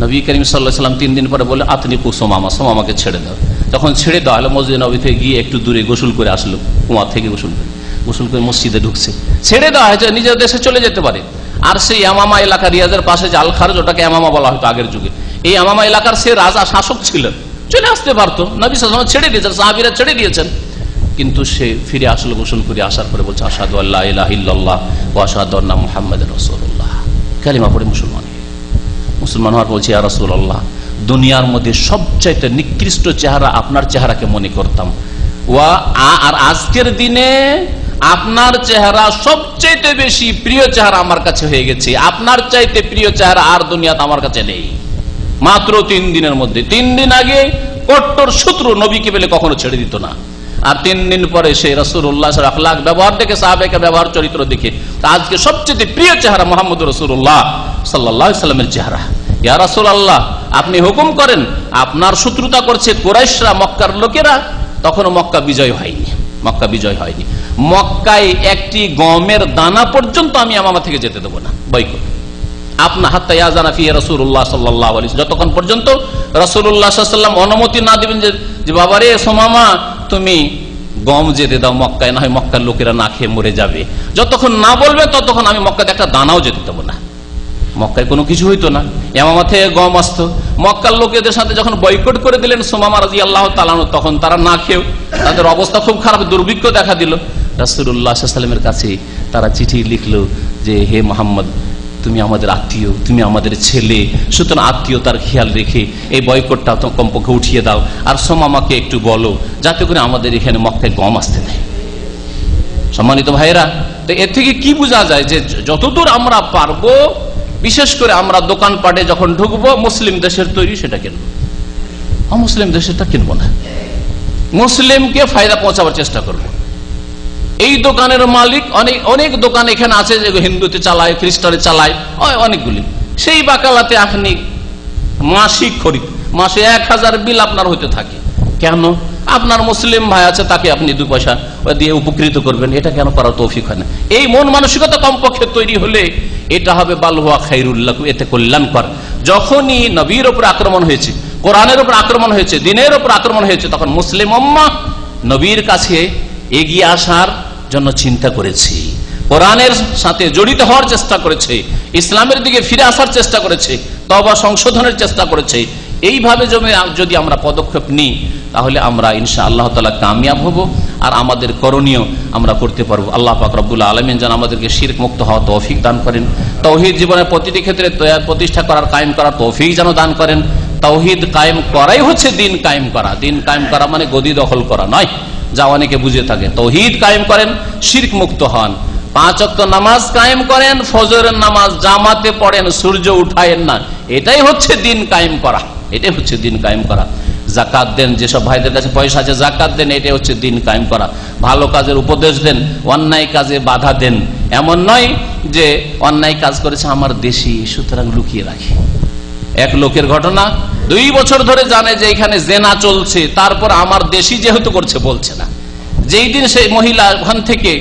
নবী করিম সাল্লাল্লাহু আলাইহি ওয়াসাল্লাম 3 দিন পরে বলে, আতনিকু সুমামা, সুমামাকে ছেড়ে দাও। যখন ছেড়ে দেওয়া হলো, মসজিদে নববী থেকে গিয়ে একটু দূরে গোসল করে আসলো, কুয়া থেকে গোসল করে মসজিদে ঢুকছে, ছেড়ে দেওয়া হয়েছে, নিজের দেশে চলে যেতে পারে। আর সেই ইয়ামামা এলাকা, রিয়াজের পাশে যে আল খারজ, ওটাকে ইয়ামামা বলা হতো আগের যুগে, এই ইয়ামামা এলাকার সে রাজা শাসক ছিলেন, চলে আসতে পারতো। নবী সাল্লাল্লাহু আলাইহি ওয়াসাল্লাম ছেড়ে দিয়েছেন, সাহাবীরা ছেড়ে দিয়েছেন, কিন্তু সে ফিরে আসলো গোসল করে আসার পরে বলছে, আশহাদু আল্লা ইলাহা ইল্লাল্লাহ ওয়া আশহাদু আন্না মুহাম্মাদার রাসূলুল্লাহ, কালিমা পড়ে মুসলমান হওয়ার বলছে, ইয়া রাসূলুল্লাহ, দুনিয়ার মধ্যে সবচাইতে নিকৃষ্ট চেহারা আপনার চেহারাকে মনে করতাম, আর আজকের দিনে আপনার চেহারা সবচাইতে বেশি প্রিয় চেহারা আমার কাছে হয়ে গেছে, আপনার চাইতে প্রিয় চেহারা আর দুনিয়াতে আমার কাছে নেই। মাত্র 3 দিনের মধ্যে, 3 দিন আগে কট্টর শত্রু, নবীকে পেলে কখনো ছেড়ে দিত না, আর 3 দিন পরে সে রাসূলুল্লাহর আখলাক, ব্যবহার দেখে, সাহাবায়ে ব্যবহার, চরিত্র দেখে আজকে সবচেয়ে প্রিয় চেহারা মুহাম্মদ রাসূলুল্লাহ সাল্লাল্লাহু আলাইহি ওয়াসাল্লামের চেহারা। ইয়া রাসূলুল্লাহ, আপনি হুকুম করেন, আপনার শত্রুতা করছে কুরাইশরা, মক্কার লোকেরা, তখনও মক্কা বিজয় হয়নি, মক্কায় একটি গমের দানা পর্যন্ত আমি ইয়ামামা থেকে যেতে দেবো না, বয়কট। আপনা হাত্তা ইয়াজানা ফি রাসূলুল্লাহ সাল্লাল্লাহু আলাইহি ওয়াসাল্লাম, যতক্ষণ পর্যন্ত রাসূলুল্লাহ সাল্লাল্লাহু আলাইহি ওয়াসাল্লাম অনুমতি না দিবেন যে বাবারে সোমামা তুমি গম যেতে দাও মক্কায়, না হয় মক্কার লোকেরা না খেয়ে মরে যাবে, যতক্ষণ না বলবে ততক্ষণ আমি মক্কাতে একটা দানাও যেতে দেবো না। মক্কায় কোনো কিছু হইতো না, ইয়ামামা থেকে গম আসতো। মক্কার লোকেদের সাথে যখন বয়কট করে দিলেন সুমামা রাদিয়াল্লাহু তাআলা আনহু, তখন তারা না খেয়েও তাদের অবস্থা খুব খারাপ, দুর্ভিক্ষ দেখা দিল। রাসূলুল্লাহ সাল্লাল্লাহু আলাইহি ওয়াসাল্লামের কাছে তারা চিঠি লিখলো যে হে মুহাম্মদ, তুমি আমাদের আত্মীয়, তুমি আমাদের ছেলে, সুতরাং আত্মীয়তার খেয়াল রেখে এই বয়কটটা কমপক্ষে উঠিয়ে দাও, আর সোমামাকে একটু বলো যাতে করে আমাদের এখানে মক্কায় গম আসতে দেয়। সম্মানিত ভাইরা, তো এর থেকে কি বোঝা যায় যে যতদূর আমরা পারবো, বিশেষ করে আমরা দোকানপাটে যখন ঢুকবো মুসলিম দেশের তৈরি সেটা কিনবো, অমুসলিম দেশেরটা কিনবো না। মুসলিমকে ফায়দা পৌঁছাবার চেষ্টা করবো। এই দোকানের মালিক অনেক দোকান এখানে আছে যে হিন্দুতে চালায়, খ্রিস্টানে চালায়, অনেকগুলি। সেই বাকালাতে আপনি মাসিক খরিদ, মাসে 1000 বিল আপনার হতে থাকে। কেন? আপনার মুসলিম ভাই আছে, তাকে আপনি 2 পয়সা দিয়ে উপকৃত করবেন, এটা কেন করার তৌফিক হয় না? এই মন মানসিকতা কমপক্ষে তৈরি হলে এটা হবে বালহুয়া খাইরুল লাকুম, এতে কল্যাণকর। যখনই নবীর উপর আক্রমণ হয়েছে, কোরআনের উপর আক্রমণ হয়েছে, দ্বীনের উপর আক্রমণ হয়েছে, তখন মুসলিম উম্মাহ নবীর কাছে এগিয়ে আসার জন্য চিন্তা করেছি, কোরআনের সাথে জড়িত হওয়ার চেষ্টা করেছে, ইসলামের দিকে ফিরে আসার চেষ্টা করেছে, তওবা সংশোধনের চেষ্টা করেছে। এইভাবে যদি আমরা পদক্ষেপ নিই তাহলে আমরা ইনশাআল্লাহ তাআলা কামিয়াব হব, আর আমাদের করণীয় আমরা করতে পারবো। আল্লাহ পাক রব্বুল আলামিন যেন আমাদেরকে শিরক মুক্ত হওয়া তৌফিক দান করেন, তাওহীদ জীবনের প্রতিটি ক্ষেত্রে প্রতিষ্ঠা করার, কায়েম করার তৌফিক যেন দান করেন। তাওহীদ কায়েম করাই হচ্ছে দিন কায়েম করা। দিন কায়েম করা মানে গদি দখল করা নয়, যা অনেকে বুঝে থাকে। তাওহীদ কায়েম করেন, শিরক মুক্ত হন, 5 ওয়াক্ত নামাজ কায়েম করেন, ফজরের নামাজ জামাতে পড়েন, সূর্য উঠায়েন না, এটাই হচ্ছে দিন কায়েম করা, এটাই হচ্ছে দিন কায়েম করা। যাকাত দেন, যেসব ভাইদের কাছে পয়সা আছে যাকাত দেন, এটাই হচ্ছে দিন কায়েম করা। ভালো কাজের উপদেশ দেন, অন্যায় কাজে বাধা দেন। এমন নয় যে অন্যায় কাজ করেছে আমার দেশি, সুতরাং লুকিয়ে রাখি। এক লোকের ঘটনা, 2 বছর ধরে জানে যে এখানে জেনা চলছে, তারপর আমার দেশি যেহেতু করছে বলছে না। যেই দিন সেই মহিলা ওখান থেকে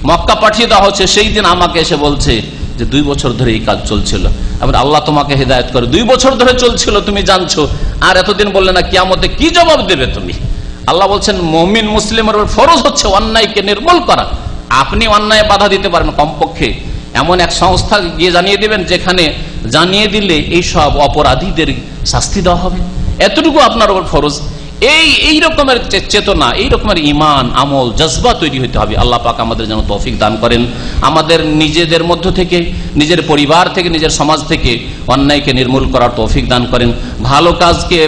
মক্কা পাঠিয়ে দেওয়া হচ্ছে, সেই দিন আমাকে এসে বলছে যে 2 বছর ধরে এই কাজ চলছিল। আবার আল্লাহ তোমাকে হেদায়েত করে, 2 বছর ধরে চলছিল তুমি জানছো, আর এতদিন বললে না, কিয়ামতে কি জবাব দেবে তুমি? আল্লাহ বলছেন মুমিন মুসলিমের ফরজ হচ্ছে অন্যায়কে নির্মূল করা। আপনি অন্যায় বাধা দিতে পারেন, কমপক্ষে এমন এক সংস্থা গিয়ে জানিয়ে দিবেন যেখানে জানিয়ে দিলে এই সব অপরাধীদের শাস্তি দেওয়া হবে, এতটুকু আপনার উপর ফরজ। এই রকমের চেতনা, এই রকমের ঈমান, আমল, জজবা তৈরি হতে হবে। আল্লাহ পাক আমাদের যেন তৌফিক দান করেন, আমাদের নিজেদের মধ্য থেকে, নিজের পরিবার থেকে, নিজের সমাজ থেকে অন্যায়কে নির্মূল করার তৌফিক দান করেন, ভালো কাজকে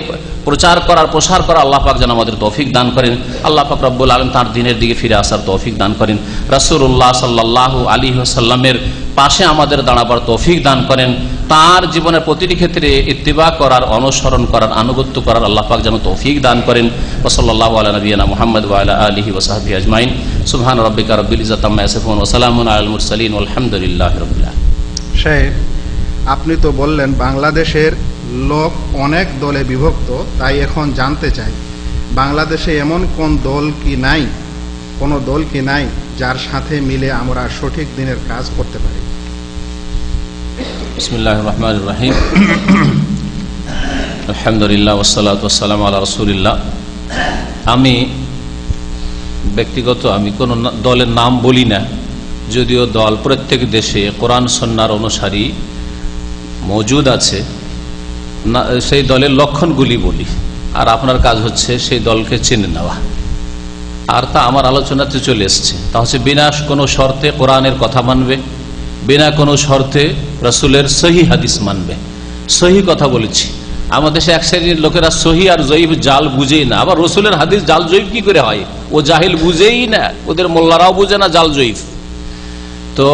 প্রচার করার, প্রসার করার আল্লাহ পাক যেন আমাদের তৌফিক দান করেন। আল্লাহ পাক রব্বুল আলামিন তার দ্বীনের দিকে ফিরে আসার তৌফিক দান করেন। রাসূলুল্লাহ সাল্লাল্লাহু আলাইহি ওয়াসাল্লামের পাশে আমাদের দাঁড়াবার তৌফিক দান করেন। তার জীবনের প্রতিটি ক্ষেত্রে ইত্তিবা করার, অনুসরণ করার, আনুগত্য করার আল্লাহ পাক যেন তৌফিক দান করেন। ওয়া সাল্লাল্লাহু আলা নবিয়িনা মুহাম্মদ ওয়া আলা আলিহি ওয়া সাহবিহি আজমাইন। সুবহান রাব্বিকা রাব্বিল ইজ্জাতি আম্মা ইয়াসিফুন ওয়া সালামুন আলাল মুরসালিন ওয়ালহামদুলিল্লাহি রাব্বিল আলামিন। শেখ, আপনি তো বললেন বাংলাদেশের লোক অনেক দলে বিভক্ত, তাই এখন জানতে চাই বাংলাদেশে এমন কোন দল কি নাই, কোনো দল কি নাই যার সাথে মিলে আমরা সঠিক দিনের কাজ করতে পারি? বিসমিল্লাহির রহমানির রহিম। আলহামদুলিল্লাহ ওয়াসসালাতু ওয়াসসালামু আলা রাসূলিল্লাহ। আমি ব্যক্তিগত কোনো দলের নাম বলি না, যদিও দল প্রত্যেক দেশে কোরআন সুন্নাহর অনুসারী মজুদ আছে, সেই দলের লক্ষণগুলি বলি, আর আপনার কাজ হচ্ছে সেই দলকে চিনে নেওয়া। আর তা আমার আলোচনাতে চলে এসছে, তা হচ্ছে বিনা কোনো শর্তে কোরআনের কথা মানবে, বিনা কোনো শর্তে রাসূলের সহি হাদিস মানবে। সহি কথা বলেছি, আমাদের দেশে এক শ্রেণীর লোকেরা সহি আর জয়ীফ জাল বুঝেই না। আবার রাসূলের হাদিস জাল জয়ীফ কি করে হয়? ও জাহিল বুঝেই না, ওদের মোল্লারাও বুঝে না জাল জয়ীফ। তো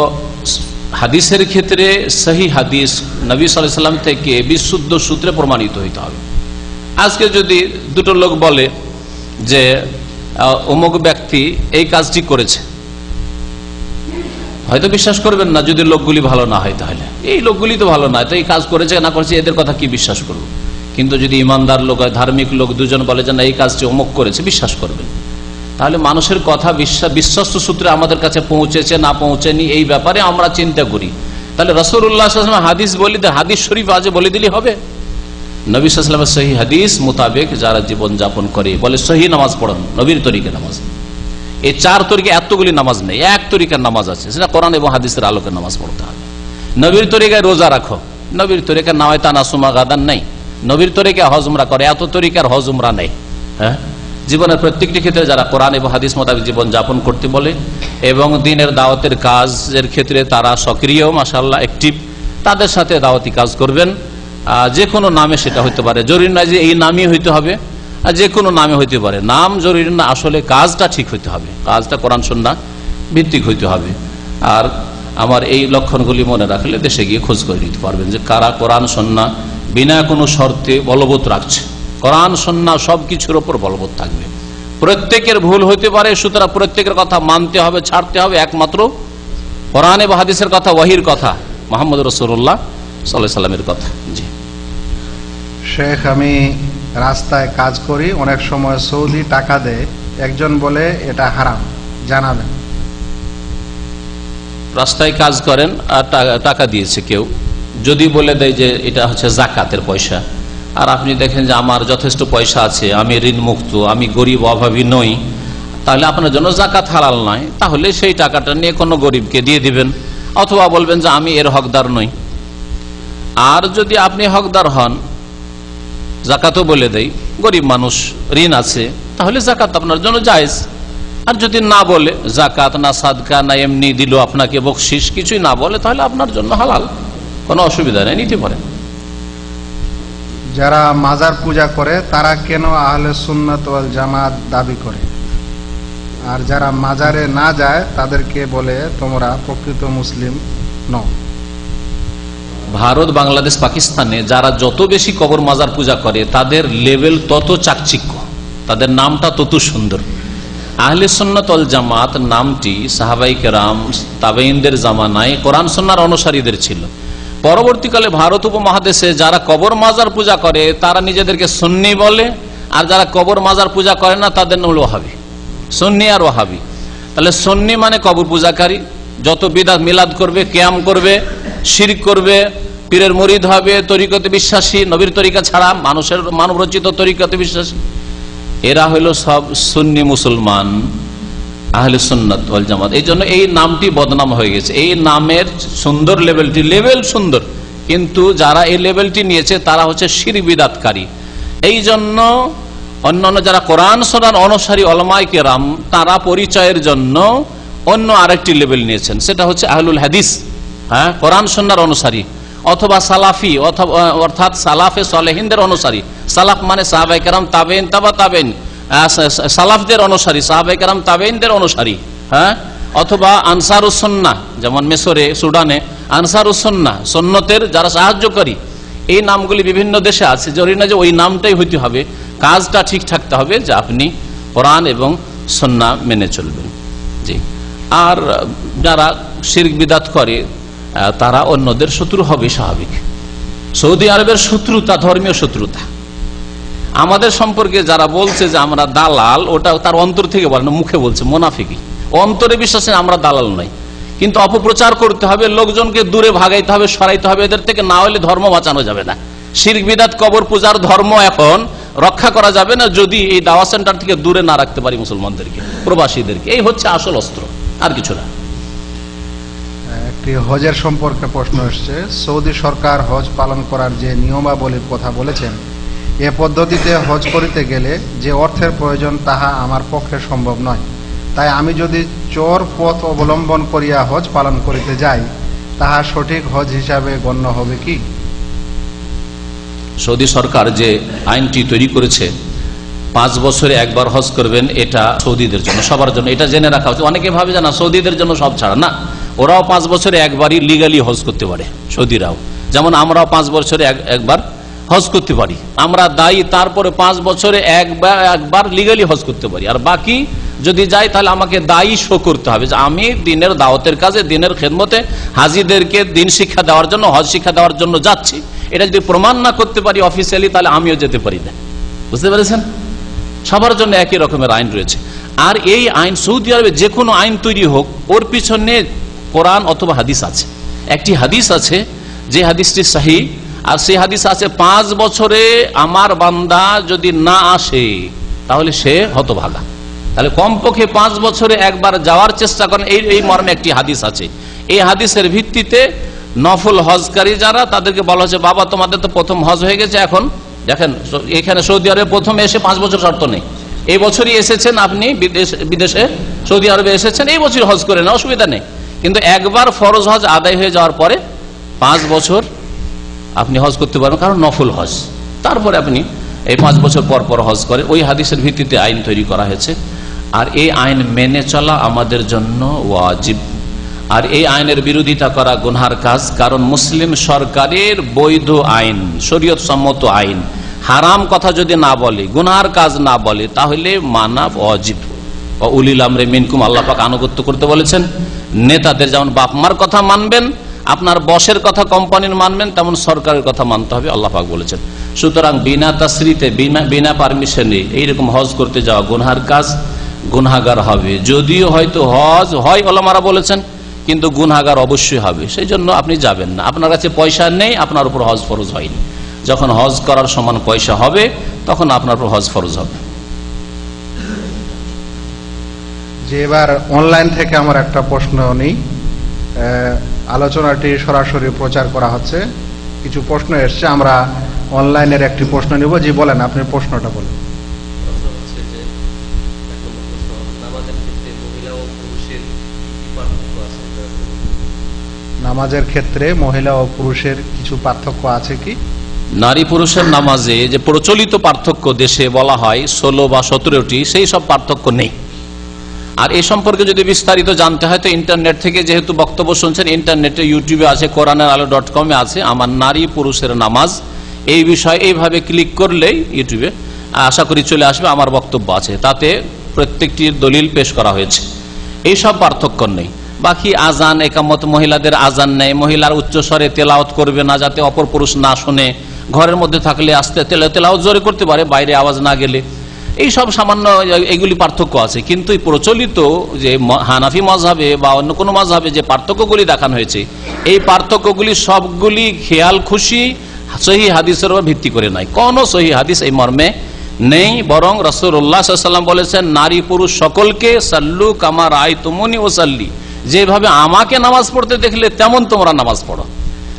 হাদিসের ক্ষেত্রে সহি হাদিস নবী সাল্লাল্লাহু আলাইহি ওয়াসাল্লাম থেকে বিশুদ্ধ সূত্রে প্রমাণিত হইতে হবে। আজকে যদি দুটো লোক বলে যে অমুক ব্যক্তি এই কাজটি করেছে, হয়তো বিশ্বাস করবেন না যদি লোকগুলি ভালো না হয়। তাহলে এই লোকগুলি তো ভালো না, তো এই কাজ করেছে না করেছে এদের কথা কি বিশ্বাস করব? কিন্তু যদি ইমানদার লোক হয়, ধার্মিক লোক, দুজন বলে যে না এই কাজটি অমুক করেছে, বিশ্বাস করবেন। তাহলে মানুষের কথা বিশ্বস্ত সূত্রে আমাদের কাছে পৌঁছেছে না পৌঁছেনি এই ব্যাপারে আমরা চিন্তা করি। তাহলে রাসূলুল্লাহ সাল্লাল্লাহু আলাইহি ওয়াসাল্লাম হাদিস বলি, হাদিস শরীফ আজ বলে দিলে হবে? নবী সাল্লাল্লাহু আলাইহি ওয়াসাল্লামের সহিহ হাদিস মোতাবেক যারা জীবন যাপন করে, বলে সহিহ নামাজ পড়ুন, নবীর তরিকা নামাজ। এই 4 তরিকা এতগুলি নামাজ নেই, এক তরিকার নামাজ আছে, সেটা কোরআন এবং হাদিসের আলোকে নামাজ পড়তে হবে। নবীর তরিকায় রোজা রাখো, নবীর তরিকা নাওয়ায় তানাসুমা গাদান নেই। নবীর তরিকায় হজ উমরা করে, এত তরিকার হজ উমরা নেই। হ্যাঁ, জীবনের প্রত্যেকটি ক্ষেত্রে যারা কোরআন এবং হাদিস মোতাবেক জীবন যাপন করতে বলে এবং দিনের দাওয়াতের কাজের ক্ষেত্রে তারা সক্রিয়, মাশাআল্লাহ অ্যাক্টিভ, তাদের সাথে দাওয়াতি কাজ করবেন। যে কোনো নামে সেটা হইতে পারে, জরুরি নয় যে এই নামই হইতে হবে, যে কোনো নামে হইতে পারে। নাম জরুরি না, আসলে কাজটা ঠিক হইতে হবে, কাজটা কোরআন সুন্নাহ ভিত্তিক হইতে হবে। আর আমার এই লক্ষণগুলি মনে রাখলে দেশে গিয়ে খোঁজ করে নিতে পারবেন যে কারা কোরআন সুন্নাহ বিনা কোনো শর্তে বলবৎ রাখছে। কোরআন সুন্নাহ সব কিছুর ওপর বলবৎ থাকবে। প্রত্যেকের ভুল হইতে পারে, সুতরাং প্রত্যেকের কথা মানতে হবে, ছাড়তে হবে একমাত্র কোরআন এবং হাদিসের কথা, ওয়াহির কথা, মুহাম্মদ রাসূলুল্লাহ সাল্লাল্লাহু আলাইহি ওয়াসাল্লামের কথা। জি শেখ, আমি রাস্তায় কাজ করি, অনেক সময় সৌদি টাকা দেয়, একজন বলে এটা হারাম, জানাবেন। রাস্তায় কাজ করেন আর টাকা দিয়েছে কেউ, যদি বলে দেয় যে এটা হচ্ছে যাকাতের পয়সা, আর আপনি দেখেন যে আমার যথেষ্ট পয়সা আছে, আমি ঋণ মুক্ত, আমি গরিব অভাবী নই, তাহলে আপনার জন্য যাকাত হালাল নয়, তাহলে সেই টাকাটা নিয়ে কোনো গরিবকে দিয়ে দিবেন, অথবা বলবেন যে আমি এর হকদার নই। আর যদি আপনি হকদার হন, যাকাতও বলে দেই, গরিব মানুষ, ঋণ আছে, তাহলে যাকাত আপনার জন্য জায়েজ। আর যদি না বলে, যাকাত না সাদকা না এমনি দিল আপনাকে বকশিশ, কিছুই না বলে, তাহলে আপনার জন্য হালাল, কোনো অসুবিধা নেই, নিতে পারেন। যারা মাজার পূজা করে তারা কেন আহলে সুন্নাত ওয়াল জামাত দাবি করে, আর যারা মাজারে না যায় তাদেরকে বলে তোমরা প্রকৃত মুসলিম নও? ভারত, বাংলাদেশ, পাকিস্তানে যারা যত বেশি কবর মাজার পূজা করে তাদের লেভেল তত চাকচিক্য, তাদের নামটা তত সুন্দর। আহলে সুন্নাত ওয়াল জামাত নামটি সাহাবায়ে কেরাম, তাবেঈনদের জামানায় কোরআন সুন্নাহর অনুসারীদের ছিল। পরবর্তীকালে ভারত উপমহাদেশে যারা কবর মাজার পূজা করে তারা নিজেদেরকে সুন্নি বলে, আর যারা কবর মাজার পূজা করে না তাদের নাম ওয়াহাবি। সুন্নি আর ওয়াহাবি। তাহলে সুন্নি মানে কবর পূজাকারী, যত বিদআত মিলাদ করবে, কিয়াম করবে, শিরক করবে, পীরের মুরিদ হবে, তরিকতে বিশ্বাসী, নবীর তরিকা ছাড়া মানুষের মানবরচিত তরিকতে বিশ্বাসী, এরা হলো সব সুন্নি মুসলমান, আহলে সুন্নাত ওয়াল জামাত। এই জন্য এই নামটি বদনাম হয়ে গেছে। এই নামের সুন্দর লেভেলটি, লেভেল সুন্দর, কিন্তু যারা এই লেভেলটি নিয়েছে তারা হচ্ছে শিরক বিদআতকারী। এই জন্য অন্যান্য যারা কোরআন সুন্নাহর অনুসারী উলামায়ে কেরাম, তারা পরিচয়ের জন্য অন্য আরেকটি লেভেল নিয়েছেন, সেটা হচ্ছে আহলুল হাদিস, হ্যাঁ, কোরআন সুন্নাহর অনুসারী, অথবা সালাফি, অর্থাৎ সালাফে সালেহিনদের অনুসারী। সালাফ মানে সাহাবায়ে কেরাম, তাবেঈন, তাবা তাবেঈন, সালাফদের অনুসারী, সাহাবায়ে কেরাম, তাবেঈনদের অনুসারী, হ্যাঁ, অথবা আনসারুস সুন্নাহ, যেমন মিশরে, সুদানে আনসারুস সুন্নাহ, সুন্নতের যারা সাহায্যকারী। এই নামগুলি বিভিন্ন দেশে আছে, জরুরি না যে ওই নামটাই হইতে হবে, কাজটা ঠিক থাকতে হবে যে আপনি কোরআন এবং সুন্নাহ মেনে চলবেন। জি। আর যারা শিরক বিদআত করে তারা অন্যদের শত্রু হবে, স্বাভাবিক। সৌদি আরবের শত্রুতা ধর্মীয় শত্রুতা। আমাদের সম্পর্কে যারা বলছে যে আমরা দালাল, ওটা তার অন্তর থেকে বলে না, মুখে বলছে, মুনাফিকি। অন্তরে বিশ্বাসে আমরা দালাল নই, কিন্তু অপপ্রচার করতে হবে, লোকজনকে দূরে ভাগাইতে হবে, সরাইতে হবে এদের থেকে, না হলে ধর্ম বাঁচানো যাবে না। শিরক বিদআত, কবর পূজার ধর্ম এখন রক্ষা করা যাবে না যদি এই দাওয়া সেন্টার থেকে দূরে না রাখতে পারি মুসলমানদেরকে, প্রবাসীদেরকে। এই হচ্ছে আসল অস্ত্র, আর কিছু না। একটি হজের সম্পর্কে প্রশ্ন এসছে। সৌদি সরকার হজ পালন করার যে নিয়মাবলীর কথা বলেছেন, এ পদ্ধতিতে হজ করিতে গেলে যে অর্থের প্রয়োজন তাহা আমার পক্ষে সম্ভব নয়। তাই আমি যদি চোর পথ অবলম্বন করিয়া হজ পালন করিতে যাই, তাহা সঠিক হজ হিসাবে গণ্য হবে কি? সৌদি সরকার যে আইনটি তৈরি করেছে 5 বছরে একবার হজ করবেন, এটা সৌদিদের জন্য, সবার জন্য, এটা জেনে রাখা উচিত। অনেকে ভাবে যে না সৌদিদের জন্য সব ছাড়া, না, ওরাও 5 বছরে একবারই লিগালি হজ করতে পারে, সৌদিরাও। যেমন আমরাও 5 বছরে একবার হজ করতে পারি, আমরা দায়ী, তারপরে 5 বছরে একবার লিগালি হজ করতে পারি। আর বাকি যদি যাই তাহলে আমাকে দায়ী শো করতে হবে যে আমি দিনের দাওয়াতের কাজে, দিনের খেদমতে হাজিদেরকে দিন শিক্ষা দেওয়ার জন্য, হজ শিক্ষা দেওয়ার জন্য যাচ্ছি। এটা যদি প্রমাণ না করতে পারি অফিসিয়ালি, তাহলে আমিও যেতে পারি না। বুঝতে পেরেছেন? সবার জন্য একই রকমের আইন রয়েছে। আর এই আইন, সৌদি আরবে যে কোনো আইন তৈরি হোক, ওর পিছনে কোরআন অথবা হাদিস আছে। একটি হাদিস আছে যে হাদিসটি সহিহ, আর সেই হাদিস আছে 5 বছরে আমার বান্দা যদি না আসে তাহলে সে হতভাগা। তাহলে কমপক্ষে 5 বছরে একবার যাওয়ার চেষ্টা করেন, এই মর্মে একটি হাদিস আছে। এই হাদিসের ভিত্তিতে নফল হজকারী যারা, তাদেরকে বলা হচ্ছে বাবা তোমাদের তো প্রথম হজ হয়ে গেছে, এখন দেখেন এখানে সৌদি আরবে প্রথমে এসে 5 বছর শর্ত নেই, এই বছরই এসেছেন আপনি বিদেশে সৌদি আরবে এসেছেন, এই বছর হজ করে না, অসুবিধা নেই। কিন্তু একবার ফরজ হজ আদায় হয়ে যাওয়ার পরে 5 বছর আপনি হজ করতে পারবেন, কারণ নফল হজ। তারপরে আপনি এই 5 বছর পর পর হজ করে, ওই হাদিসের ভিত্তিতে আইন তৈরি করা হয়েছে। আর এই আইন মেনে চলা আমাদের জন্য ওয়াজিব। আর এই আইনের বিরোধিতা করা গুনহার কাজ, কারণ মুসলিম সরকারের বৈধ আইন, শরীয়ত সম্মত আইন, হারাম কথা যদি না বলে, গুনহার কাজ না বলে, তাহলে মানা ওয়াজিব। উলিল আমরে মিনকুম, আল্লাহ পাক আনুগত্য করতে বলেছেন। নেতাদের যেমন বাপ মার কথা মানবেন, আপনার বসের কথা কোম্পানির মানবেন, তেমন সরকারের কথা মানতে হবে, আল্লাহ পাক বলেছেন। সুতরাং বিনা তাসরিতে, বিনা পারমিশনে এইরকম হজ করতে যাওয়া গুনহার কাজ, গুনহাগার হবে। যদিও হয়তো হজ হয় ওলামারা বলেছেন, কিন্তু গুনহাগার অবশ্যই হবে। সেই জন্য আপনি যাবেন না। আপনার কাছে পয়সা নেই, আপনার উপর হজ ফরজ হয়নি। যখন হজ করার সমান পয়সা হবে, তখন আপনার উপর হজ ফরজ হবে। যে এবার অনলাইন থেকে আমার একটা প্রশ্ন নেই, আলোচনাটি সরাসরি প্রচার করা হচ্ছে, কিছু প্রশ্ন এসছে, আমরা অনলাইনের একটি প্রশ্ন নিব। জি বলেন, আপনি প্রশ্নটা বলেন। নামাজের ক্ষেত্রে মহিলা ও পুরুষের কিছু পার্থক্য আছে কি? নারী পুরুষের নামাজে যে প্রচলিত পার্থক্য দেশে বলা হয় 16 বা 17টি, সেই সব পার্থক্য নেই। আর এই সম্পর্কে যদি বিস্তারিত জানতে হয় তো ইন্টারনেট থেকে, যেহেতু বক্তব্য শুনছেন, ইন্টারনেটে ইউটিউবে আছে, কোরআনেরআলো.com আছে আমার নারী পুরুষের নামাজ, এই বিষয়ে এইভাবে ক্লিক করলেই ইউটিউবে আশা করি চলে আসবে, আমার বক্তব্য আছে, তাতে প্রত্যেকটির দলিল পেশ করা হয়েছে। এই সব পার্থক্য নেই। বাকি আজান, একামত, মহিলাদের আজান নেই, মহিলার উচ্চস্বরে তেলাওয়াত করবে না যাতে অপর পুরুষ না শুনে, ঘরের মধ্যে থাকলে আস্তে তেলাওয়াত জোরে করতে পারে, বাইরে আওয়াজ না গেলে, এই সব সামান্য এগুলি পার্থক্য আছে। কিন্তু প্রচলিত যে হানাফি মাযহাবে বা অন্য কোনো মাযহাবে যে পার্থক্যগুলি দেখানো হয়েছে, এই পার্থক্যগুলি সবগুলি খেয়াল খুশি সহিহ হাদিসের উপর ভিত্তি করে নাই। কোন সহিহ হাদিস এই মর্মে নেই, বরং রাসূলুল্লাহ সাল্লাল্লাহু আলাইহি ওয়াসাল্লাম বলেছেন নারী পুরুষ সকলকে সাল্লু কামা রাআইতুমুনি ওয়াসাল্লি, যেভাবে আমাকে নামাজ পড়তে দেখলে তেমন তোমরা নামাজ পড়ো।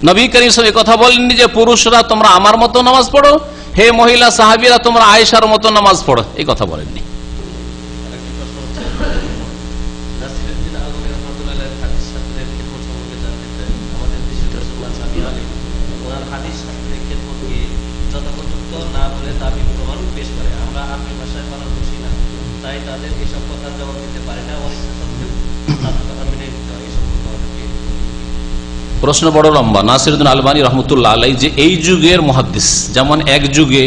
নবী করিম সাল্লাল্লাহু আলাইহি ওয়াসাল্লাম কথা বলেননি যে পুরুষরা তোমরা আমার মতো নামাজ পড়ো, হে মহিলা সাহাবীরা তোমরা আয়েশার মতো নামাজ পড়ো, এই কথা বলেননি। প্রশ্ন বড় লম্বা। নাসিরউদ্দিন আলবানী রহমতুল্লাহ আলাইহি যে এই যুগের মুহাদ্দিস, যেমন এক যুগে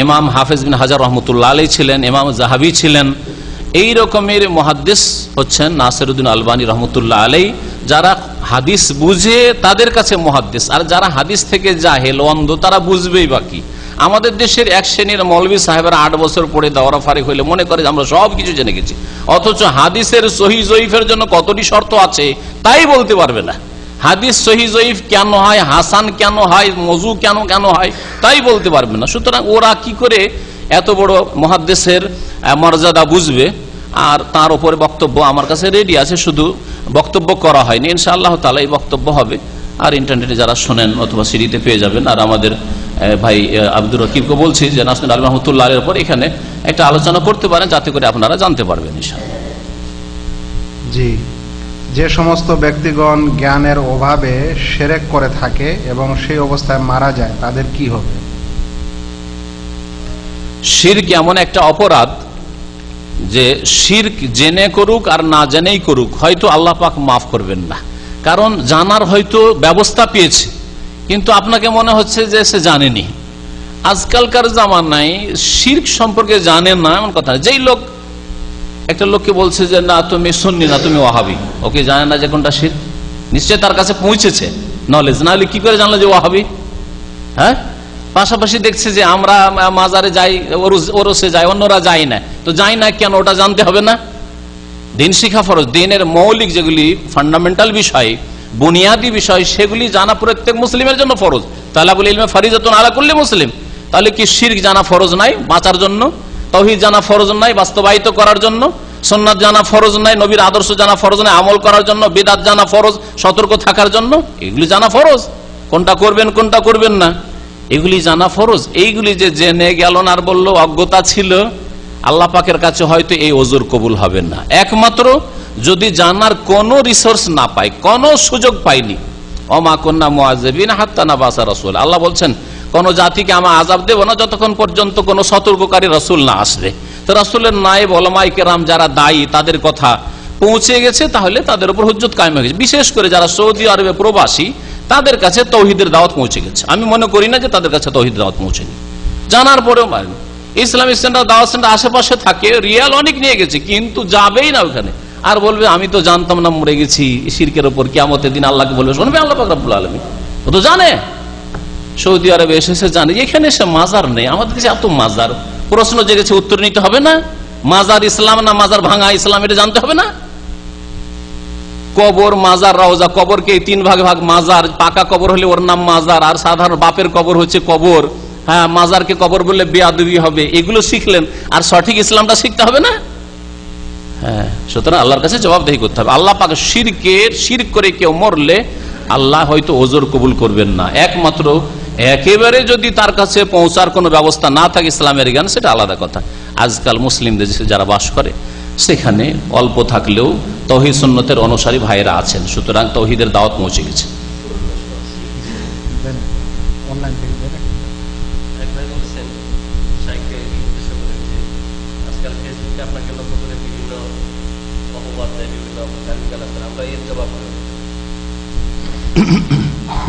ইমাম হাফেজ বিন হাজার রহমতুল্লাহ আলাইহি ছিলেন, ইমাম জাহাবি ছিলেন, এই রকমের মুহাদ্দিস হচ্ছেন নাসিরউদ্দিন আলবানী রহমতুল্লাহ আলাইহি। যারা হাদিস বুঝে তাদের কাছে মুহাদ্দিস, আর যারা হাদিস থেকে জাহেল অন্ধ তারা বুঝবেই বাকি। আমাদের দেশের এক শ্রেণীর মৌলভী সাহেবেরা 8 বছর পরে দাওরা ফারিক হইলে মনে করে আমরা সব কিছু জেনে গেছি, অথচ হাদিসের সহিহ জয়ীফের জন্য কতটি শর্ত আছে তাই বলতে পারবে না। হাদিস সহিহ জয়ীফ কেন হয়, হাসান কেন হয়, মজু কেন হয় তাই বলতে পারবে না। সুতরাং ওরা কি করে এত বড় মুহাদ্দিসের মর্যাদা বুঝবে? আর তার উপরে বক্তব্য আমার কাছে রেডি আছে, শুধু বক্তব্য করা হয়নি। ইনশাআল্লাহ তাআলা এই বক্তব্য হবে, আর ইন্টারনেটে যারা শোনেন অথবা সিডিতে পেয়ে যাবেন। আর আমাদের ভাই আব্দুর রকিবকে বলছি যে নাসিরউদ্দিন আলবানী রহমতুল্লাহ আলাইহির উপর এখানে একটা আলোচনা করতে পারেন, যাতে করে আপনারা জানতে পারবেন ইনশাআল্লাহ। জি, যে সমস্ত ব্যক্তিগণ জ্ঞানের অভাবে শিরক করে থাকে এবং সেই অবস্থায় মারা যায় তাদের কি হবে? শিরক এমন একটা অপরাধ যে শিরক জেনে করুক আর না জেনেই করুক, হয়তো আল্লাহ পাক মাফ করবেন না। কারণ জানার হয়তো ব্যবস্থা পেয়েছে, কিন্তু আপনাকে মনে হচ্ছে যে সে জানেনি। আজকালকার জামানায় শিরক সম্পর্কে জানে না এমন কথা। যেই লোক একটা লোককে বলছে যে না তুমি সুন্নি না তুমি ওয়াহাবি, ওকে জানে না যে কোনটা শিরক, নিশ্চয় তার কাছে পৌঁছেছে নলেজ, না হলে কি করে জানলো যে ওয়াহাবি? হ্যাঁ, পাশাপাশি দেখছে যে আমরা মাজারে যাই, ওরসে যাই, অন্যরা যাই না, তো যাই না কেন ওটা জানতে হবে না? দিন শিখা ফরজ। দিনের মৌলিক যেগুলি ফান্ডামেন্টাল বিষয় বুনিয়াদী বিষয়, সেগুলি জানা প্রত্যেক মুসলিমের জন্য ফরজ। তালাবুল ইলমে ফারিজাতুন আলা কুল্লি মুসলিম। তাহলে কি শিরক জানা ফরজ নাই বাঁচার জন্য? তাওহীদ জানা ফরজ নাই বাস্তবায়িত করার জন্য? সুন্নাত জানা ফরজ নাই, নবীর আদর্শ জানা ফরজ নাই আমল করার জন্য? বিদআত জানা ফরজ সতর্ক থাকার জন্য? এগুলি জানা ফরজ। কোনটা করবেন কোনটা করবেন না এগুলি জানা ফরজ। এইগুলি যে জেনে গেল আর বলল অজ্ঞতা ছিল, আল্লাহ পাকের কাছে হয়তো এই ওযর কবুল হবে না, একমাত্র যদি জানার কোনো রিসোর্স না পায়, কোনো সুযোগ পাইনি। ওমা কুন্না মুআযযিবিনা হাত্তা নাবাসা রাসূল। আল্লাহ বলছেন কোন জাতিকে আমি আযাব দেব না যতক্ষণ পর্যন্ত কোন সতর্ককারী রাসূল না আসবে। তো রাসূলের নায়েব উলামায়ে কেরাম যারা দায়ী, তাদের কথা পৌঁছে গেছে, তাহলে তাদের উপর হুজ্জত কায়েম হয়ে গেছে। বিশেষ করে যারা সৌদি আরবে প্রবাসী, তাদের কাছে তাওহীদের দাওয়াত পৌঁছে গেছে। আমি মনে করি না যে তাদের কাছে তাওহীদের দাওয়াত পৌঁছেনি। জানার পরেও ইসলামিক সেন্টার, দাওয়াত সেন্টার আশেপাশে থাকে, রিয়াল অনেক নিয়ে গেছে, কিন্তু যাবেই না ওখানে। আর বলবে আমি তো জানতাম না, মরে গেছি শিরকের উপর, কিয়ামতের দিন আল্লাহকে বলবে, শুনবে আল্লাহ পাক রব্বুল আলামিন। ও তো জানে, সৌদি আরবে এসেছে, জানে এখানে এসে মাজার নেই, আমাদের কাছে এত মাজার। প্রশ্ন জেগেছে, উত্তর নিতে হবে না? মাজার ইসলাম না মাজার ভাঙা ইসলাম, এটা জানতে হবে না? কবর, মাজার, রওজা, কবরকে তিন ভাগে ভাগ। মাজার পাকা কবর হলে ওর নাম মাজার, আর সাধারণ বাপের কবর হচ্ছে কবর। হ্যাঁ, মাজারকে কবর বললে বেয়াদবি হবে। এগুলো শিখলেন, আর সঠিক ইসলামটা শিখতে হবে না? হ্যাঁ, সুতরাং আল্লাহর কাছে জবাবদেহি করতে হবে। আল্লাহ পাক শিরক করে কেউ মরলে আল্লাহ হয়তো ওযর কবুল করবেন না, একমাত্র একেবারে যদি তার কাছে পৌঁছার কোনো ব্যবস্থা না থাকে, ইসলামের জ্ঞান, সেটা আলাদা কথা। আজকাল মুসলিমদের দেশে যারা বাস করে, সেখানে অল্প থাকলেও তাওহীদ সুন্নতের অনুসারী ভাইয়েরা আছেন, সুতরাং তাওহীদের দাওয়াত পৌঁছে গেছে।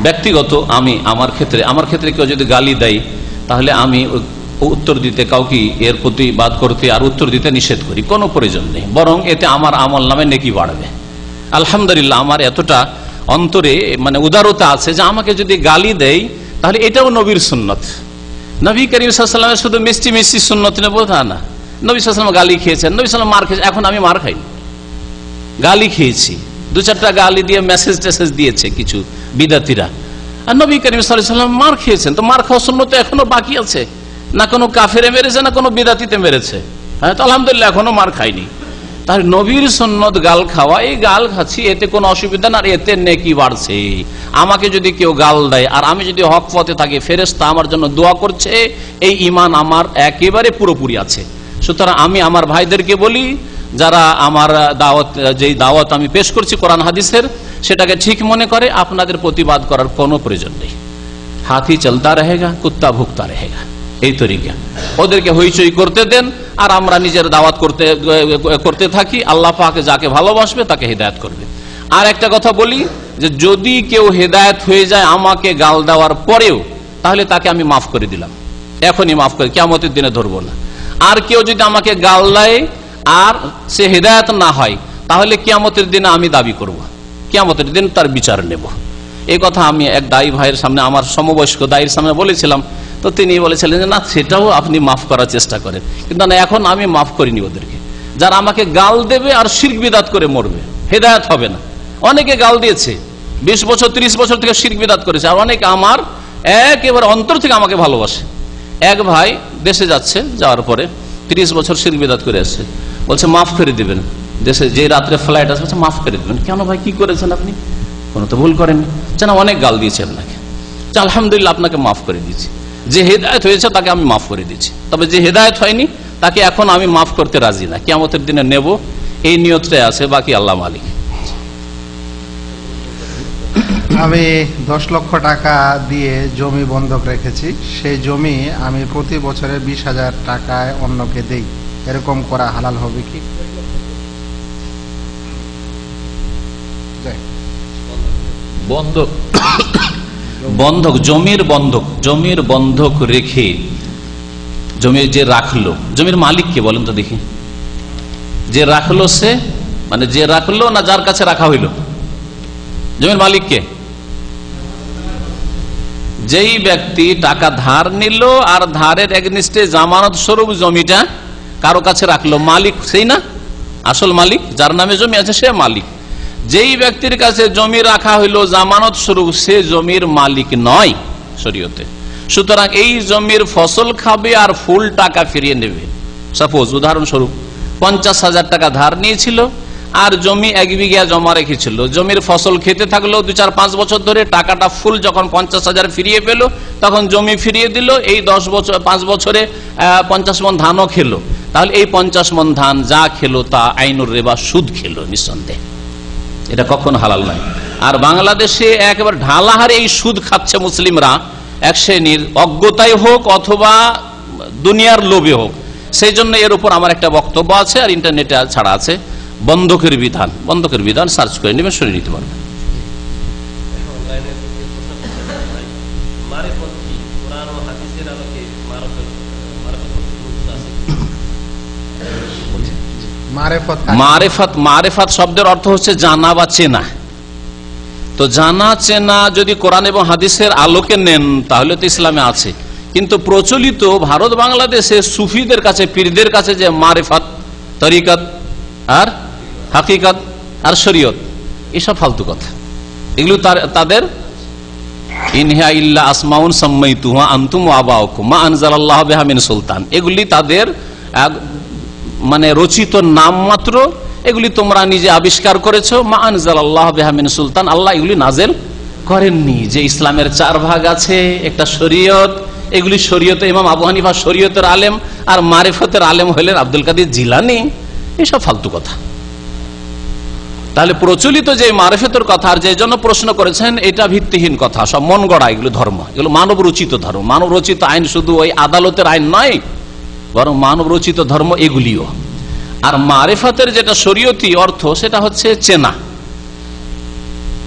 ব্যক্তিগত আমার ক্ষেত্রে কেউ যদি গালি দেয়, তাহলে আমি উত্তর দিতে, কাউকে এর প্রতিবাদ করতে আর উত্তর দিতে নিষেধ করি, কোনো প্রয়োজন নেই। বরং এতে আমার আমল নামে নেকি বাড়বে। আলহামদুলিল্লাহ, আমার এতটা অন্তরে উদারতা আছে যে আমাকে যদি গালি দেয়, তাহলে এটাও নবীর সুন্নত। নবী করিম সাল্লাল্লাহু আলাইহি ওয়াসাল্লামের শুধু মিষ্টি মিষ্টি সুন্নত নেব তা না। নবী সাল্লাল্লাহু আলাইহি ওয়াসাল্লাম গালি খেয়েছেন, নবী সাল্লাল্লাহু আলাইহি ওয়াসাল্লাম মার খেয়েছেন, এখন আমি মার খাই, গালি খেয়েছি, দু চারটা গালি দিয়ে মেসেজ টেসেজ দিয়েছে কিছু বিদাতিরা। আর নবী করিম সাল্লাল্লাহু আলাইহি ওয়াসাল্লাম মার খেয়েছেন, তো মার খাওয়া সুন্নত এখনো বাকি আছে। না কোনো কাফেরে মেরেছে, না কোনো বিদাতিতে মেরেছে। হ্যাঁ, তো আলহামদুলিল্লাহ এখনো মার খাইনি। তাহলে নবীর সুন্নত গাল খাওয়া, এই গাল খাচ্ছি, এতে কোনো অসুবিধা না, আর এতে নেকি বাড়ছে। আমাকে যদি কেউ গাল দেয় আর আমি যদি হক পথে থাকি, ফেরেশতা আমার জন্য দোয়া করছে, এই ঈমান আমার একেবারে পুরোপুরি আছে। সুতরাং আমি আমার ভাইদেরকে বলি, যারা আমার যেই দাওয়াত আমি পেশ করছি কোরআন হাদিসের, সেটাকে ঠিক মনে করে, আপনাদের প্রতিবাদ করার কোনো প্রয়োজন নেই। হাতি চলতা রহেগা, কুত্তা ভুগতা রহেগা, এই তরিকা। ওদেরকে হইচই করতে দেন, আর আমরা নিজের দাওয়াত করতে থাকি। আল্লাহ পাক যাকে ভালোবাসবে তাকে হেদায়েত করবে। আর একটা কথা বলি, যে যদি কেউ হেদায়েত হয়ে যায় আমাকে গাল দেওয়ার পরেও, তাহলে তাকে আমি মাফ করে দিলাম, এখনই মাফ করে, কিয়ামতের দিনে ধরবো না। আর কেউ যদি আমাকে গাল দেয় আর সে হেদায়েত না হয়, তাহলে কিয়ামতের দিনে আমি দাবি করব, কিয়ামতের দিন তার বিচার নেব। এই কথা আমি এক দায়ী ভাইয়ের সামনে, আমার সমবয়স্ক দায়ীর সামনে বলেছিলাম। তো তিনি বলেছিলেন যে না, সেটাও আপনি মাফ করার চেষ্টা করেন, কিন্তু না, এখন আমি মাফ করিনি ওদেরকে। যারা আমাকে গাল দেবে আর শিরক বিদআত করে মরবে, হেদায়েত হবে না। অনেকে গাল দিয়েছে, 20 বছর 30 বছর থেকে শিরক বিদআত করেছে, আর অনেকে আমার একেবারে অন্তর থেকে আমাকে ভালোবাসে। এক ভাই দেশে যাচ্ছে, যাওয়ার পরে 30 বছর শিরক বিদআত করে আসছে, বলছে মাফ করে দিবেন, দেশে যে রাত্রে ফ্লাইট আসবে মাফ করে দিবেন। কেন ভাই, কি করেছেন আপনি? কোনো তো ভুল করেননি। না, অনেক গাল দিয়েছে আপনাকে। আলহামদুলিল্লাহ, আপনাকে মাফ করে দিয়েছি। যে হেদায়েত হয়েছে তাকে আমি মাফ করে দিচ্ছি, তবে যে হেদায়েত হয়নি তাকে এখন আমি মাফ করতে রাজি না, কিয়ামতের দিনে নেব, এই নিয়তটাই আছে, বাকি আল্লাহ মালিক। আমি 10 লক্ষ টাকা দিয়ে জমি বন্ধক রেখেছি, সেই জমি আমি প্রতি বছরে 20,000 টাকায় অন্যকে দেই, এরকম করা হালাল হবে কি? বন্ধক, জমির বন্ধক রেখে, জমি যে রাখলো, জমির মালিক কে বলেন তো দেখি? যে রাখলো সে, যে রাখলো না যার কাছে রাখা হইল? জমির মালিক কে? যেই ব্যক্তি টাকা ধার নিল আর ধারের এগনিস্টে জামানত স্বরূপ জমিটা কারো কাছে রাখলো, মালিক সেই না? আসল মালিক যার নামে জমি আছে সে মালিক। যেই ব্যক্তির কাছে জমি রাখা হইল জামানত স্বরূপ, সে জমির মালিক নয় শরীয়তে। সুতরাং এই জমির ফসল খাবে আর ফুল টাকা ফিরিয়ে নেবে। সাপোজ উদাহরণস্বরূপ 50,000 টাকা ধার নিয়েছিল আর জমি 1 বিঘা জমা রেখেছিল, জমির ফসল খেতে থাকলো 2-4-5 বছর ধরে, টাকাটা ফুল যখন 50,000 ফিরিয়ে পেল তখন জমি ফিরিয়ে দিল, এই 5 বছরে 50 মণ ধানও খেলো। তাহলে এই 50 মণ ধান যা খেলো তা আইনুর রিবা, সুদ খেলো নিঃসন্দেহে, এটা কখনো হালাল নয়। আর বাংলাদেশে একেবারে ঢালাহারে এই সুদ খাচ্ছে মুসলিমরা, এক শ্রেণীর অজ্ঞতায় হোক অথবা দুনিয়ার লোভে হোক। সেই জন্য এর উপর আমার একটা বক্তব্য আছে, আর ইন্টারনেটে ছাড়া আছে, বন্ধকের বিধান সার্চ করে নেবেন, শুনে নিতে পারবেন। মারেফাত শব্দের অর্থ হচ্ছে জানা বা চেনা। তো জানা চেনা যদি কোরআন এবং হাদিসের আলোকে নেন তাহলে তো ইসলামে আছে, কিন্তু প্রচলিত ভারত বাংলাদেশে সুফিদের কাছে, পীরদের কাছে যে মারেফাত, তরিকত আর হাকিকত আর শরীয়ত, এসব ফালতু কথা। এগুলো তাদের ইনহা ইল্লা আসমাউন সাম্মাইতুহা আনতুম ওয়া আবাউকুম মা আনজালাল্লাহু বিহা মিন সুলতান, এগুলি তাদের মানে রচিত নাম মাত্র, এগুলি তোমরা নিজে আবিষ্কার করেছো। মা আনজালাল্লাহু বিহা মিন সুলতান, আল্লাহ এগুলি নাজেল করেননি। যে ইসলামের 4 ভাগ আছে, একটা শরীয়ত, এগুলি শরীয়তে ইমাম আবু হানিফা শরীয়তের আলেম, আর মারিফতের আলেম হলেন আব্দুল কাদের জিলানী। এসব ফালতু কথা। তাহলে প্রচলিত যে মারিফতের কথা, আর যে জন্য প্রশ্ন করেছেন, এটা ভিত্তিহীন কথা, সব মন গড়া এগুলো ধর্ম, এগুলো মানব রচিত ধর্ম। মানব রচিত আইন শুধু ওই আদালতের আইন নয়, বরং মানব রচিত ধর্ম এগুলিও। আর মারিফতের যেটা শরীয়তি অর্থ, সেটা হচ্ছে চেনা।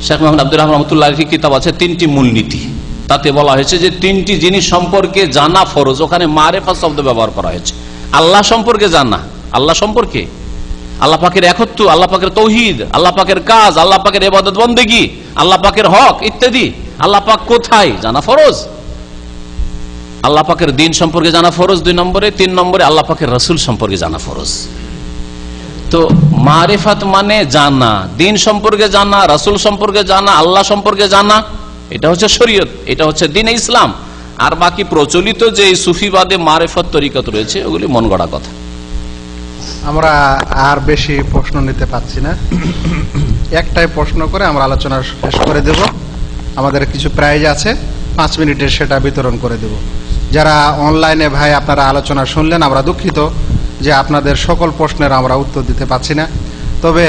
শেখ মোহাম্মদ আব্দুর রহমান রহমতুল্লাহ আলাইহি কিতাব আছে 3টি মূলনীতি, তাতে বলা হয়েছে যে 3টি জিনিস সম্পর্কে জানা ফরজ। ওখানে মারিফত শব্দ ব্যবহার করা হয়েছে। আল্লাহ সম্পর্কে জানা, আল্লাহ সম্পর্কে, আল্লাহ পাকের একত্ব, আল্লাহ পাকের তৌহিদ, আল্লাহ পাকের কাজ, আল্লাহ পাকের ইবাদত বন্দেগী, আল্লাহ পাকের হক ইত্যাদি, আল্লাহ পাক কোথায় জানা ফরজ। আল্লাহ পাকের দিন সম্পর্কে জানা ফরজ 2 নম্বরে, 3 নম্বরে আল্লাহ পাকের রাসূল সম্পর্কে জানা ফরজ। তো মারিফাত মানে জানা, দিন সম্পর্কে জানা, রাসূল সম্পর্কে জানা, আল্লাহ সম্পর্কে জানা, এটা হচ্ছে শরীয়ত, এটা হচ্ছে দ্বীন ইসলাম। আর বাকি প্রচলিত যে সুফিবাদে মারিফত তরিকত রয়েছে, ওগুলি মন গড়া কথা। আমরা আর বেশি প্রশ্ন নিতে পারছি না, একটাই প্রশ্ন করে আমরা আলোচনা শেষ করে দেব। আমাদের কিছু প্রাইজ আছে, 5 মিনিটের, সেটা বিতরণ করে দেব। যারা অনলাইনে ভাই আপনারা আলোচনা শুনলেন, আমরা দুঃখিত যে আপনাদের সকল প্রশ্নের আমরা উত্তর দিতে পারছি না। তবে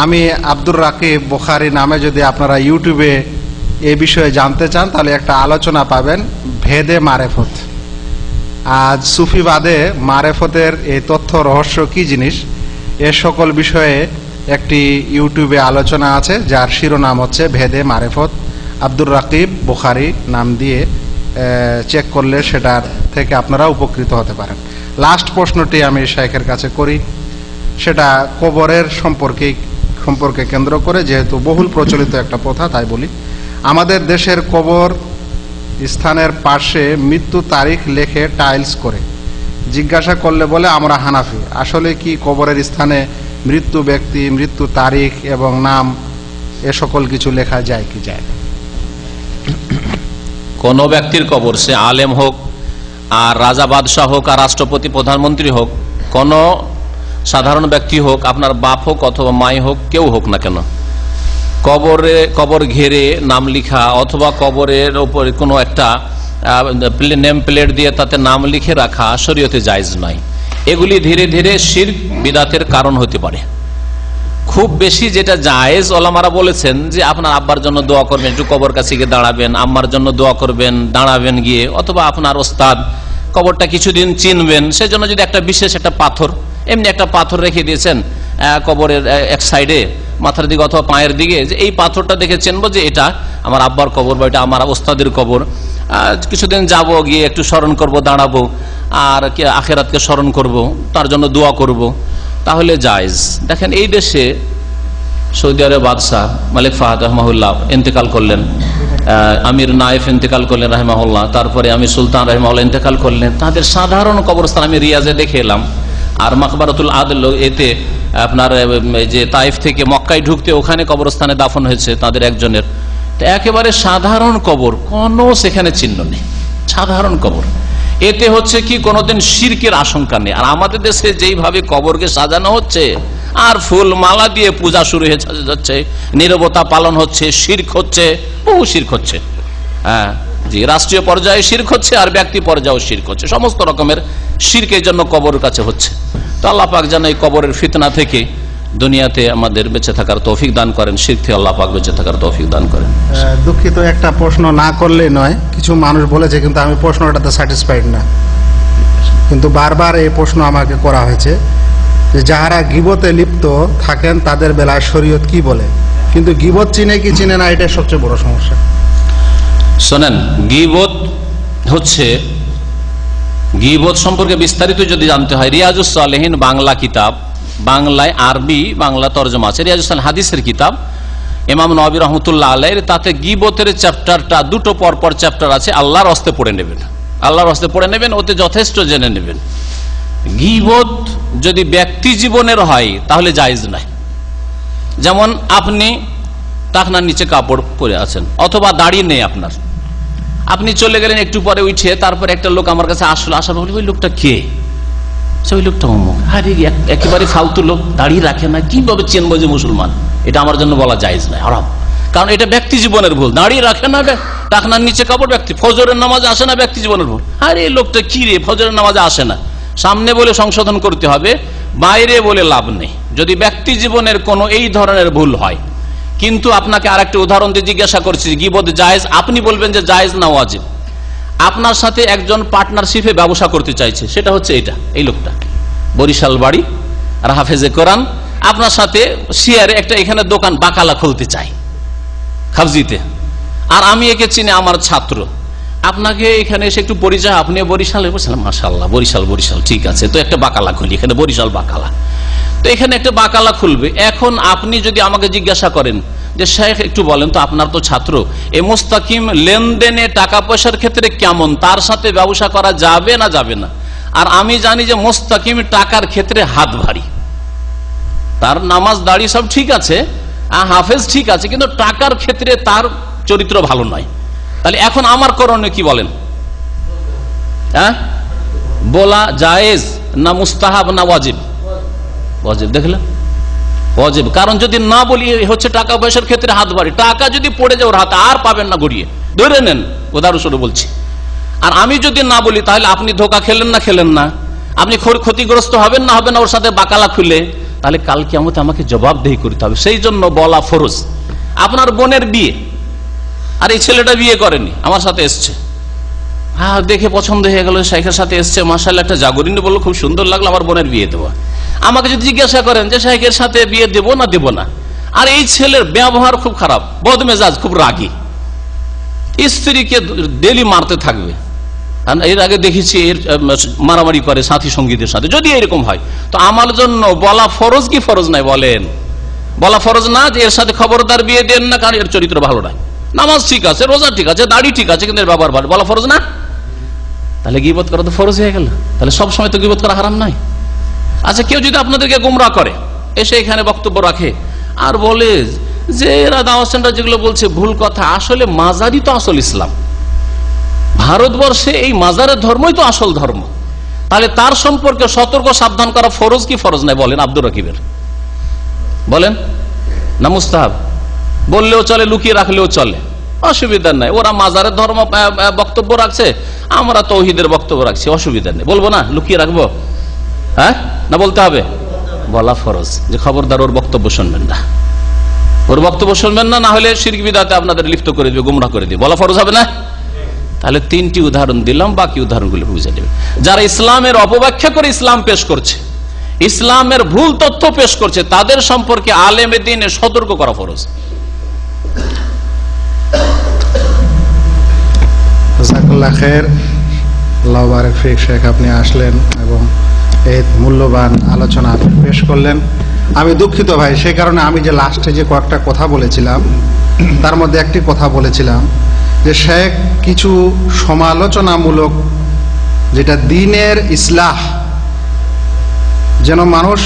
আমি আব্দুর রাকিব বুখারী নামে যদি আপনারা ইউটিউবে এই বিষয়ে জানতে চান, তাহলে একটা আলোচনা পাবেন, ভেদে মারেফত। আজ সুফিবাদে মারেফতের এই তথ্য রহস্য কি জিনিস, এ সকল বিষয়ে একটি ইউটিউবে আলোচনা আছে, যার শিরোনাম হচ্ছে ভেদে মারেফত। আব্দুর রাকিব বুখারী নাম দিয়ে চেক করলে সেটার থেকে আপনারা উপকৃত হতে পারেন। লাস্ট প্রশ্নটি আমি শাইখের কাছে করি, সেটা কবরের সম্পর্কে কেন্দ্র করে, যেহেতু বহুল প্রচলিত একটা প্রথা, তাই বলি। আমাদের দেশের কবর স্থানের পাশে মৃত্যু তারিখ লেখে টাইলস করে। জিজ্ঞাসা করলে বলে আমরা হানাফি। আসলে কি কবরের স্থানে মৃত্যু ব্যক্তি, মৃত্যু তারিখ এবং নাম এ সকল কিছু লেখা যায় কি যায় না? কোন ব্যক্তির কবর, সে আলেম হোক আর রাজা বাদশাহ হোক আর রাষ্ট্রপতি প্রধানমন্ত্রী হোক, কোন সাধারণ ব্যক্তি হোক, আপনার বাপ হোক অথবা মাই হোক, কেউ হোক না কেন, কবর ঘেরে নাম লিখা অথবা কবরের ওপরে কোনো একটা নেম প্লেট দিয়ে তাতে নাম লিখে রাখা শরীয়তে জায়েজ নয়। এগুলি ধীরে ধীরে শিরক বিদআতের কারণ হতে পারে। খুব বেশি যেটা জায়েজ, ওলামারা বলেছেন যে আপনার আব্বার জন্য দোয়া করবেন, একটু কবর কাছে গিয়ে দাঁড়াবেন, আম্মার জন্য দোয়া করবেন, দাঁড়াবেন গিয়ে, অথবা আপনার ওস্তাদ কবরটা কিছুদিন চিনবেন, সেজন্য যদি একটা বিশেষ একটা পাথর, এমনি একটা পাথর রেখে দিয়েছেন কবরের এক সাইডে, মাথার দিকে অথবা পায়ের দিকে, যে এই পাথরটা দেখে চিনবো যে এটা আমার আব্বার কবর বা এটা আমার ওস্তাদের কবর, কিছুদিন যাব, গিয়ে একটু স্মরণ করব, দাঁড়াবো, আর আখেরাতকে স্মরণ করব, তার জন্য দোয়া করব, তাহলে জায়েজ। দেখেন এই দেশে সৌদি আরব বাদশাহ মালিক ফাহাদ রহমাহুল্লাহ ইন্তেকাল করলেন, আমির নায়েফ ইন্তেকাল করলেন রহমাহুল্লাহ, তারপরে আমির সুলতান রহমাহুল্লাহ ইন্তেকাল করলেন। তাদের সাধারণ কবরস্থান আমি রিয়াজে দেখে এলাম, আর মাকবারাতুল আদল এতে আপনার এই যে তাইফ থেকে মক্কায় ঢুকতে ওখানে কবরস্থানে দাফন হয়েছে তাদের একজনের, তো একেবারে সাধারণ কবর, কোনো সেখানে চিহ্ন নেই, সাধারণ কবর। এতে হচ্ছে কি কোনোদিন শিরকের আশঙ্কা নেই। আর আমাদের দেশে যেইভাবে কবরকে সাজানো হচ্ছে, আর ফুল মালা দিয়ে পূজা শুরু হয়ে যাচ্ছে, নীরবতা পালন হচ্ছে, শিরক হচ্ছে, বহু শিরক হচ্ছে। হ্যাঁ জি, রাষ্ট্রীয় পর্যায়ে শিরক হচ্ছে আর ব্যক্তি পর্যায়েও শিরক হচ্ছে, সমস্ত রকমের শিরকের জন্য কবরের কাছে হচ্ছে। তো আল্লাহ পাক যেন এই কবরের ফিতনা থেকে দুনিয়াতে আমাদের বেঁচে থাকার তৌফিক দান করেন, শিরক থেকে আল্লাহ পাক বেঁচে থাকার তৌফিক দান করেন। দুঃখিত, একটা প্রশ্ন না করলেই নয়, কিছু মানুষ বলেছে কিন্তু আমি প্রশ্নটাতে স্যাটিসফাইড না, কিন্তু বারবার এই প্রশ্ন আমাকে করা হয়েছে যে যাহারা গীবতে লিপ্ত থাকেন তাদের বেলায় শরীয়ত কি বলে, কিন্তু গীবত চিনে কি চিনে না, এটাই সবচেয়ে বড় সমস্যা। শোনেন, গীবত হচ্ছে, গীবত সম্পর্কে বিস্তারিত যদি জানতে হয়, রিয়াজুস সালেহিন বাংলা কিতাব, বাংলায় আরবি বাংলা তরজমা আছে, রিয়াজুস সালেহিন হাদিসের কিতাব, ইমাম নবী রহমতুল্লাহ আলাইহির, তাতে গীবতের চ্যাপ্টারটা দুটো পরপর চ্যাপ্টার আছে, আল্লাহর হস্তে পড়ে নেবেন, আল্লাহর হস্তে পড়ে নেবেন, ওতে যথেষ্ট জেনে নেবেন। গীবত যদি ব্যক্তি জীবনের হয় তাহলে জায়েজ নাই। যেমন আপনি টাকনার নিচে কাপড় পরে আছেন, অথবা দাঁড়িয়ে নেই আপনার, আপনি চলে গেলেন, একটু পরে উঠে তারপরে একটা লোক আমার কাছে আসলো, আসার বলি ওই লোকটা কে, ওই লোকটা অমুক, আরে একেবারে ফালতু লোক, দাঁড়িয়ে রাখে না, কিভাবে চেনবো যে মুসলমান, এটা আমার জন্য বলা জায়েজ নাই, হারাম। কারণ এটা ব্যক্তি জীবনের ভুল, দাঁড়িয়ে রাখে না, টাকনার নিচে কাপড়, ব্যক্তি ফজরের নামাজে আসে না, ব্যক্তি জীবনের ভুল। আরে এই লোকটা কি রে, ফজরের নামাজে আসে না, সামনে বলে সংশোধন করতে হবে, বাইরে বলে লাভ নেই। যদি ব্যক্তি জীবনের কোনো এই ধরনের ভুল হয়, কিন্তু আপনাকে আরেকটা উদাহরণ দিয়ে জিজ্ঞাসা করছি, গীবত জায়েজ, আপনি বলবেন যে জায়েজ না ওয়াজিব। আপনার সাথে একজন পার্টনারশিপে ব্যবসা করতে চাইছে, সেটা হচ্ছে এটা, এই লোকটা বরিশাল বাড়ি আর হাফেজে কোরআন, আপনার সাথে শেয়ারে একটা এখানে দোকান বাকালা খুলতে চাই খাবজিতে, আর আমি একে চিনি, আমার ছাত্র, আপনাকে এখানে এসে একটু পরিচয়, আপনি বরিশালে বলছিলাম, মাশাআল্লাহ বরিশাল, বরিশাল ঠিক আছে, তো একটা বাকালা খুলি এখানে, বরিশাল বাকালা, তো এখানে একটা বাকালা খুলবে। এখন আপনি যদি আমাকে জিজ্ঞাসা করেন যে শেখ একটু বলেন তো, আপনার তো ছাত্র, এই মুস্তাকিম লেনদেনে টাকা পয়সার ক্ষেত্রে কেমন, তার সাথে ব্যবসা করা যাবে না যাবে না? আর আমি জানি যে মুস্তাকিম টাকার ক্ষেত্রে হাত ভারী, তার নামাজ দাড়ি সব ঠিক আছে, হাফেজ ঠিক আছে, কিন্তু টাকার ক্ষেত্রে তার চরিত্র ভালো নয়। তাহলে এখন আমার করণীয় কি বলেন? হ্যাঁ, বলা জায়েজ না মুস্তাহাব না ওয়াজিব? ওয়াজিব। দেখলেন, ওয়াজিব। কারণ যদি না বলি হচ্ছে টাকা পয়সার ক্ষেত্রে হাত ভারী, টাকা যদি পড়ে যায় ওর হাতে আর পাবেন না, গড়িয়ে ধরে নেন, উদাহরণস্বরূপ বলছি। আর আমি যদি না বলি তাহলে আপনি ধোকা খেলেন না খেলেন না, আপনি ক্ষতিগ্রস্ত হবেন না হবেন না ওর সাথে বাকালা খুলে, তাহলে কাল কিয়ামতে আমাকে জবাবদেহি করতে হবে। সেই জন্য বলা ফরজ। আপনার বোনের বিয়ে, আর এই ছেলেটা বিয়ে করেনি, আমার সাথে এসছে, হ্যাঁ দেখে পছন্দ হয়ে গেল, শাইখের সাথে এসছে, মাশাআল্লাহ একটা জাগরিনী বললো খুব সুন্দর লাগলো, আমার বোনের বিয়ে দেবো। আমাকে যদি জিজ্ঞাসা করেন যে শাইখের সাথে বিয়ে দেবো না দেবো না, আর এই ছেলের ব্যবহার খুব খারাপ, বদমেজাজ, খুব রাগী, স্ত্রীকে ডেলি মারতে থাকবে, এর আগে দেখেছি এর মারামারি করে সাথী সঙ্গীদের সাথে, যদি এরকম হয় তো আমার জন্য বলা ফরজ কি ফরজ নাই? বলেন, বলা ফরজ না যে এর সাথে খবরদার বিয়ে দেন না, কারণ এর চরিত্র ভালো নয়, নামাজ ঠিক আছে, রোজা ঠিক আছে, দাড়ি ঠিক আছে, কিন্তু এর ব্যবহার ভালো, বলা ফরজ না? তাহলে গীবত করা তো ফরজ হয়ে গেল। তাহলে সব সময় তো গীবত করা হারাম নাই। আচ্ছা, কেউ যদি আপনাদেরকে গোমরাহ করে, এসে এখানে বক্তব্য রাখে আর বলে যে এরা দাওয়াত সেন্টার যেগুলো বলছে ভুল কথা, আসলে মাজারই তো আসল ইসলাম, ভারতবর্ষে এই মাজারের ধর্মই তো আসল ধর্ম, তাহলে তার সম্পর্কে সতর্ক সাবধান করা ফরজ কি ফরজ নাই? বলেন আব্দুর রাকিবের, বলেন না মুস্তাহাব? বললেও চলে, লুকিয়ে রাখলেও চলে, অসুবিধা নাই। ওরা মাজারের ধর্ম বক্তব্য রাখছে, আমরা তৌহিদের বক্তব্য রাখছি, অসুবিধা নেই। বলবো না, লুকিয়ে রাখবো? হ্যাঁ না, বলতে হবে, বলা ফরজ যে খবরদার ওর বক্তব্য শুনবেন না, ওর বক্তব্য শুনবেন না, না হলে শিরক বিদআতে আপনাদের লিপ্ত করে দিবে, গুমরাহ করে দিবে, বলা ফরজ হবে না? তাহলে তিনটি উদাহরণ দিলাম, বাকি উদাহরণগুলো বুঝে নেবে। যারা ইসলামের অপব্যাখ্যা করে ইসলাম পেশ করছে, ইসলামের ভুল তথ্য পেশ করছে, তাদের সম্পর্কে আলেমে দ্বীনে সতর্ক করা ফরজ। জাযাকাল্লাহ খায়ের, আল্লাহ বারাক ফিক। শেখ, আপনি আসলেন এবং এই মূল্যবান আলোচনা পেশ করলেন। আমি দুঃখিত ভাই, সেই কারণে আমি যে লাস্টে যে কয়েকটা কথা বলেছিলাম তার মধ্যে একটি কথা বলেছিলাম যে শেখ কিছু সমালোচনামূলক, যেটা দ্বীনের ইসলাহ, যেন মানুষ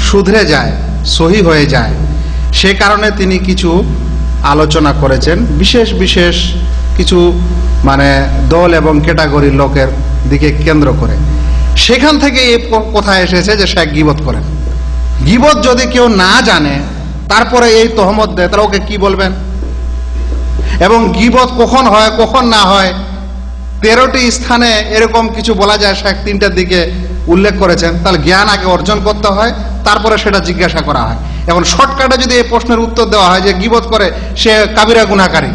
শুধরে যায়, সহি হয়ে যায়, সে কারণে তিনি কিছু আলোচনা করেছেন বিশেষ বিশেষ কিছু দল এবং ক্যাটাগরির লোকের দিকে কেন্দ্র করে। সেখান থেকে এই কথা এসেছে যে শেখ গীবত করেন। গীবত যদি কেউ না জানে তারপরে এই তহমত দেয়, তাহলে ওকে কি বলবেন? এবং গীবত কখন হয় কখন না হয় 13টি স্থানে এরকম কিছু বলা যায়, শেখ 3টার দিকে উল্লেখ করেছেন। তাহলে জ্ঞান আগে অর্জন করতে হয়, তারপরে সেটা জিজ্ঞাসা করা হয়। এখন শর্টকাটে যদি এই প্রশ্নের উত্তর দেওয়া হয় যে গীবত করে সে কাবিরা গুনাহকারী,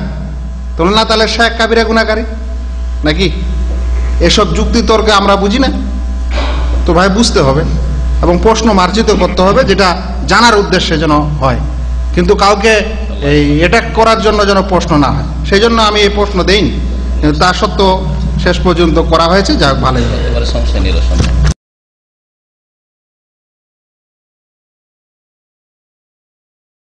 তাহলে না, তাহলে শেখ কাবিরা গুনাহকারী নাকি? এসব যুক্তি তর্কে আমরা বুঝি না তো ভাই, বুঝতে হবে এবং প্রশ্ন মার্জিত করতে হবে, যেটা জানার উদ্দেশ্যে যেন হয়, কিন্তু কাউকে এই অ্যাটাক করার জন্য যেন প্রশ্ন না হয়। সেই জন্য আমি এই প্রশ্ন দেইনি, কিন্তু তা সত্ত্বেও শেষ পর্যন্ত করা হয়েছে, যাক ভালোই। সমস্যা নিরসন।